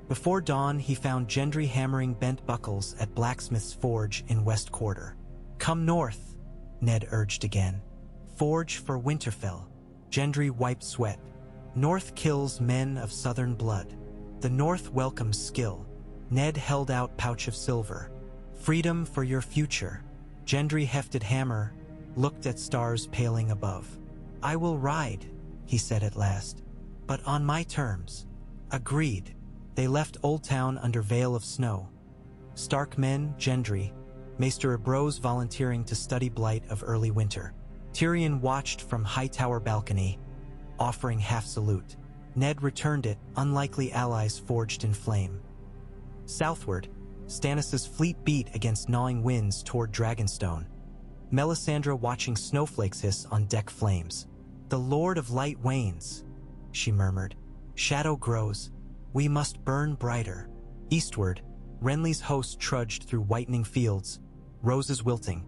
Before dawn, he found Gendry hammering bent buckles at Blacksmith's forge in West Quarter. Come north, Ned urged again. Forge for Winterfell. Gendry wiped sweat. North kills men of southern blood. The north welcomes skill. Ned held out pouch of silver. Freedom for your future. Gendry hefted hammer, looked at stars paling above. I will ride, he said at last. But on my terms. Agreed. They left Oldtown under veil of snow. Stark men, Gendry, Maester Abrose volunteering to study blight of early winter. Tyrion watched from high tower balcony, offering half salute. Ned returned it, unlikely allies forged in flame. Southward, Stannis' fleet beat against gnawing winds toward Dragonstone. Melisandre watching snowflakes hiss on deck flames. The Lord of Light wanes, she murmured. Shadow grows. We must burn brighter. Eastward, Renly's host trudged through whitening fields, roses wilting.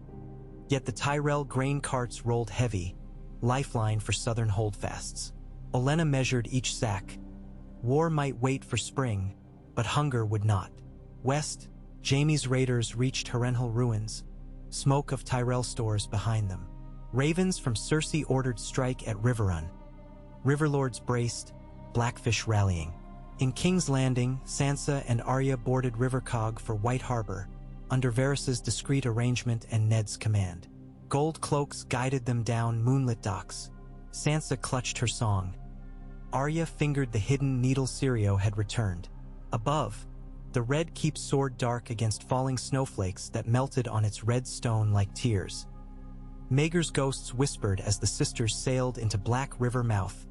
Yet the Tyrell grain carts rolled heavy, lifeline for southern holdfasts. Olenna measured each sack. War might wait for spring, but hunger would not. West, Jaime's raiders reached Harrenhal ruins, smoke of Tyrell stores behind them. Ravens from Cersei ordered strike at Riverrun. Riverlords braced, Blackfish rallying. In King's Landing, Sansa and Arya boarded Rivercog for White Harbor, under Varys' discreet arrangement and Ned's command. Gold cloaks guided them down moonlit docks. Sansa clutched her song. Arya fingered the hidden needle Sirio had returned. Above, the red keep soared dark against falling snowflakes that melted on its red stone like tears. Maegor's ghosts whispered as the sisters sailed into Black River mouth,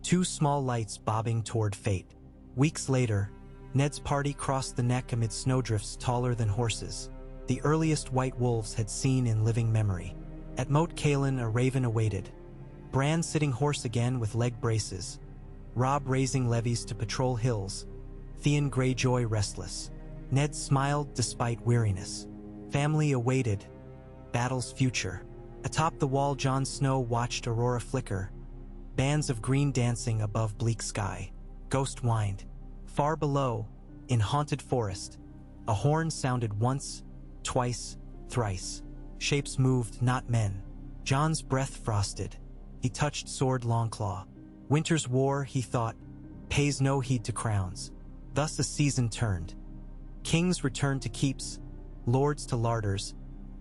two small lights bobbing toward fate. Weeks later, Ned's party crossed the neck amid snowdrifts taller than horses, the earliest white wolves had seen in living memory. At Moat Cailin, a raven awaited, Bran sitting horse again with leg braces, Robb raising levies to patrol hills, Theon Greyjoy restless. Ned smiled despite weariness. Family awaited, battle's future. Atop the wall, Jon Snow watched Aurora flicker, bands of green dancing above bleak sky. Ghost whined. Far below, in haunted forest, a horn sounded once, twice, thrice. Shapes moved, not men. Jon's breath frosted. He touched sword Longclaw. Winter's war, he thought, pays no heed to crowns. Thus a season turned. Kings returned to keeps, lords to larders,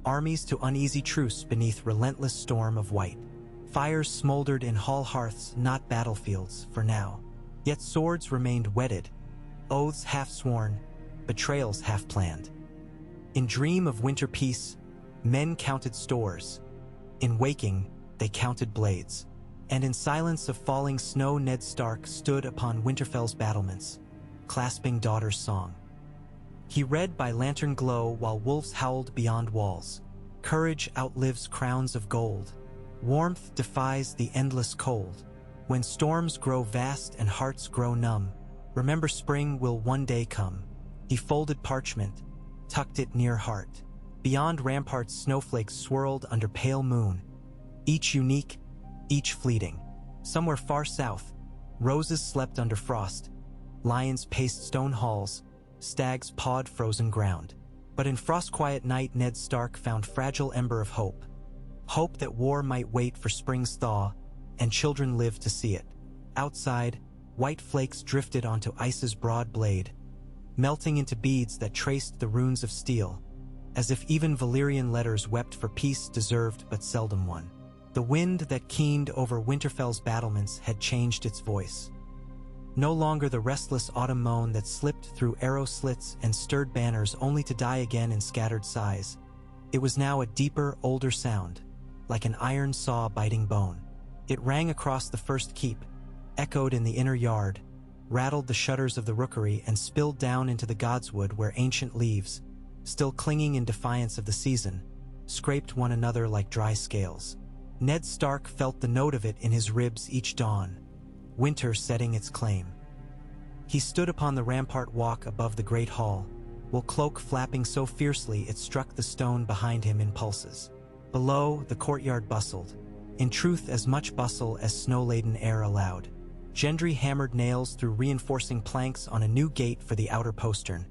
armies to uneasy truce beneath relentless storm of white. Fires smoldered in hall hearths, not battlefields, for now. Yet swords remained whetted, oaths half-sworn, betrayals half-planned. In dream of winter peace, men counted stores. In waking, they counted blades. And in silence of falling snow, Ned Stark stood upon Winterfell's battlements, clasping daughter's song. He read by lantern glow while wolves howled beyond walls. Courage outlives crowns of gold. Warmth defies the endless cold. When storms grow vast and hearts grow numb, remember spring will one day come. He folded parchment, tucked it near heart. Beyond ramparts, snowflakes swirled under pale moon, each unique, each fleeting. Somewhere far south, roses slept under frost, lions paced stone halls, stags pawed frozen ground. But in frost-quiet night, Ned Stark found fragile ember of hope. Hope that war might wait for spring's thaw, and children live to see it. Outside, white flakes drifted onto ice's broad blade, melting into beads that traced the runes of steel, as if even Valyrian letters wept for peace deserved but seldom won. The wind that keened over Winterfell's battlements had changed its voice. No longer the restless autumn moan that slipped through arrow slits and stirred banners only to die again in scattered sighs. It was now a deeper, older sound, like an iron saw biting bone. It rang across the first keep, echoed in the inner yard, rattled the shutters of the rookery, and spilled down into the godswood where ancient leaves, still clinging in defiance of the season, scraped one another like dry scales. Ned Stark felt the note of it in his ribs each dawn, winter setting its claim. He stood upon the rampart walk above the great hall, while cloak flapping so fiercely it struck the stone behind him in pulses. Below, the courtyard bustled, in truth as much bustle as snow-laden air allowed. Gendry hammered nails through reinforcing planks on a new gate for the outer postern,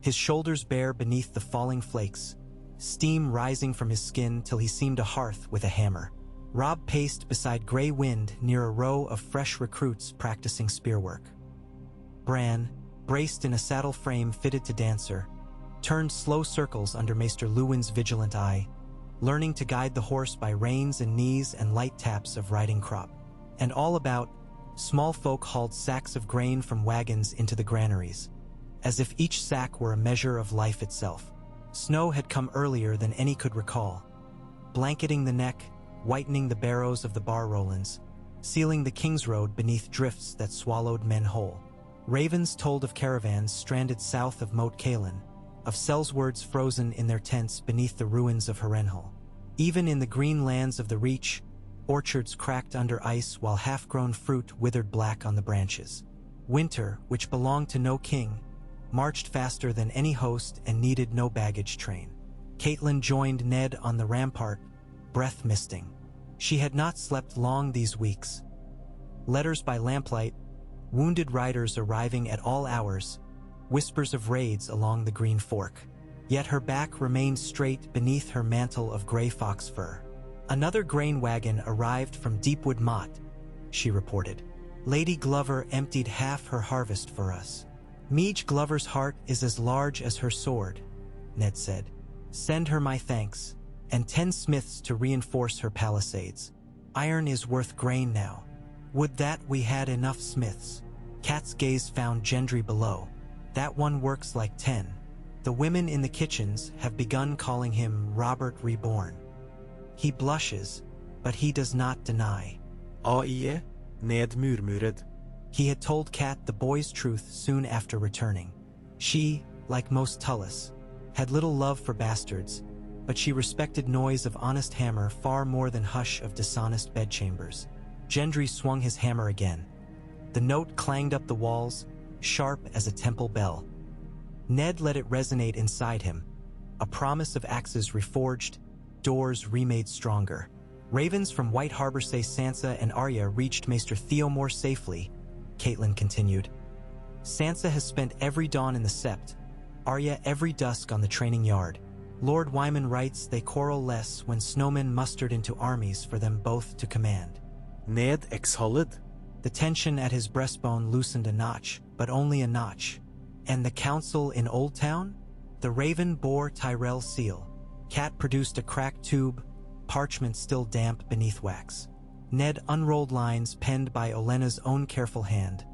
his shoulders bare beneath the falling flakes, steam rising from his skin till he seemed a hearth with a hammer. Robb paced beside Grey Wind near a row of fresh recruits practicing spearwork. Bran, braced in a saddle frame fitted to dancer, turned slow circles under Maester Luwin's vigilant eye, learning to guide the horse by reins and knees and light taps of riding crop. And all about, small folk hauled sacks of grain from wagons into the granaries, as if each sack were a measure of life itself. Snow had come earlier than any could recall, blanketing the neck, whitening the barrows of the bar Rolands, sealing the King's Road beneath drifts that swallowed men whole. Ravens told of caravans stranded south of Moat Cailin, of Sellswords frozen in their tents beneath the ruins of Harrenhal. Even in the green lands of the Reach, orchards cracked under ice while half-grown fruit withered black on the branches. Winter, which belonged to no king, marched faster than any host and needed no baggage train. Catelyn joined Ned on the rampart, breath misting. She had not slept long these weeks. Letters by lamplight, wounded riders arriving at all hours, whispers of raids along the Green Fork. Yet her back remained straight beneath her mantle of gray fox fur. Another grain wagon arrived from Deepwood Motte, she reported. Lady Glover emptied half her harvest for us. Meege Glover's heart is as large as her sword, Ned said. Send her my thanks, and 10 smiths to reinforce her palisades. Iron is worth grain now. Would that we had enough smiths. Kat's gaze found Gendry below. That one works like 10. The women in the kitchens have begun calling him Robert Reborn. He blushes, but he does not deny. Aie, Ned murmured. He had told Kat the boy's truth soon after returning. She, like most Tullis, had little love for bastards, but she respected noise of honest hammer far more than hush of dishonest bedchambers. Gendry swung his hammer again. The note clanged up the walls, sharp as a temple bell. Ned let it resonate inside him, a promise of axes reforged, doors remade stronger. Ravens from White Harbor say Sansa and Arya reached Maester Theomore safely, Catelyn continued. Sansa has spent every dawn in the Sept, Arya every dusk on the training yard. Lord Wyman writes they quarrel less when snowmen mustered into armies for them both to command. Ned exhaled. The tension at his breastbone loosened a notch, but only a notch. And the counsel in Oldtown? The raven bore Tyrell's seal. Cat produced a cracked tube, parchment still damp beneath wax. Ned unrolled lines penned by Olenna's own careful hand.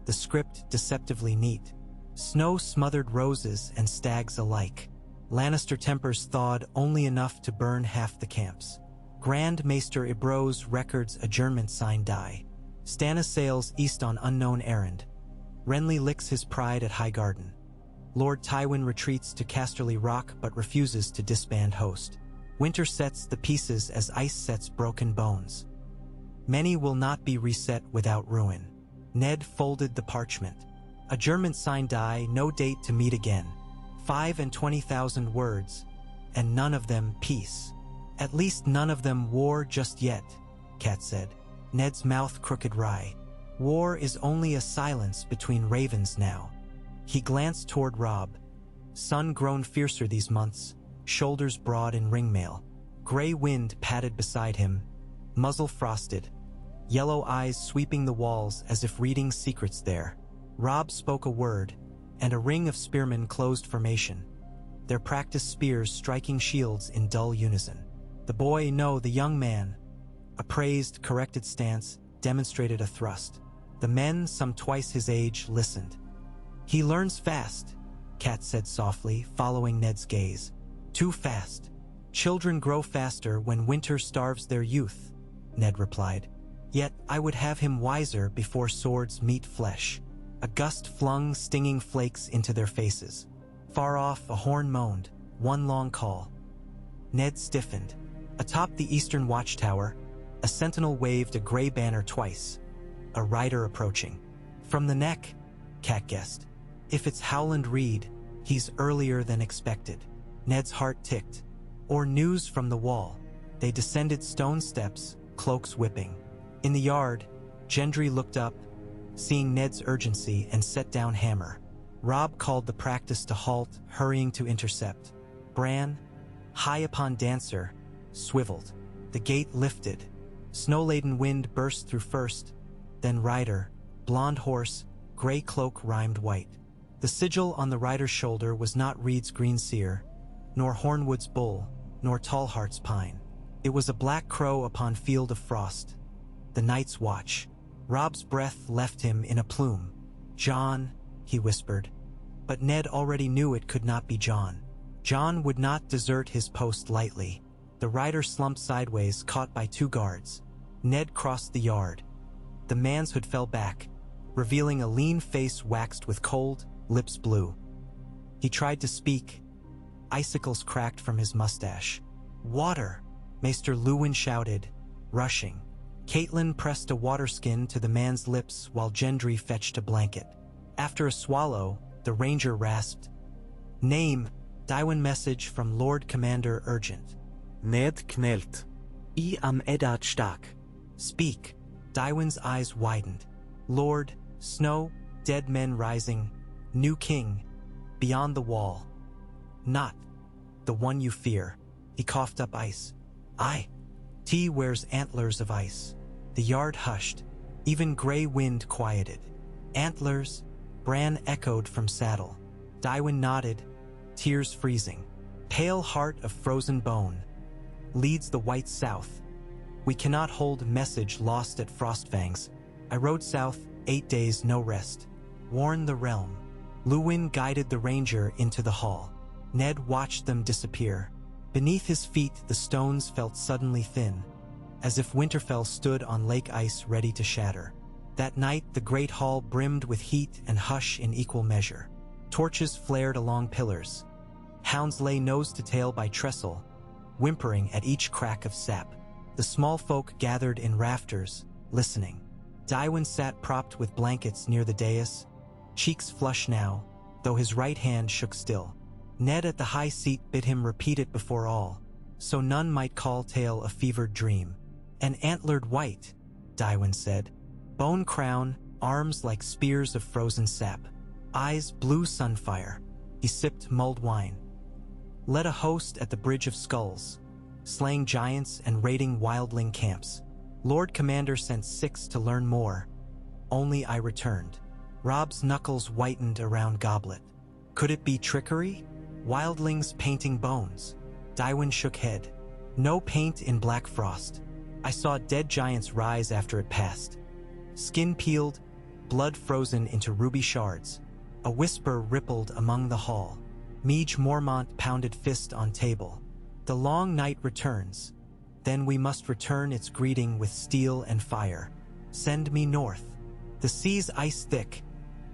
The script deceptively neat. Snow-smothered roses and stags alike. Lannister tempers thawed only enough to burn half the camps. Grand Maester Ibro's records adjournment sign die. Stannis sails east on unknown errand. Renly licks his pride at Highgarden. Lord Tywin retreats to Casterly Rock but refuses to disband host. Winter sets the pieces as ice sets broken bones. Many will not be reset without ruin. Ned folded the parchment. Adjournment sign die, no date to meet again. 25,000 words, and none of them peace. At least none of them war just yet, Cat said. Ned's mouth crooked wry. War is only a silence between ravens now. He glanced toward Robb. Sun grown fiercer these months, shoulders broad in ringmail. Gray wind padded beside him, muzzle frosted, yellow eyes sweeping the walls as if reading secrets there. Robb spoke a word, and a ring of spearmen closed formation, their practiced spears striking shields in dull unison. The boy, no, the young man, appraised, corrected stance, demonstrated a thrust. The men, some twice his age, listened. He learns fast, Cat said softly, following Ned's gaze. Too fast. Children grow faster when winter starves their youth, Ned replied. Yet I would have him wiser before swords meet flesh. A gust flung stinging flakes into their faces. Far off, a horn moaned, one long call. Ned stiffened. Atop the eastern watchtower, a sentinel waved a gray banner twice. A rider approaching. From the neck, Cat guessed. If it's Howland Reed, he's earlier than expected. Ned's heart ticked. Or news from the wall. They descended stone steps, cloaks whipping. In the yard, Gendry looked up, seeing Ned's urgency, and set down hammer. Robb called the practice to halt, hurrying to intercept. Bran, high upon Dancer, swiveled. The gate lifted. Snow-laden wind burst through first, then rider, blonde horse, gray cloak rhymed white. The sigil on the rider's shoulder was not Reed's green seer, nor Hornwood's bull, nor Tallheart's pine. It was a black crow upon field of frost. The night's watch. Robb's breath left him in a plume. Jon, he whispered. But Ned already knew it could not be Jon. Jon would not desert his post lightly. The rider slumped sideways, caught by two guards. Ned crossed the yard. The man's hood fell back, revealing a lean face waxed with cold, lips blue. He tried to speak. Icicles cracked from his mustache. Water, Maester Luwin shouted, rushing. Catelyn pressed a waterskin to the man's lips while Gendry fetched a blanket. After a swallow, the ranger rasped. Name, Tywin message from Lord Commander urgent. Ned knelt. I am Eddard Stark. Speak. Tywin's eyes widened. Lord, snow, dead men rising, new king, beyond the wall. Not the one you fear. He coughed up ice. Aye. T wears antlers of ice. The yard hushed. Even gray wind quieted. Antlers, Bran echoed from saddle. Tywin nodded, tears freezing. Pale heart of frozen bone. Leads the white south. We cannot hold message lost at Frostfangs. I rode south, 8 days, no rest. Warn the realm. Luwin guided the ranger into the hall. Ned watched them disappear. Beneath his feet, the stones felt suddenly thin, as if Winterfell stood on lake ice ready to shatter. That night, the great hall brimmed with heat and hush in equal measure. Torches flared along pillars. Hounds lay nose to tail by trestle, whimpering at each crack of sap. The small folk gathered in rafters, listening. Tywin sat propped with blankets near the dais, cheeks flush now, though his right hand shook still. Ned at the high seat bid him repeat it before all, so none might call tale a fevered dream. An antlered wight, Tywin said. Bone crown, arms like spears of frozen sap. Eyes blue sunfire. He sipped mulled wine. Led a host at the Bridge of Skulls, slaying giants and raiding wildling camps. Lord Commander sent 6 to learn more. Only I returned. Robb's knuckles whitened around goblet. Could it be trickery? Wildlings painting bones. Tywin shook head. No paint in black frost. I saw dead giants rise after it passed. Skin peeled, blood frozen into ruby shards. A whisper rippled among the hall. Meage Mormont pounded fist on table. The long night returns. Then we must return its greeting with steel and fire. Send me north. The sea's ice thick,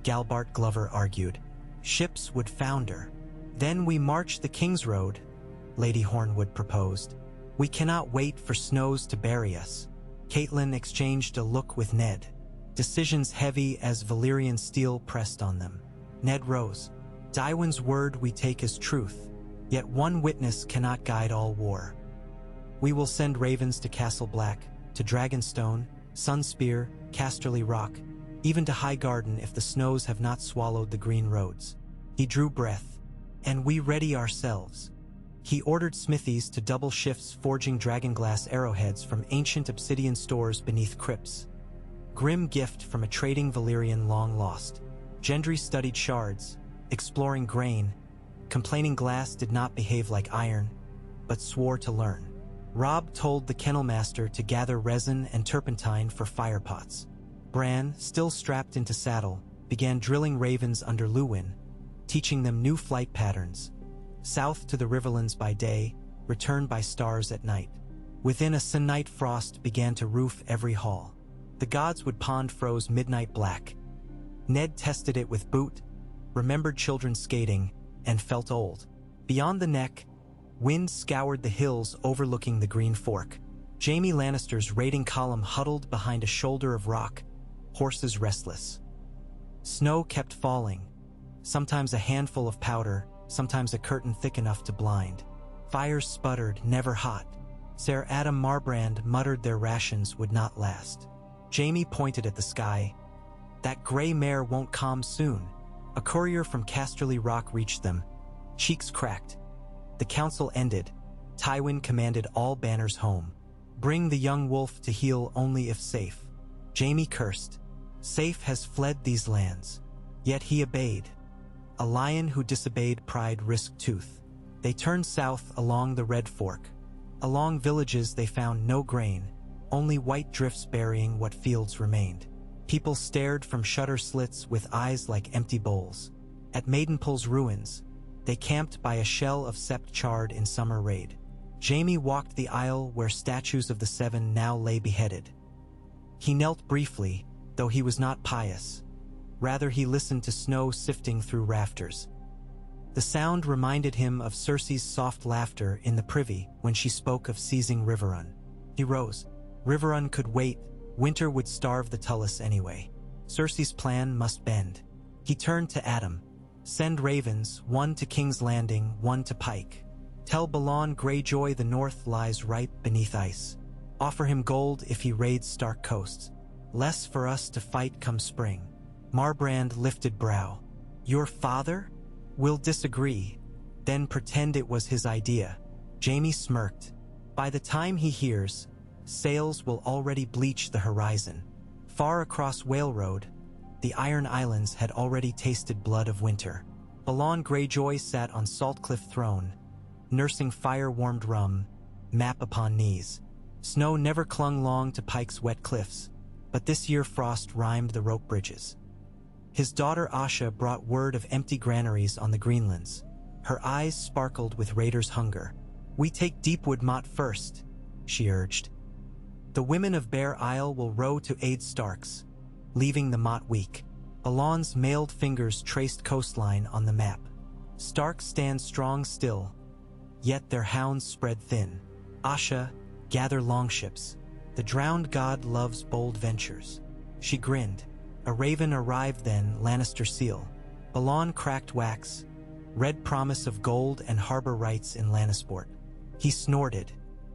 Galbart Glover argued. Ships would founder. Then we march the King's Road, Lady Hornwood proposed. We cannot wait for snows to bury us. Catelyn exchanged a look with Ned. Decisions heavy as Valyrian steel pressed on them. Ned rose. Tywin's word we take as truth, yet one witness cannot guide all war. We will send ravens to Castle Black, to Dragonstone, Sunspear, Casterly Rock, even to High Garden if the snows have not swallowed the green roads. He drew breath. And we ready ourselves. He ordered smithies to double shifts forging dragonglass arrowheads from ancient obsidian stores beneath crypts. Grim gift from a trading Valyrian long lost. Gendry studied shards, exploring grain, complaining glass did not behave like iron, but swore to learn. Robb told the kennelmaster to gather resin and turpentine for firepots. Bran, still strapped into saddle, began drilling ravens under Luwin, teaching them new flight patterns. South to the Riverlands by day, returned by stars at night. Within a sun-night frost began to roof every hall. The gods would pond froze midnight black. Ned tested it with boot, remembered children skating, and felt old. Beyond the neck, wind scoured the hills overlooking the Green Fork. Jaime Lannister's raiding column huddled behind a shoulder of rock, horses restless. Snow kept falling, sometimes a handful of powder, sometimes a curtain thick enough to blind. Fires sputtered, never hot. Ser Adam Marbrand muttered their rations would not last. Jaime pointed at the sky. That gray mare won't calm soon. A courier from Casterly Rock reached them. Cheeks cracked. The council ended. Tywin commanded all banners home. Bring the young wolf to heel only if safe. Jaime cursed. Safe has fled these lands. Yet he obeyed. A lion who disobeyed pride risked tooth. They turned south along the Red Fork. Along villages they found no grain, only white drifts burying what fields remained. People stared from shutter slits with eyes like empty bowls. At Maidenpool's ruins, they camped by a shell of sept charred in summer raid. Jaime walked the aisle where statues of the Seven now lay beheaded. He knelt briefly, though he was not pious. Rather, he listened to snow sifting through rafters. The sound reminded him of Cersei's soft laughter in the privy when she spoke of seizing Riverrun. He rose. Riverrun could wait. Winter would starve the Tullus anyway. Cersei's plan must bend. He turned to Adam. Send ravens, 1 to King's Landing, 1 to Pike. Tell Balon Greyjoy the north lies ripe beneath ice. Offer him gold if he raids Stark coasts. Less for us to fight come spring. Marbrand lifted brow. Your father? We'll disagree, then pretend it was his idea. Jaime smirked. By the time he hears, sails will already bleach the horizon. Far across Whale Road, the Iron Islands had already tasted blood of winter. Balon Greyjoy sat on Saltcliff throne, nursing fire-warmed rum, map upon knees. Snow never clung long to Pike's wet cliffs. but this year frost rhymed the rope bridges. His daughter Asha brought word of empty granaries on the Greenlands. Her eyes sparkled with raiders' hunger. "We take Deepwood Mott first," she urged. "The women of Bear Isle will row to aid Starks, leaving the Mott weak." Alon's mailed fingers traced coastline on the map. Stark stand strong still, yet their hounds spread thin. "Asha, gather longships. The drowned god loves bold ventures." She grinned. A raven arrived then, Lannister seal. Alon cracked wax, red promise of gold and harbor rights in Lannisport. He snorted.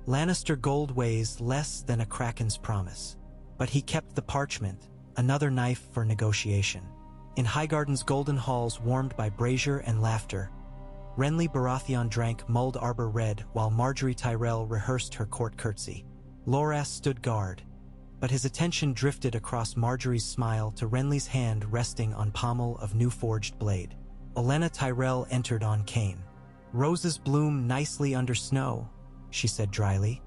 Lannister gold weighs less than a kraken's promise. But he kept the parchment, another knife for negotiation. In Highgarden's golden halls warmed by brazier and laughter, Renly Baratheon drank mulled arbor red while Marjorie Tyrell rehearsed her court curtsy. Loras stood guard, but his attention drifted across Marjorie's smile to Renly's hand resting on pommel of new-forged blade. Olenna Tyrell entered on cane. "Roses bloom nicely under snow," she said dryly,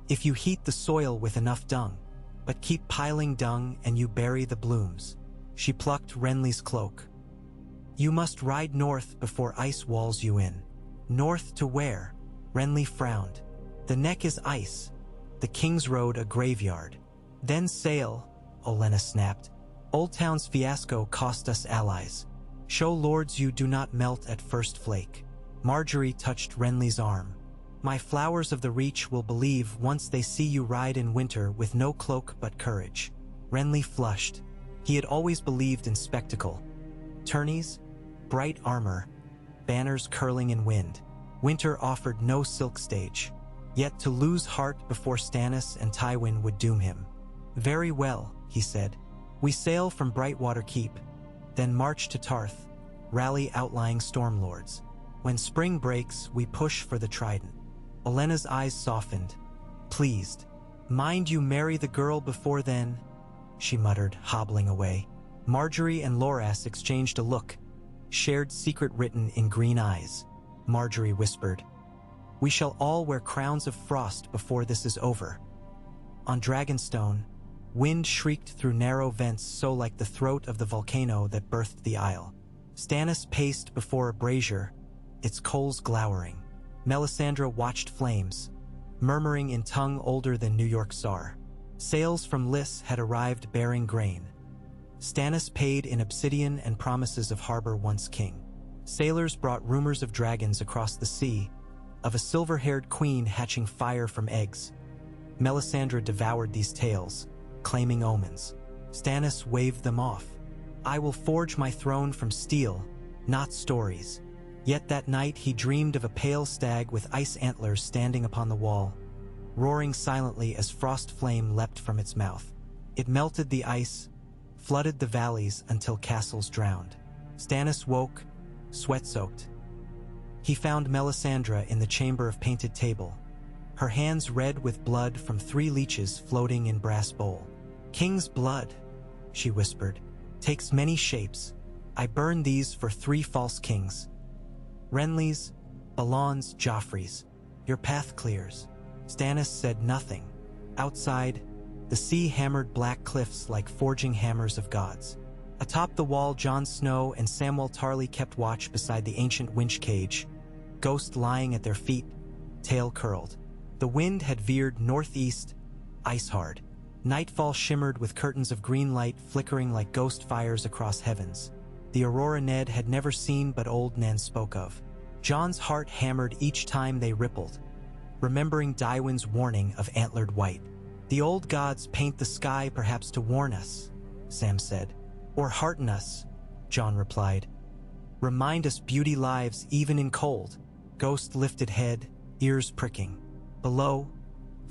"if you heat the soil with enough dung. But keep piling dung and you bury the blooms." She plucked Renly's cloak. "You must ride north before ice walls you in." "North to where?" Renly frowned. "The neck is ice, the King's Road a graveyard." "Then sail," Olenna snapped. "Oldtown's fiasco cost us allies. Show lords you do not melt at first flake." Marjorie touched Renly's arm. "My flowers of the Reach will believe once they see you ride in winter with no cloak but courage." Renly flushed. He had always believed in spectacle. Tourneys, bright armor, banners curling in wind. Winter offered no silk stage. Yet to lose heart before Stannis and Tywin would doom him. "Very well," he said. "We sail from Brightwater Keep, then march to Tarth, rally outlying stormlords. When spring breaks, we push for the Trident." Olenna's eyes softened, pleased. "Mind you marry the girl before then," she muttered, hobbling away. Marjorie and Loras exchanged a look, shared secret written in green eyes. Marjorie whispered, "We shall all wear crowns of frost before this is over." On Dragonstone, wind shrieked through narrow vents so like the throat of the volcano that birthed the isle. Stannis paced before a brazier, its coals glowering. Melisandre watched flames, murmuring in tongue older than New York Tsar. Sails from Lys had arrived bearing grain. Stannis paid in obsidian and promises of harbor once king. Sailors brought rumors of dragons across the sea, of a silver-haired queen hatching fire from eggs. Melisandre devoured these tales, claiming omens. Stannis waved them off. "I will forge my throne from steel, not stories." Yet that night he dreamed of a pale stag with ice antlers standing upon the wall, roaring silently as frost flame leapt from its mouth. It melted the ice, flooded the valleys until castles drowned. Stannis woke, sweat-soaked. He found Melisandre in the chamber of painted table, her hands red with blood from 3 leeches floating in brass bowl. "King's blood," she whispered, "takes many shapes. I burn these for 3 false kings. Renly's, Balon's, Joffrey's. Your path clears." Stannis said nothing. Outside, the sea hammered black cliffs like forging hammers of gods. Atop the wall, Jon Snow and Samwell Tarly kept watch beside the ancient winch cage, Ghost lying at their feet, tail curled. The wind had veered northeast, ice-hard. Nightfall shimmered with curtains of green light flickering like ghost fires across heavens. The aurora Ned had never seen but old Nan spoke of. Jon's heart hammered each time they rippled, remembering Tywin's warning of antlered white. "The old gods paint the sky perhaps to warn us," Sam said. "Or hearten us," Jon replied. "Remind us beauty lives even in cold." Ghost lifted head, ears pricking. Below,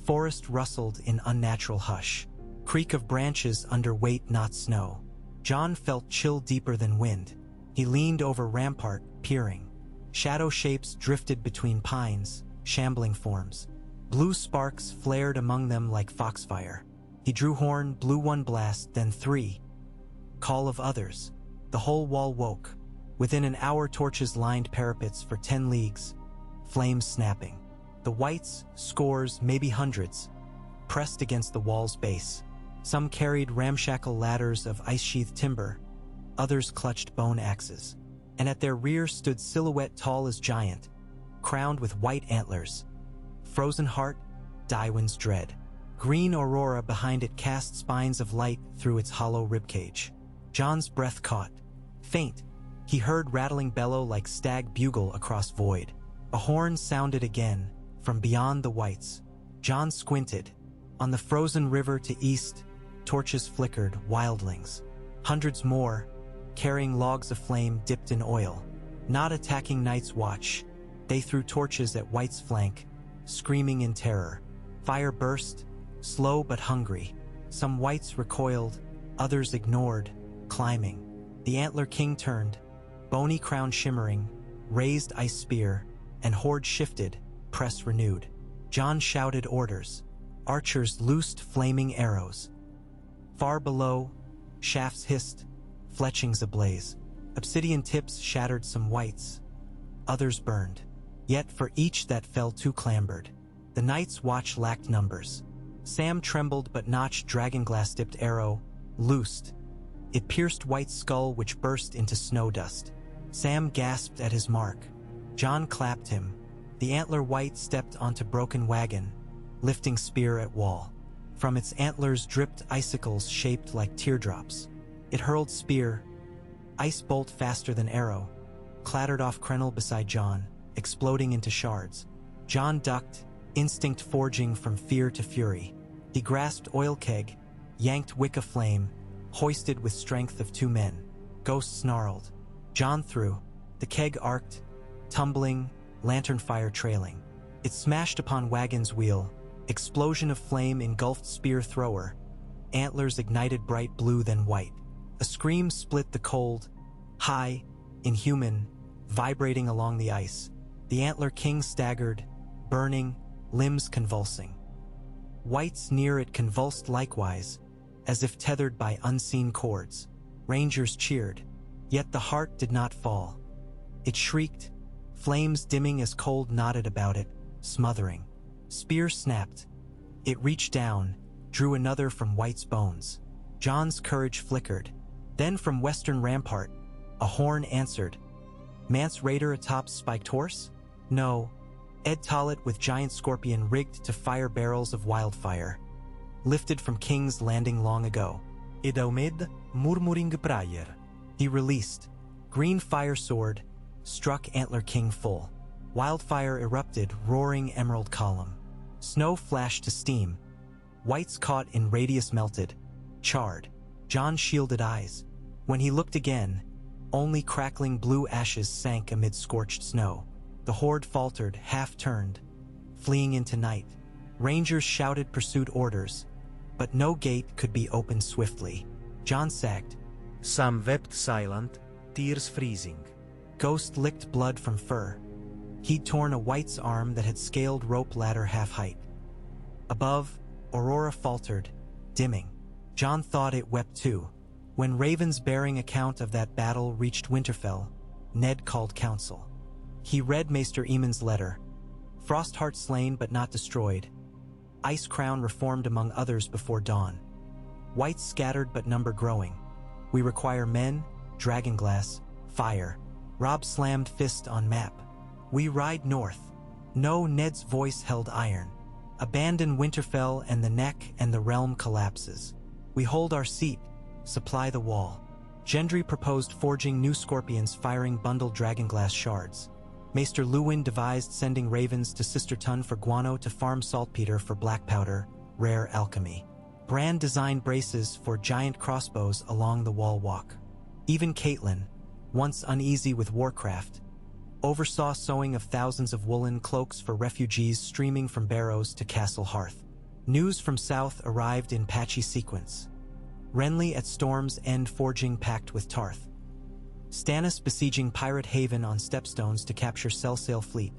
forest rustled in unnatural hush. Creak of branches under weight not snow. Jon felt chill deeper than wind. He leaned over rampart, peering. Shadow shapes drifted between pines, shambling forms. Blue sparks flared among them like foxfire. He drew horn, blew 1 blast, then 3. Call of others. The whole wall woke. Within an hour torches lined parapets for 10 leagues, flames snapping. The whites, scores, maybe hundreds, pressed against the wall's base. Some carried ramshackle ladders of ice-sheathed timber, others clutched bone axes. And at their rear stood silhouette tall as giant, crowned with white antlers. Frozen Heart, Dywyn's Dread. Green Aurora behind it cast spines of light through its hollow ribcage. Jon's breath caught. Faint, he heard rattling bellow like stag bugle across void. A horn sounded again, from beyond the whites. Jon squinted. On the frozen river to east, torches flickered, wildlings. Hundreds more, carrying logs of flame dipped in oil. Not attacking Night's Watch, they threw torches at White's flank, screaming in terror. Fire burst, slow but hungry. Some Whites recoiled, others ignored, climbing. The Antler King turned, bony crown shimmering, raised ice spear, and horde shifted, press renewed. Jon shouted orders. Archers loosed flaming arrows. Far below, shafts hissed, fletchings ablaze. Obsidian tips shattered some Whites. Others burned. Yet for each that fell too clambered. The Night's Watch lacked numbers. Sam trembled but notched dragonglass-dipped arrow, loosed. It pierced White's skull which burst into snow dust. Sam gasped at his mark. Jon clapped him. The Antler White stepped onto broken wagon, lifting spear at wall. From its antlers dripped icicles shaped like teardrops. It hurled spear, ice bolt faster than arrow, clattered off crenel beside Jon, exploding into shards. Jon ducked, instinct forging from fear to fury. He grasped oil keg, yanked wick of flame, hoisted with strength of two men. Ghost snarled. Jon threw. The keg arced, tumbling, lantern fire trailing. It smashed upon wagon's wheel. Explosion of flame engulfed spear thrower. Antlers ignited bright blue then white. A scream split the cold, high, inhuman, vibrating along the ice. The Antler King staggered, burning, limbs convulsing. Whites near it convulsed likewise, as if tethered by unseen cords. Rangers cheered, yet the heart did not fall. It shrieked, flames dimming as cold knotted about it, smothering. Spear snapped. It reached down, drew another from White's bones. Jon's courage flickered. Then from western rampart, a horn answered. Mance Raider atop spiked horse? No. Ed Tollet with giant scorpion rigged to fire barrels of wildfire. Lifted from King's Landing long ago. Edaumid murmuring prayer. He released. Green fire sword, struck Antler King full. Wildfire erupted, roaring emerald column. Snow flashed to steam. Whites caught in radius melted, charred. Jon shielded eyes. When he looked again, only crackling blue ashes sank amid scorched snow. The horde faltered, half-turned, fleeing into night. Rangers shouted pursuit orders, but no gate could be opened swiftly. Jon sagged. Sam wept silent, tears freezing. Ghost licked blood from fur. He'd torn a White's arm that had scaled rope ladder half-height. Above, Aurora faltered, dimming. Jon thought it wept too. When ravens bearing account of that battle reached Winterfell, Ned called counsel. He read Maester Aemon's letter. Frostheart slain but not destroyed. Ice Crown reformed among others before dawn. Whites scattered but number growing. We require men, dragonglass, fire. Robb slammed fist on map. We ride north. No, Ned's voice held iron. Abandon Winterfell and the neck and the realm collapses. We hold our seat, supply the wall. Gendry proposed forging new scorpions firing bundled dragonglass shards. Maester Luwin devised sending ravens to Sisterton for guano to farm saltpeter for black powder, rare alchemy. Bran designed braces for giant crossbows along the wall walk. Even Catelyn, once uneasy with warcraft, oversaw sewing of thousands of woolen cloaks for refugees streaming from barrows to Castle Hearth. News from south arrived in patchy sequence. Renly at Storm's End forging pact with Tarth. Stannis besieging Pirate Haven on stepstones to capture Selsail fleet.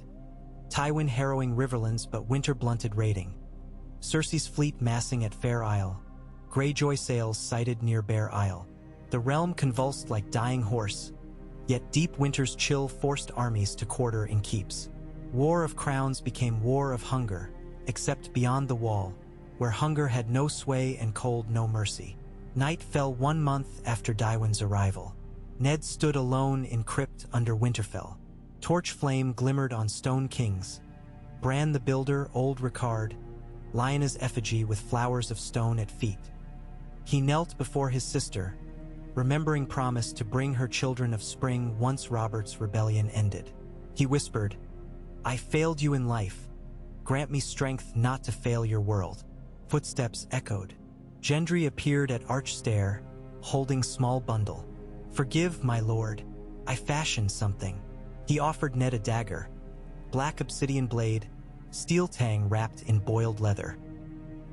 Tywin harrowing Riverlands but winter blunted raiding. Cersei's fleet massing at Fair Isle. Greyjoy sails sighted near Bear Isle. The realm convulsed like dying horse, yet deep winter's chill forced armies to quarter in keeps. War of Crowns became war of hunger, except beyond the wall, where hunger had no sway and cold no mercy. Night fell 1 month after Tywin's arrival. Ned stood alone in crypt under Winterfell. Torch flame glimmered on stone kings. Bran the Builder, old Ricard, Lyanna's effigy with flowers of stone at feet. He knelt before his sister, remembering promise to bring her children of spring once Robert's rebellion ended. He whispered, "I failed you in life. Grant me strength not to fail your world." Footsteps echoed. Gendry appeared at arch stair, holding small bundle. "Forgive, my lord. I fashioned something." He offered Ned a dagger, black obsidian blade, steel tang wrapped in boiled leather.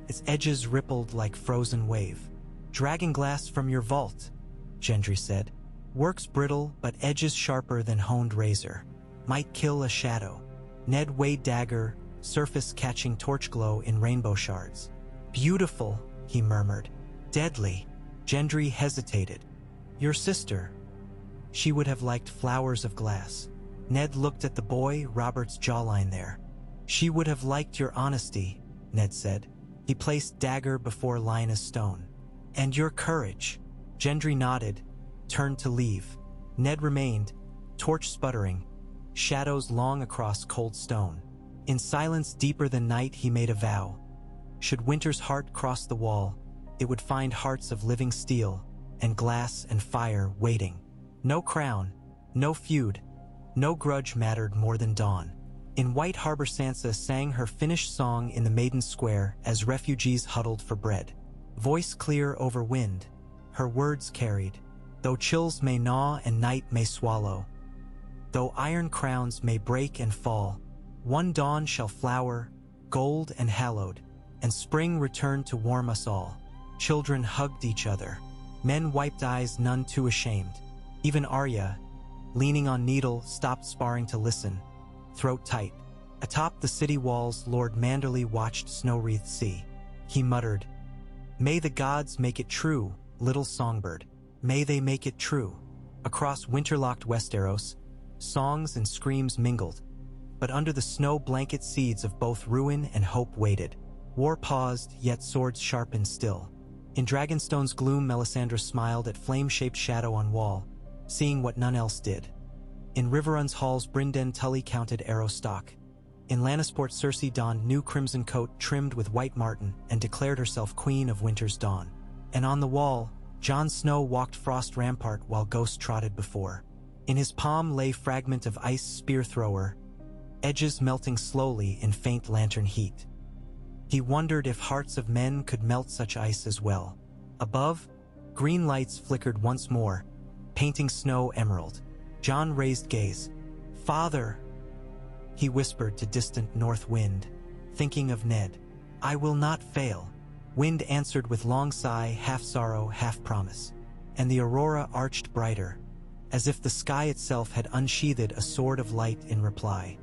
Its edges rippled like frozen wave. "Dragon glass from your vault," Gendry said. "Works brittle, but edges sharper than honed razor. Might kill a shadow." Ned weighed dagger, surface catching torch glow in rainbow shards. "Beautiful," he murmured. "Deadly." Gendry hesitated. "Your sister. She would have liked flowers of glass." Ned looked at the boy, Robert's jawline there. "She would have liked your honesty," Ned said. He placed dagger before Lyanna's stone. "And your courage." Gendry nodded, turned to leave. Ned remained, torch sputtering, shadows long across cold stone. In silence deeper than night he made a vow. Should winter's heart cross the wall, it would find hearts of living steel, and glass and fire waiting. No crown, no feud, no grudge mattered more than dawn. In White Harbor Sansa sang her finished song in the Maiden Square as refugees huddled for bread. Voice clear over wind, her words carried, though chills may gnaw and night may swallow, though iron crowns may break and fall, one dawn shall flower, gold and hallowed, and spring return to warm us all. Children hugged each other. Men wiped eyes, none too ashamed. Even Arya, leaning on Needle, stopped sparring to listen, throat tight. Atop the city walls, Lord Manderley watched snow-wreathed sea. He muttered, "May the gods make it true, little songbird. May they make it true." Across winterlocked Westeros, songs and screams mingled, but under the snow blanket seeds of both ruin and hope waited. War paused, yet swords sharpened still. In Dragonstone's gloom, Melisandre smiled at flame-shaped shadow on wall, seeing what none else did. In Riverrun's halls, Brynden Tully counted arrow stock. In Lannisport, Cersei donned new crimson coat trimmed with white marten and declared herself queen of winter's dawn. And on the wall, Jon Snow walked frost rampart while Ghost trotted before. In his palm lay fragment of ice spear thrower, edges melting slowly in faint lantern heat. He wondered if hearts of men could melt such ice as well. Above, green lights flickered once more, painting snow emerald. Jon raised gaze. "Father," he whispered to distant north wind, thinking of Ned. "I will not fail." Wind answered with long sigh, half sorrow, half promise. And the aurora arched brighter, as if the sky itself had unsheathed a sword of light in reply.